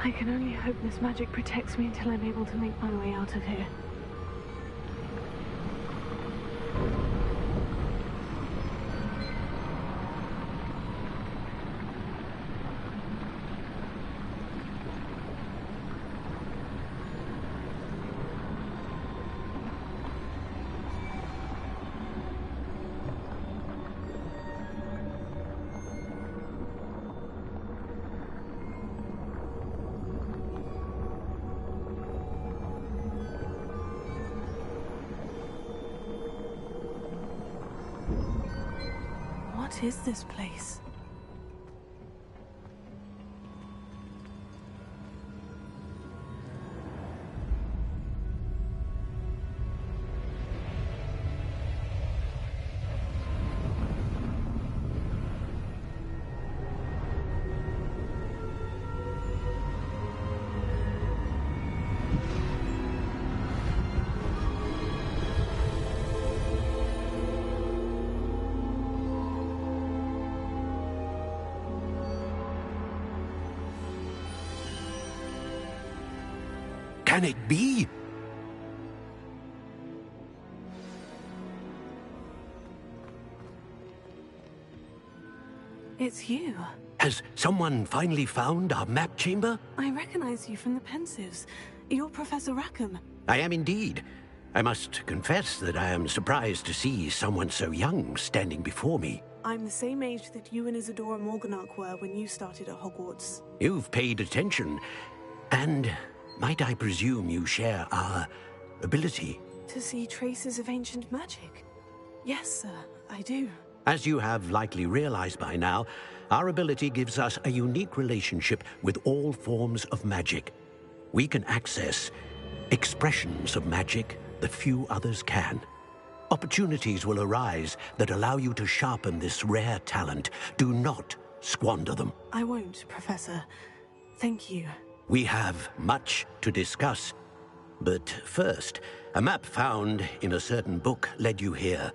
I can only hope this magic protects me until I'm able to make my way out of here. What is this place? Can it be? It's you. Has someone finally found our map chamber? I recognize you from the Pensives. You're Professor Rackham. I am indeed. I must confess that I am surprised to see someone so young standing before me. I'm the same age that you and Isadora Morganach were when you started at Hogwarts. You've paid attention, and might I presume you share our ability? To see traces of ancient magic? Yes, sir, I do. As you have likely realized by now, our ability gives us a unique relationship with all forms of magic. We can access expressions of magic that few others can. Opportunities will arise that allow you to sharpen this rare talent. Do not squander them. I won't, Professor. Thank you. We have much to discuss. But first, a map found in a certain book led you here.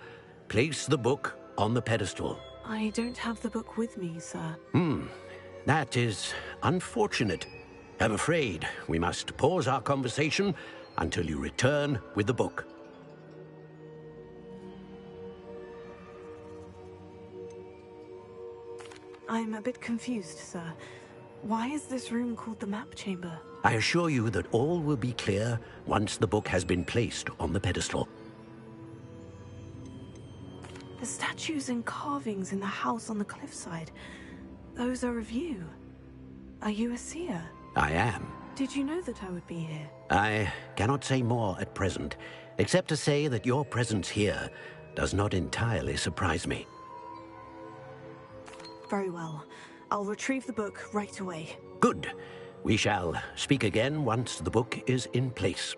Place the book on the pedestal. I don't have the book with me, sir. That is unfortunate. I'm afraid we must pause our conversation until you return with the book. I'm a bit confused, sir. Why is this room called the map chamber? I assure you that all will be clear once the book has been placed on the pedestal. The statues and carvings in the house on the cliffside, those are of you. Are you a seer? I am. Did you know that I would be here? I cannot say more at present, except to say that your presence here does not entirely surprise me. Very well. I'll retrieve the book right away. Good. We shall speak again once the book is in place.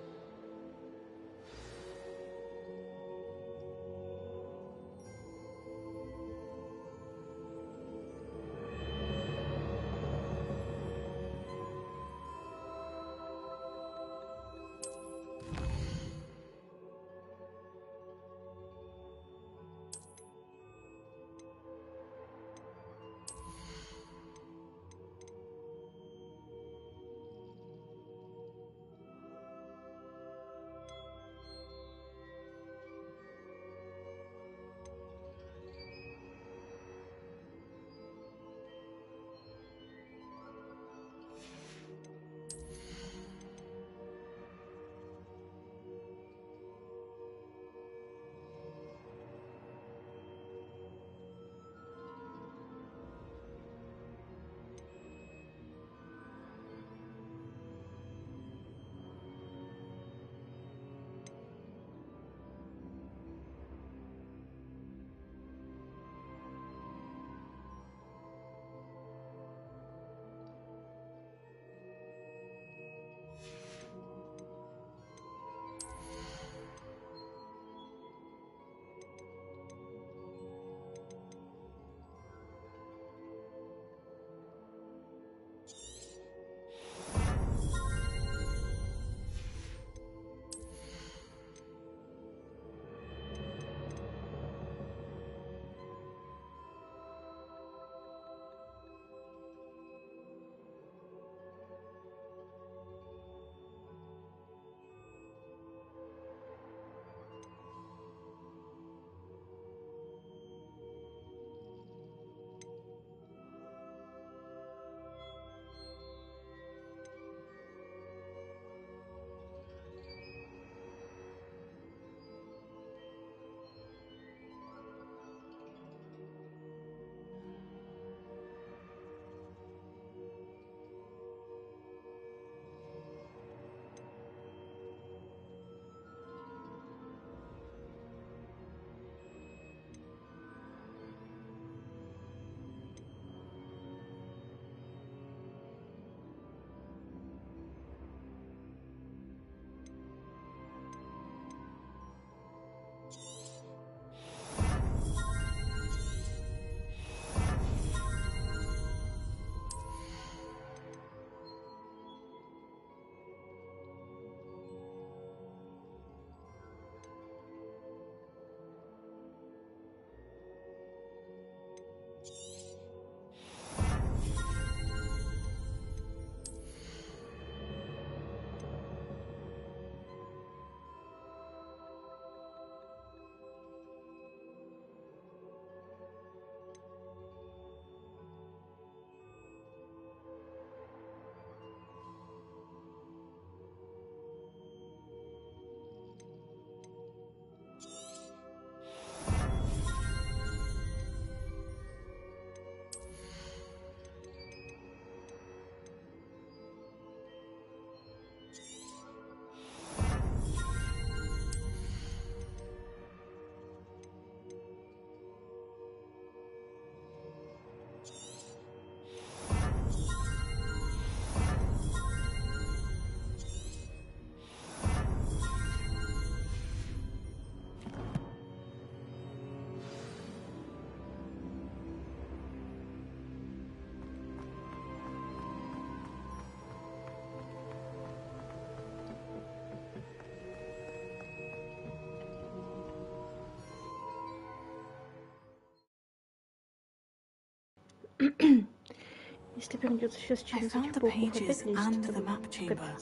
Если придется сейчас через found the pages and the map chamber.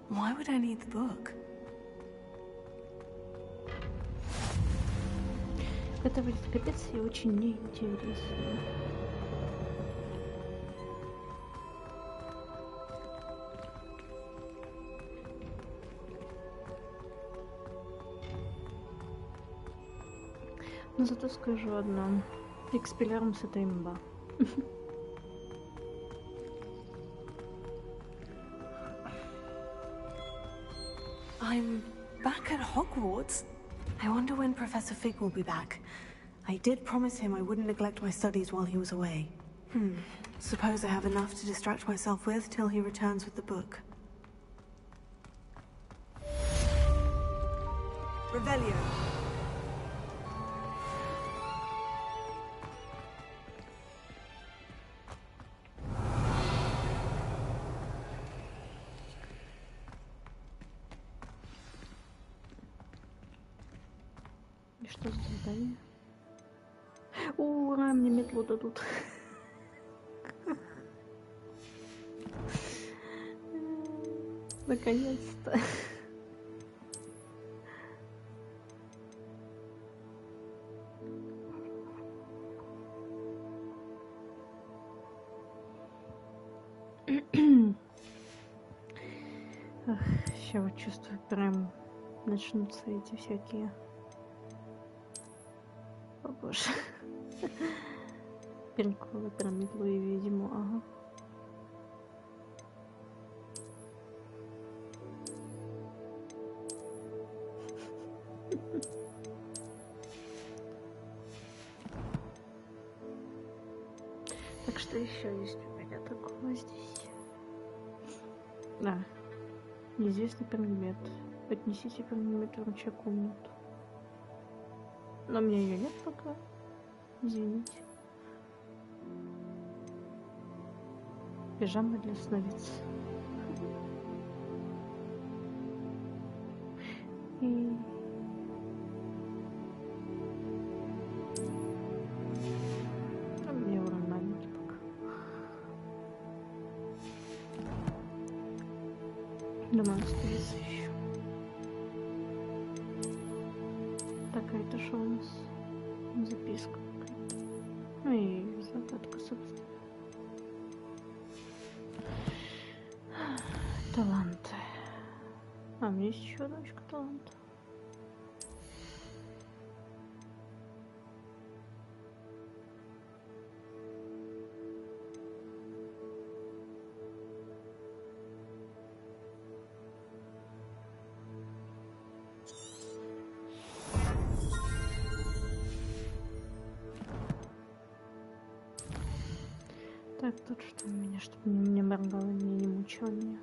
Why would I need the book? Это будет капец и очень неинтересно. Но зато скажу одно. Экспеллярмус это имба. I'm back at Hogwarts. I wonder when Professor Fig will be back. I did promise him I wouldn't neglect my studies while he was away. Suppose I have enough to distract myself with till he returns with the book. Revelio. И что за задание? Ура, мне метлу дадут. Наконец-то. Сейчас вот чувствую, прям начнутся эти всякие. О боже. Приколы про метлу и ведьму, ага. Так что еще есть у меня такого здесь? Да. Неизвестный предмет. Отнесите предмет в рабочую комнату. Но у меня ее нет пока. Извините. Пижама для сновидца. И... А мне урон маленький пока. Думаю, остается еще. Так, а это что у нас? Записка какая-то. Ну и загадка, собственно. Таланты. А, у меня есть еще одна очка таланта. Так, тут что у меня, чтобы не моргало, не мучило меня.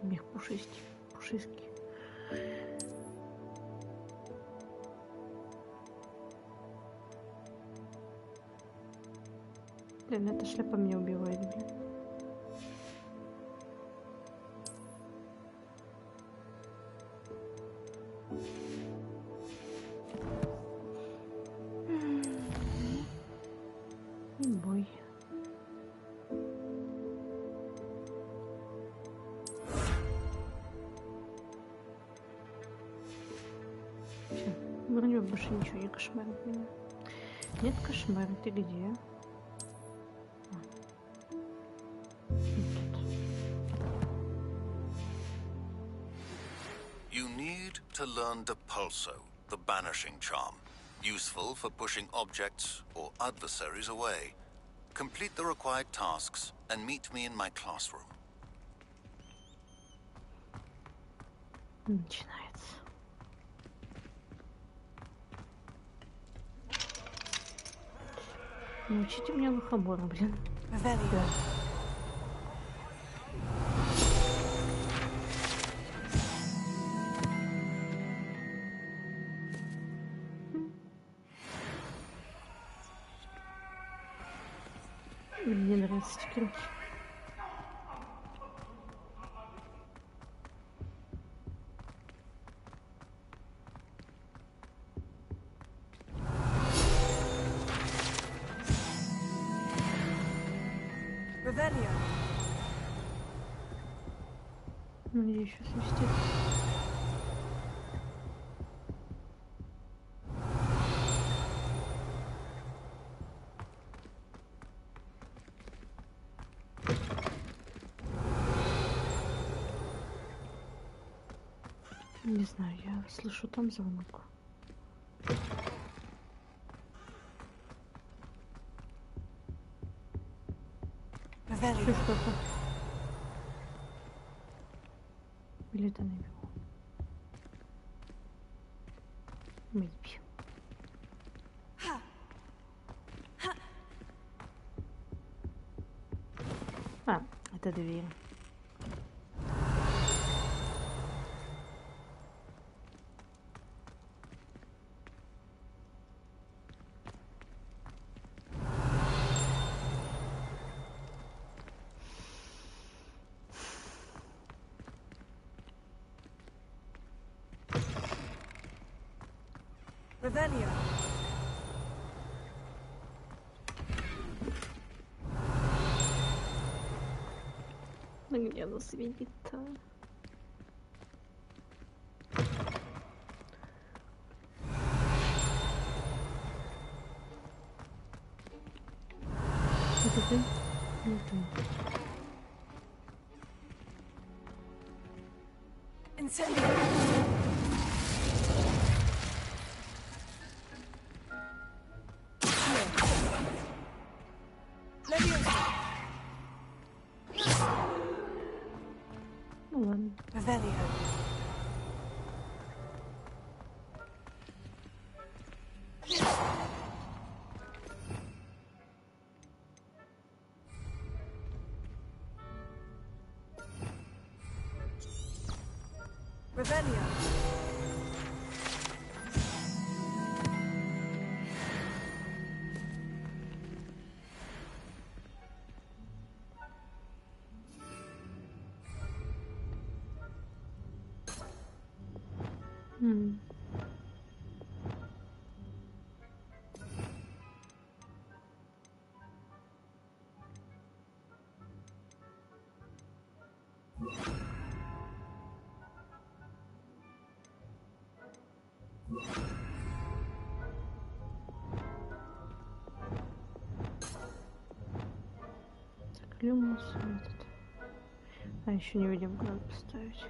Мех пушистый. Блин, эта шляпа меня убивает, блин. Бой. Все, вроде больше ничего не кошмарит меня. Нет, кошмар, ты где? You need to learn Depulso, the banishing charm. Useful for pushing objects or adversaries away. Complete the required tasks and meet me in my classroom. Начинается. Научите меня лохобора, блин. Да. Мне нравятся эти крюки. Revelio. Мне еще свистит. Не знаю, я слышу там звонок. Еще что-то. Или это наверху? Maybe. А, это дверь. Revelio. Ну где она светит-то? Это ты? Не ты. Incendio. Ну ладно. Revelio. Revelio. Так, люмус этот. А еще невидимку надо поставить.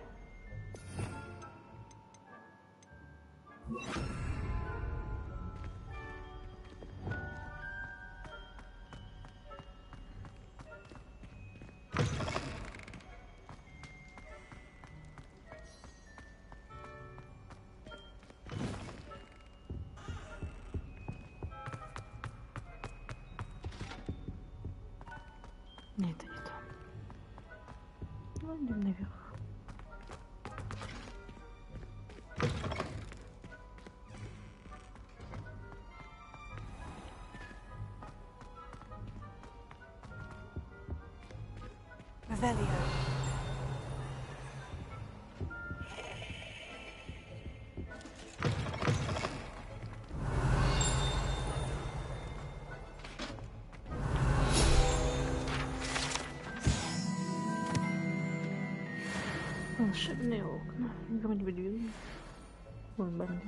Нет, это не то. Ну, идем наверх. Revelio. Волшебные окна. Вроде бы двери. Вон бандит.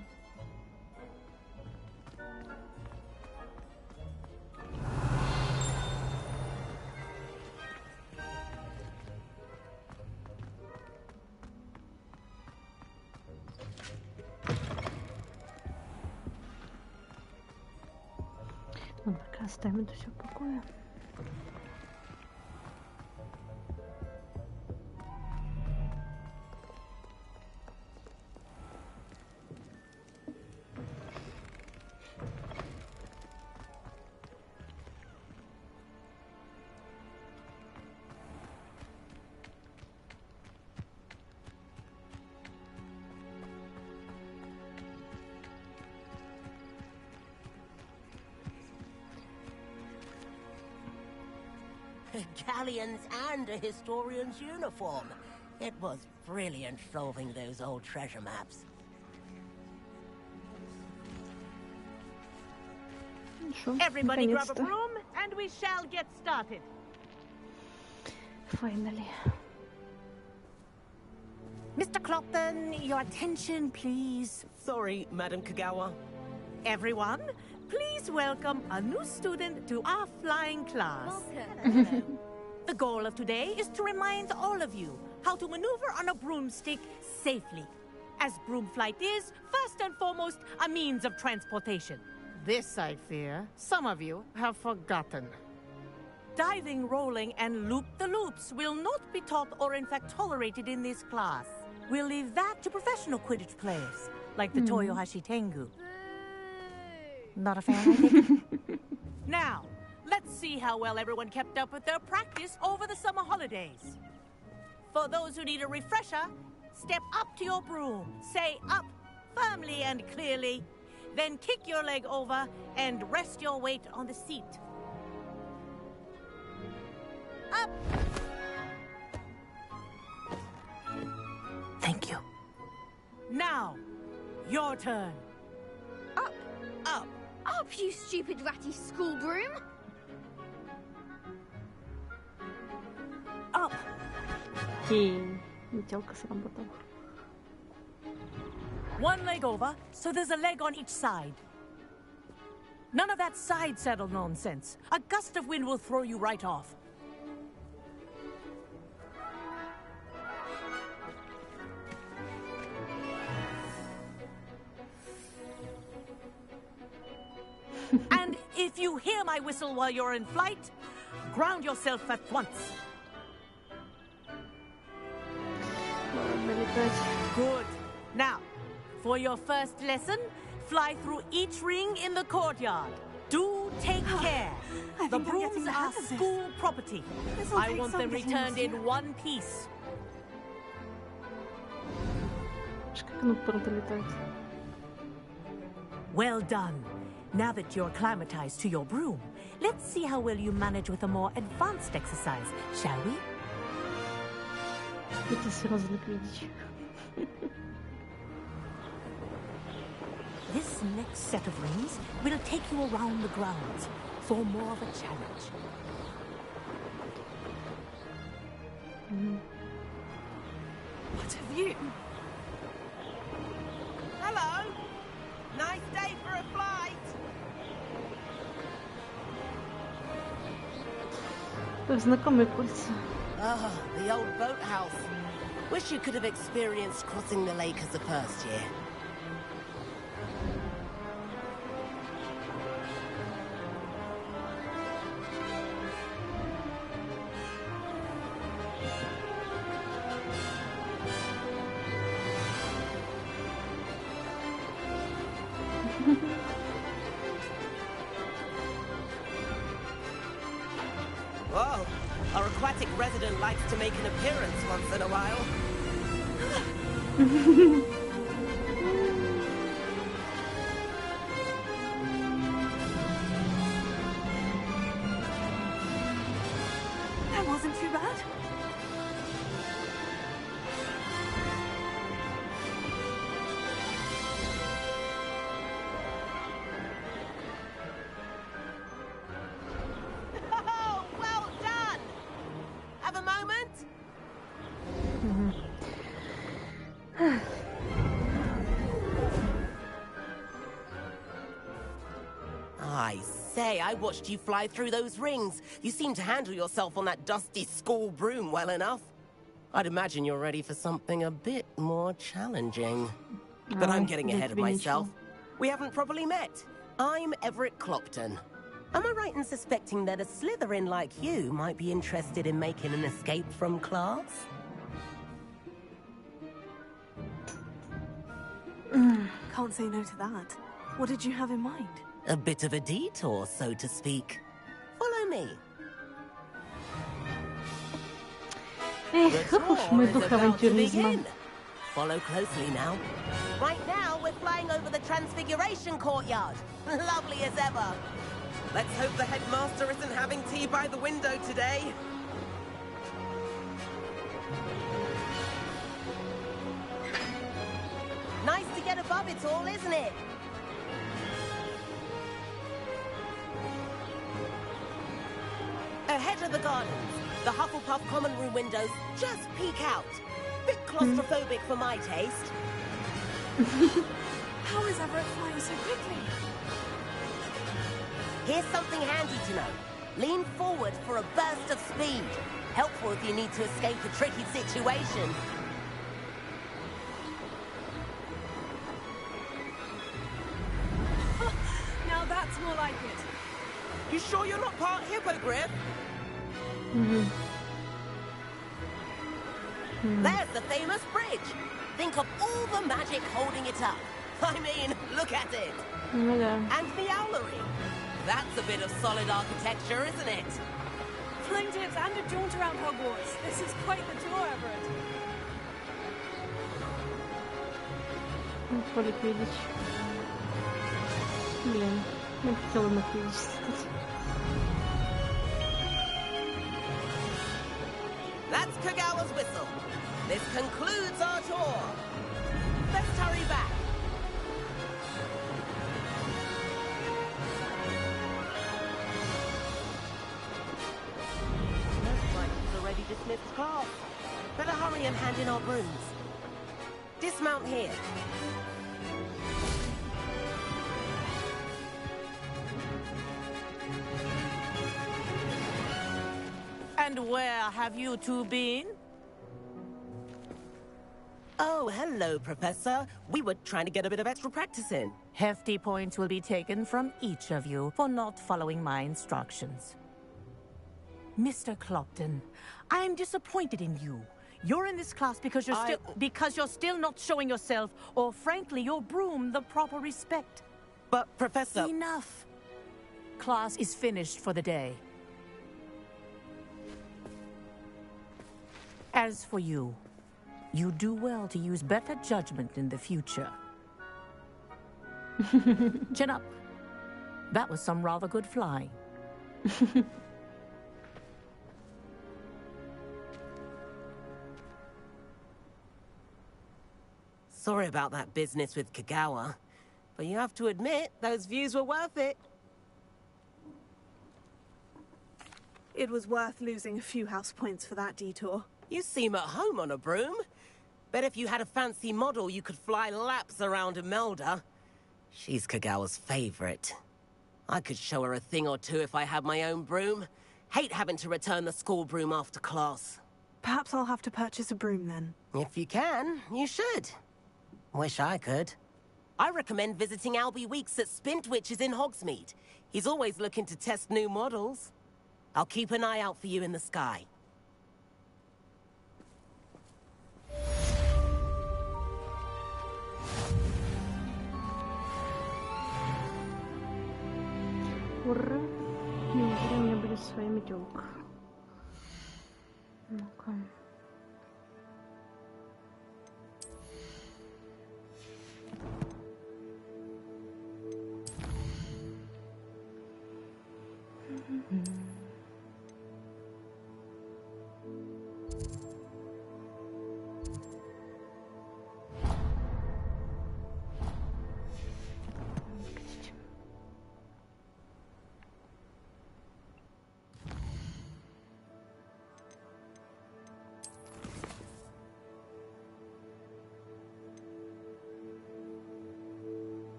Ну, пока оставим это все в покое. Galleons and a historian's uniform. It was brilliant solving those old treasure maps. Everybody grab a broom and we shall get started. Finally. Mr. Clopton, your attention, please. Sorry, Madam Kagawa. Everyone, please welcome a new student to our flying class. Welcome. The goal of today is to remind all of you how to maneuver on a broomstick safely, as broom flight is, first and foremost, a means of transportation. This, I fear, some of you have forgotten. Diving, rolling, and loop-the-loops will not be taught or in fact tolerated in this class. We'll leave that to professional Quidditch players, like the Toyohashi Tengu. Not a fan, I think. Now, let's see how well everyone kept up with their practice over the summer holidays. For those who need a refresher, step up to your broom, say up firmly and clearly, then kick your leg over and rest your weight on the seat. Up! Thank you. Now, your turn. Up! Up! Up, you stupid ratty school broom! Up! Метелка сработала. One leg over, so there's a leg on each side. None of that side saddle nonsense. A gust of wind will throw you right off. And if you hear my whistle while you're in flight, ground yourself at once. Good. Now, for your first lesson, fly through each ring in the courtyard. Do take care. The brooms are school property. I want them returned in one piece. Well done. Now that you're acclimatized to your broom, let's see how well you manage with a more advanced exercise, shall we? Это серьезно Квиддич. This next set of rings will take you around the grounds for more of a challenge. What have you? Hello. Nice day for a flight. Знакомые кольца. Ah, the old boathouse. Wish you could have experienced crossing the lake as a first year. Whoa, our aquatic resident likes to make an appearance once in a while. That wasn't too bad. Oh, well done! Have a moment? I say, I watched you fly through those rings. You seem to handle yourself on that dusty school broom well enough. I'd imagine you're ready for something a bit more challenging. But I'm getting ahead of myself. We haven't properly met. I'm Everett Clopton. Am I right in suspecting that a Slytherin like you might be interested in making an escape from class? Can't say no to that. What did you have in mind? A bit of a detour, so to speak. Follow me. Эх, уж мой дух авантюризма. Follow closely now. Right now, we're flying over the Transfiguration Courtyard. Lovely as ever. Let's hope the headmaster isn't having tea by the window today. Nice to get above it all, isn't it? Ahead of the gardens, The Hufflepuff common room windows just peek out. Bit claustrophobic for my taste. How is Everett flying so quickly? Here's something handy to know. Lean forward for a burst of speed. Helpful if you need to escape a tricky situation. Now that's more like it. You sure you're not part hippogriff? There's the famous bridge. Think of all the magic holding it up. I mean, look at it. And the owlery. That's a bit of solid architecture, isn't it? Fling tips and a jaunt around Hogwarts. This is quite the tour, Everett. Полик видеть. Блин, я хотела на видеть. That's Kagawa's whistle. This concludes our tour. Let's hurry back. Looks like he's already dismissed class. Better hurry and hand in our brooms. Dismount here. And where have you two been? Oh, hello, Professor. We were trying to get a bit of extra practice in. Hefty points will be taken from each of you for not following my instructions. Mr. Clopton, I am disappointed in you. You're in this class because you're still not showing yourself, or frankly, your broom the proper respect. But, Professor... Enough. Class is finished for the day. As for you, you do well to use better judgment in the future. Chin up. That was some rather good flying. Sorry about that business with Kagawa, but you have to admit, those views were worth it. It was worth losing a few house points for that detour. You seem at home on a broom. Bet if you had a fancy model, you could fly laps around Imelda. She's Kagawa's favorite. I could show her a thing or two if I had my own broom. Hate having to return the school broom after class. Perhaps I'll have to purchase a broom then. If you can, you should. Wish I could. I recommend visiting Albie Weeks at Spintwitches in Hogsmeade. He's always looking to test new models. I'll keep an eye out for you in the sky. Ура! Неужели у меня будет своя метелка? Ну-ка.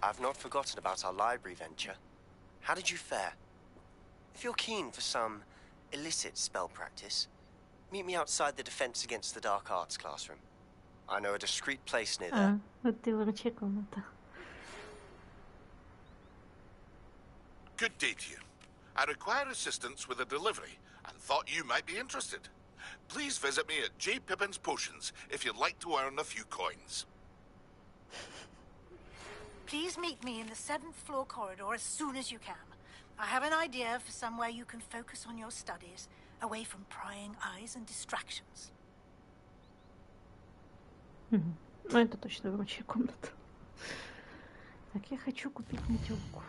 I've not forgotten about our library venture. How did you fare? If you're keen for some illicit spell practice, meet me outside the Defense Against the Dark Arts classroom. I know a discreet place near there. Вот ты врачи комната. Good day to you. I require assistance with a delivery and thought you might be interested. Please visit me at J. Pippin's Potions if you'd like to earn a few coins. Please meet me in the 7th floor corridor as soon as you can. I have an idea for somewhere you can focus on your studies, away from prying eyes and distractions. Ну, это точно врачья комната. Так, я хочу купить метелку.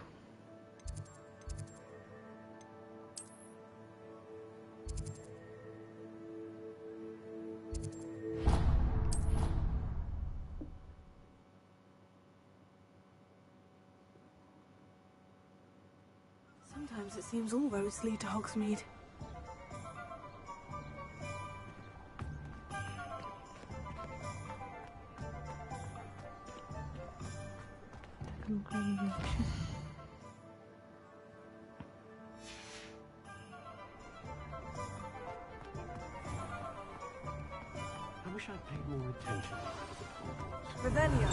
Sometimes it seems all roads lead to Hogsmeade. I wish I'd paid more attention. Revelio.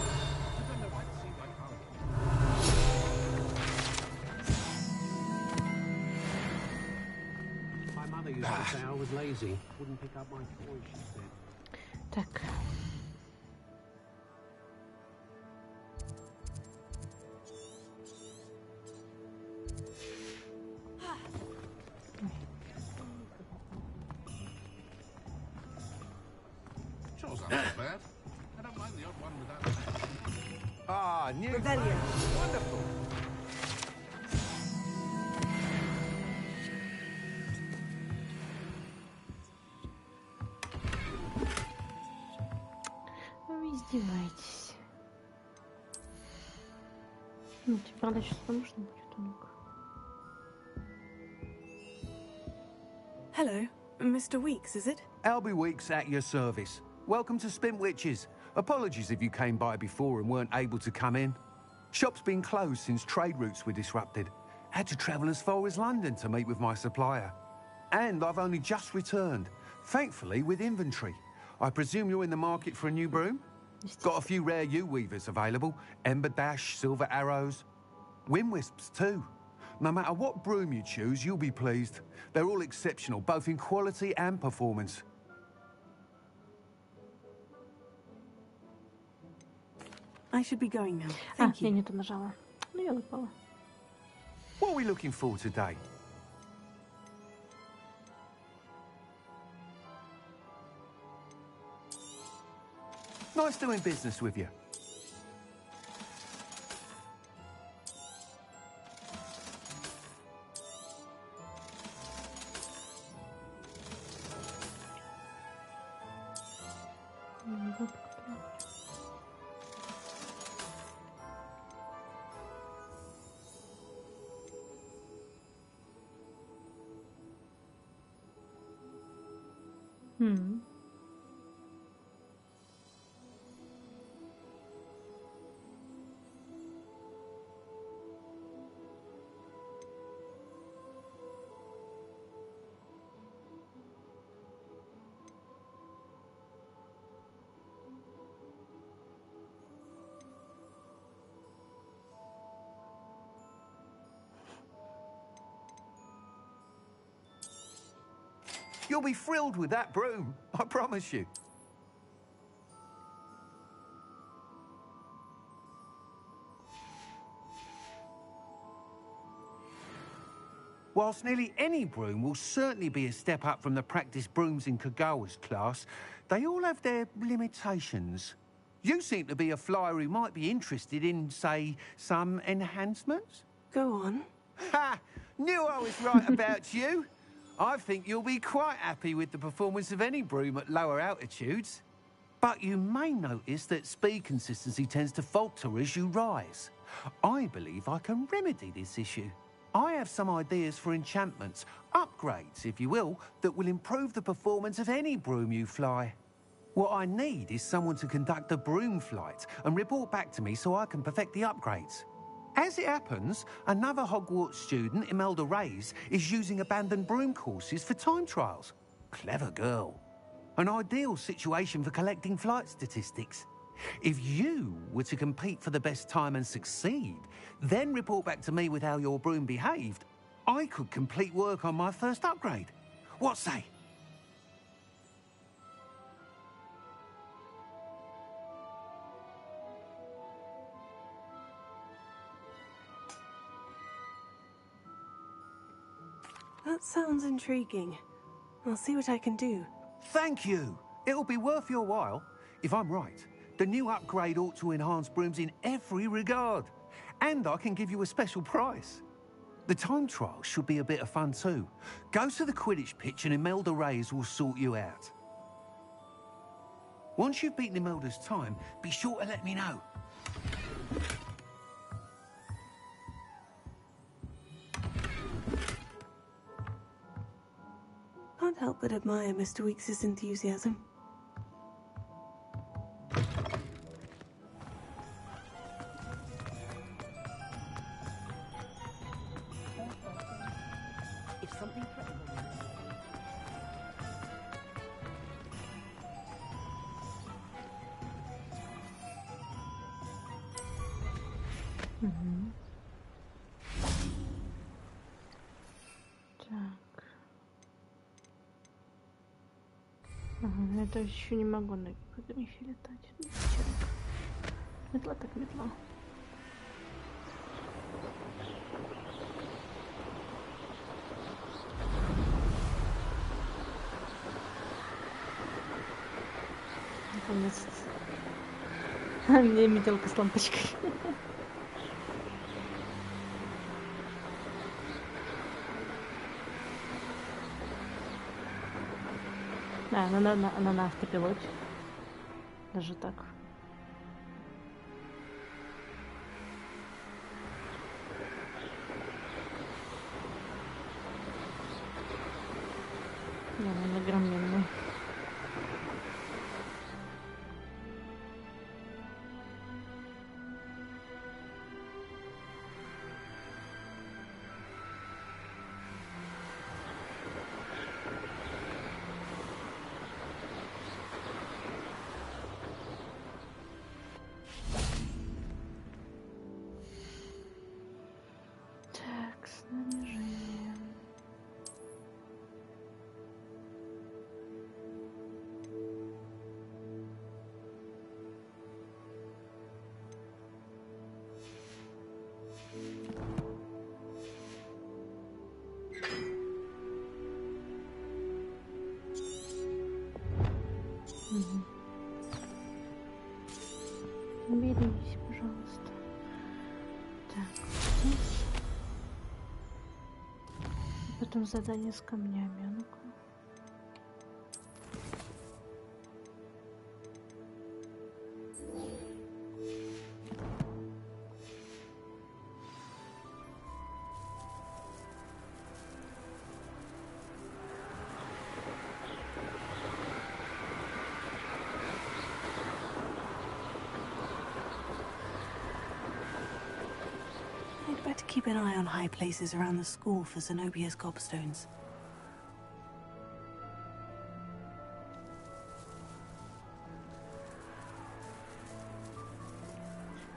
My mother used to say I was lazy. Wouldn't pick up my toys, she said. Так. Chores aren't so bad. I don't mind the odd one without... Ah, new Revelio. Wonderful. Вы издеваетесь. Ну, тебе правда сейчас нужно будет, ну-ка. Hello, Mr. Weeks, is it? Albie Weeks at your service. Welcome to Spintwitches. Apologies if you came by before and weren't able to come in. Shop's been closed since trade routes were disrupted. Had to travel as far as London to meet with my supplier. And I've only just returned, thankfully with inventory. I presume you're in the market for a new broom? Got a few rare yew-weavers available. Ember Dash, Silver Arrows. Wind Wisps too. No matter what broom you choose, you'll be pleased. They're all exceptional, both in quality and performance. I should be going now. Thank you. Я не то нажала. Ну, я выпала. What are we looking for today? Nice doing business with you. You'll be thrilled with that broom, I promise you. Whilst nearly any broom will certainly be a step up from the practice brooms in Kagawa's class, they all have their limitations. You seem to be a flyer who might be interested in, say, some enhancements? Go on. Ha! Knew I was right about you. I think you'll be quite happy with the performance of any broom at lower altitudes. But you may notice that speed consistency tends to falter as you rise. I believe I can remedy this issue. I have some ideas for enchantments, upgrades, if you will, that will improve the performance of any broom you fly. What I need is someone to conduct a broom flight and report back to me so I can perfect the upgrades. As it happens, another Hogwarts student, Imelda Reyes, is using abandoned broom courses for time trials. Clever girl. An ideal situation for collecting flight statistics. If you were to compete for the best time and succeed, then report back to me with how your broom behaved, I could complete work on my first upgrade. What say? That sounds intriguing. I'll see what I can do. Thank you. It'll be worth your while. If I'm right, the new upgrade ought to enhance brooms in every regard. And I can give you a special prize. The time trial should be a bit of fun too. Go to the Quidditch pitch and Imelda Reyes will sort you out. Once you've beaten Imelda's time, be sure to let me know. Can't help but admire Mr. Weekes' enthusiasm. If something Ага, это еще не могу на гипогрифе летать. Ну, ничего. Метла так метла. Наконец-то. Мне метелка с лампочкой. Она на автопилоте. Даже так. Она огроменная. Снаряжение. Берись, пожалуйста. Так, здесь. Потом задание с камнями. А ну-ка. I'd better keep an eye on high places around the school for Zenobia's gobstones.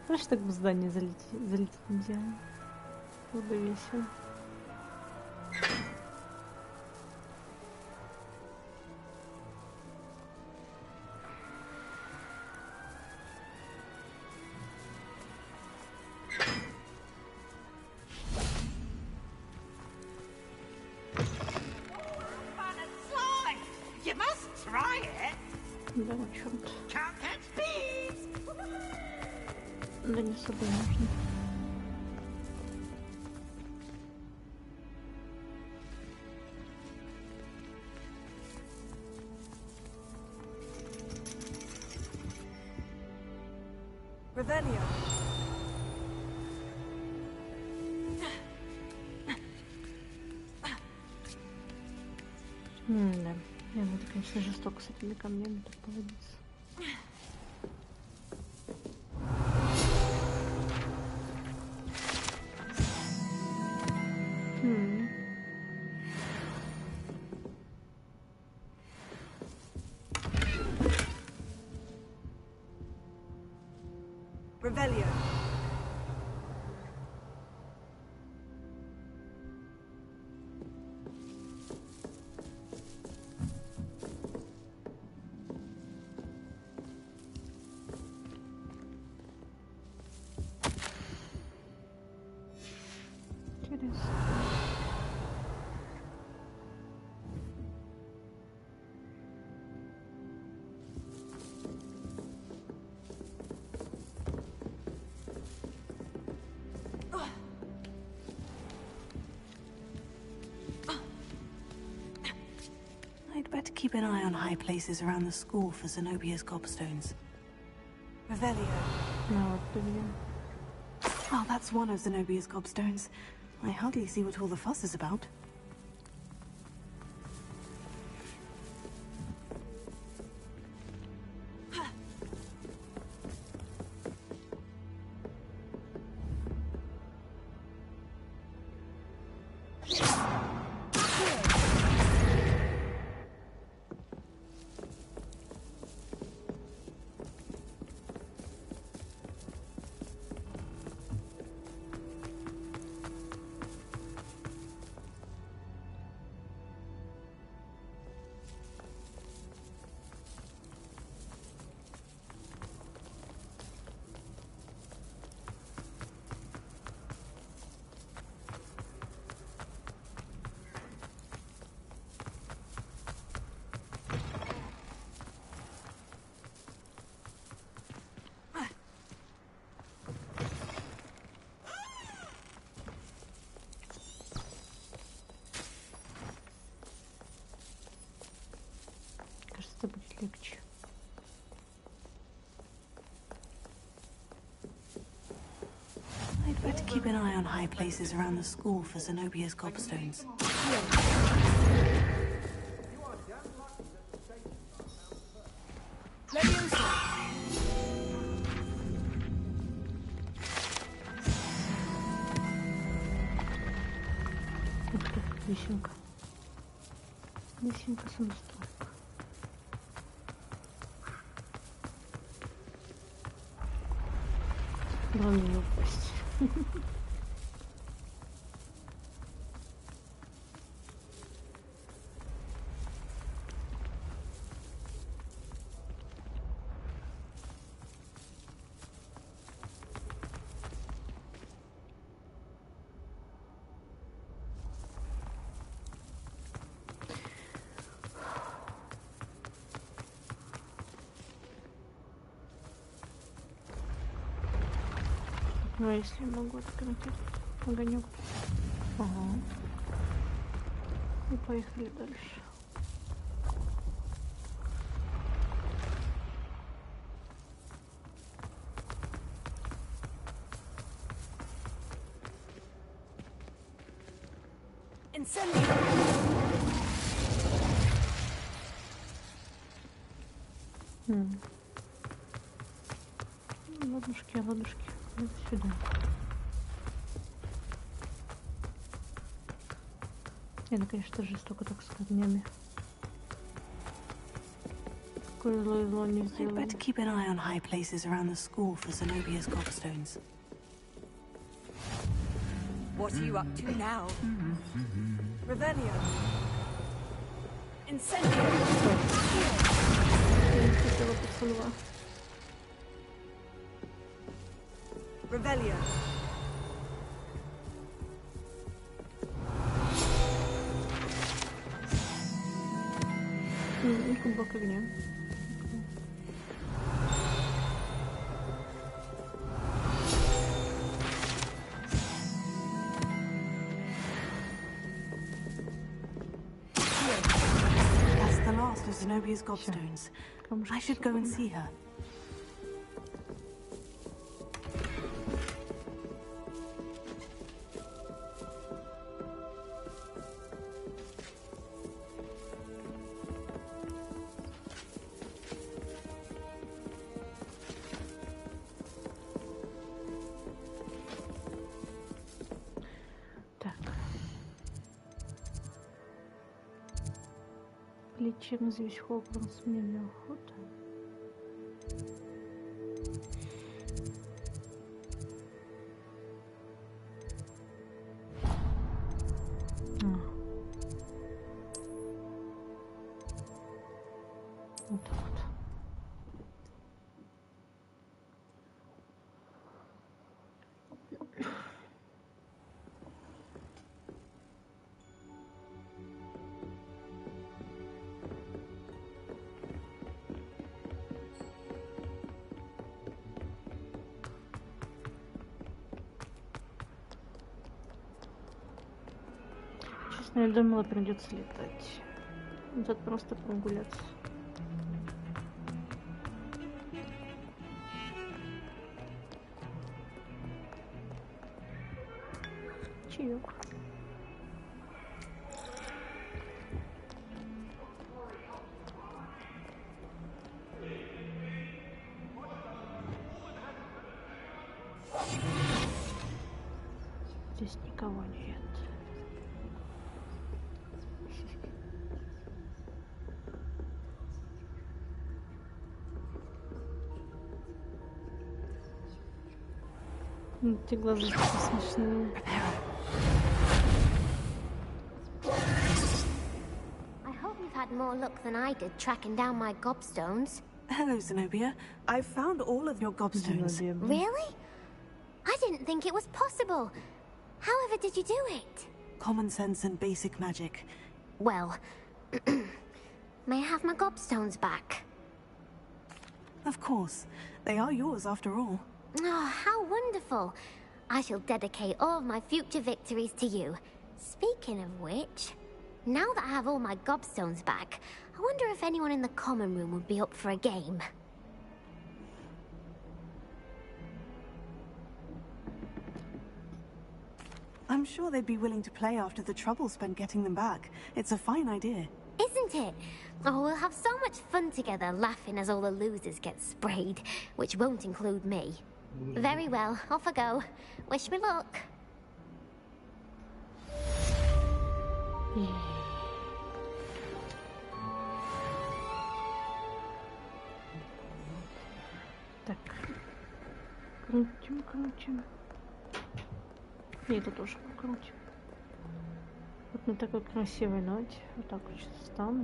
Знаешь, так в здание залететь нельзя. Было бы весело. You must try it. Да, черт. Can't catch bees. Да не особо нужно. Revelio. Да. Это, конечно, жестоко с этими камнями так поводиться. Revelio. Интересно. keep an eye on high places around the school for Zenobia's gobstones. Revelio. No, what do you? Oh, that's one of Zenobia's gobstones. I hardly see what all the fuss is about. Кажется, будет легче. I'd better keep an eye on high places around the school for Zenobia's gobstones. Лисенька. Лисенька самостройка. Главное не упасть. Ну, если я могу открыть огонек. Ага. И поехали дальше. Ладушки, ладушки. Вот сюда. Это, конечно, жестоко так с камнями. Какое зло не сделано. I'd better keep an eye on high places around the school for Zenobia's gobstones. What are you up to now? Revelio. Incendio. Revelio. Кубок огня. That's the last of Zenobia's gobstones. I should go and see her. Лечим здесь Хогвартс, мне неохота. Вот так вот. Честно, я думала, придется летать. Тут просто прогуляться. Чаек. Здесь никого нет. Эти глаза такие смешные. I hope you've had more luck than I did tracking down my gobstones. Hello, Zenobia. I've found all of your gobstones. Really? I didn't think it was possible. However did you do it? Common sense and basic magic. Well, may I have my gobstones back? Of course. They are yours after all. Oh, how wonderful. I shall dedicate all of my future victories to you. Speaking of which, now that I have all my gobstones back, I wonder if anyone in the common room would be up for a game. I'm sure they'd be willing to play after the trouble spent getting them back. It's a fine idea. Isn't it? Oh, we'll have so much fun together, laughing as all the losers get sprayed, which won't include me. Very well, off I go. Wish me luck. Так. Крутим. И это тоже покрутим. Вот на такой красивой ноте. Вот так вот сейчас стану,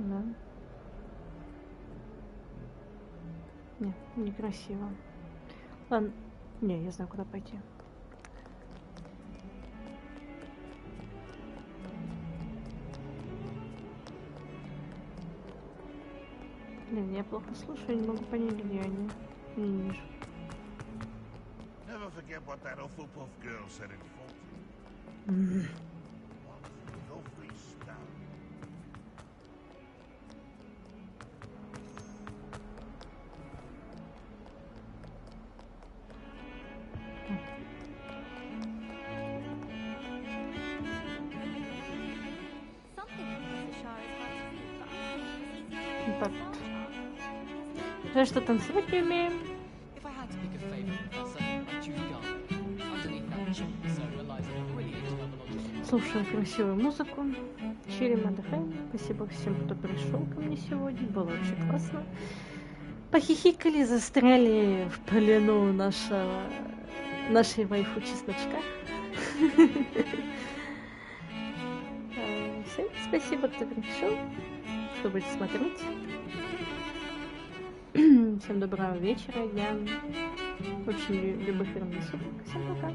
да? Не, некрасиво. Ладно. Не, я знаю, куда пойти. Блин, я плохо слушаю, не могу понять, где они. Не вижу. Never forget what that Hufflepuff girl said in Fulton. Lovely stuff. Так. Жаль, что танцевать не умеем. Слушаем красивую музыку, чилим, отдыхаем. Спасибо всем, кто пришел ко мне сегодня. Было вообще классно. Похихикали, застряли в плену нашей вайфу чесночка. Всем спасибо, кто пришел, кто будет смотреть. Всем доброго вечера, дня. Очень любых времен суток. Всем пока.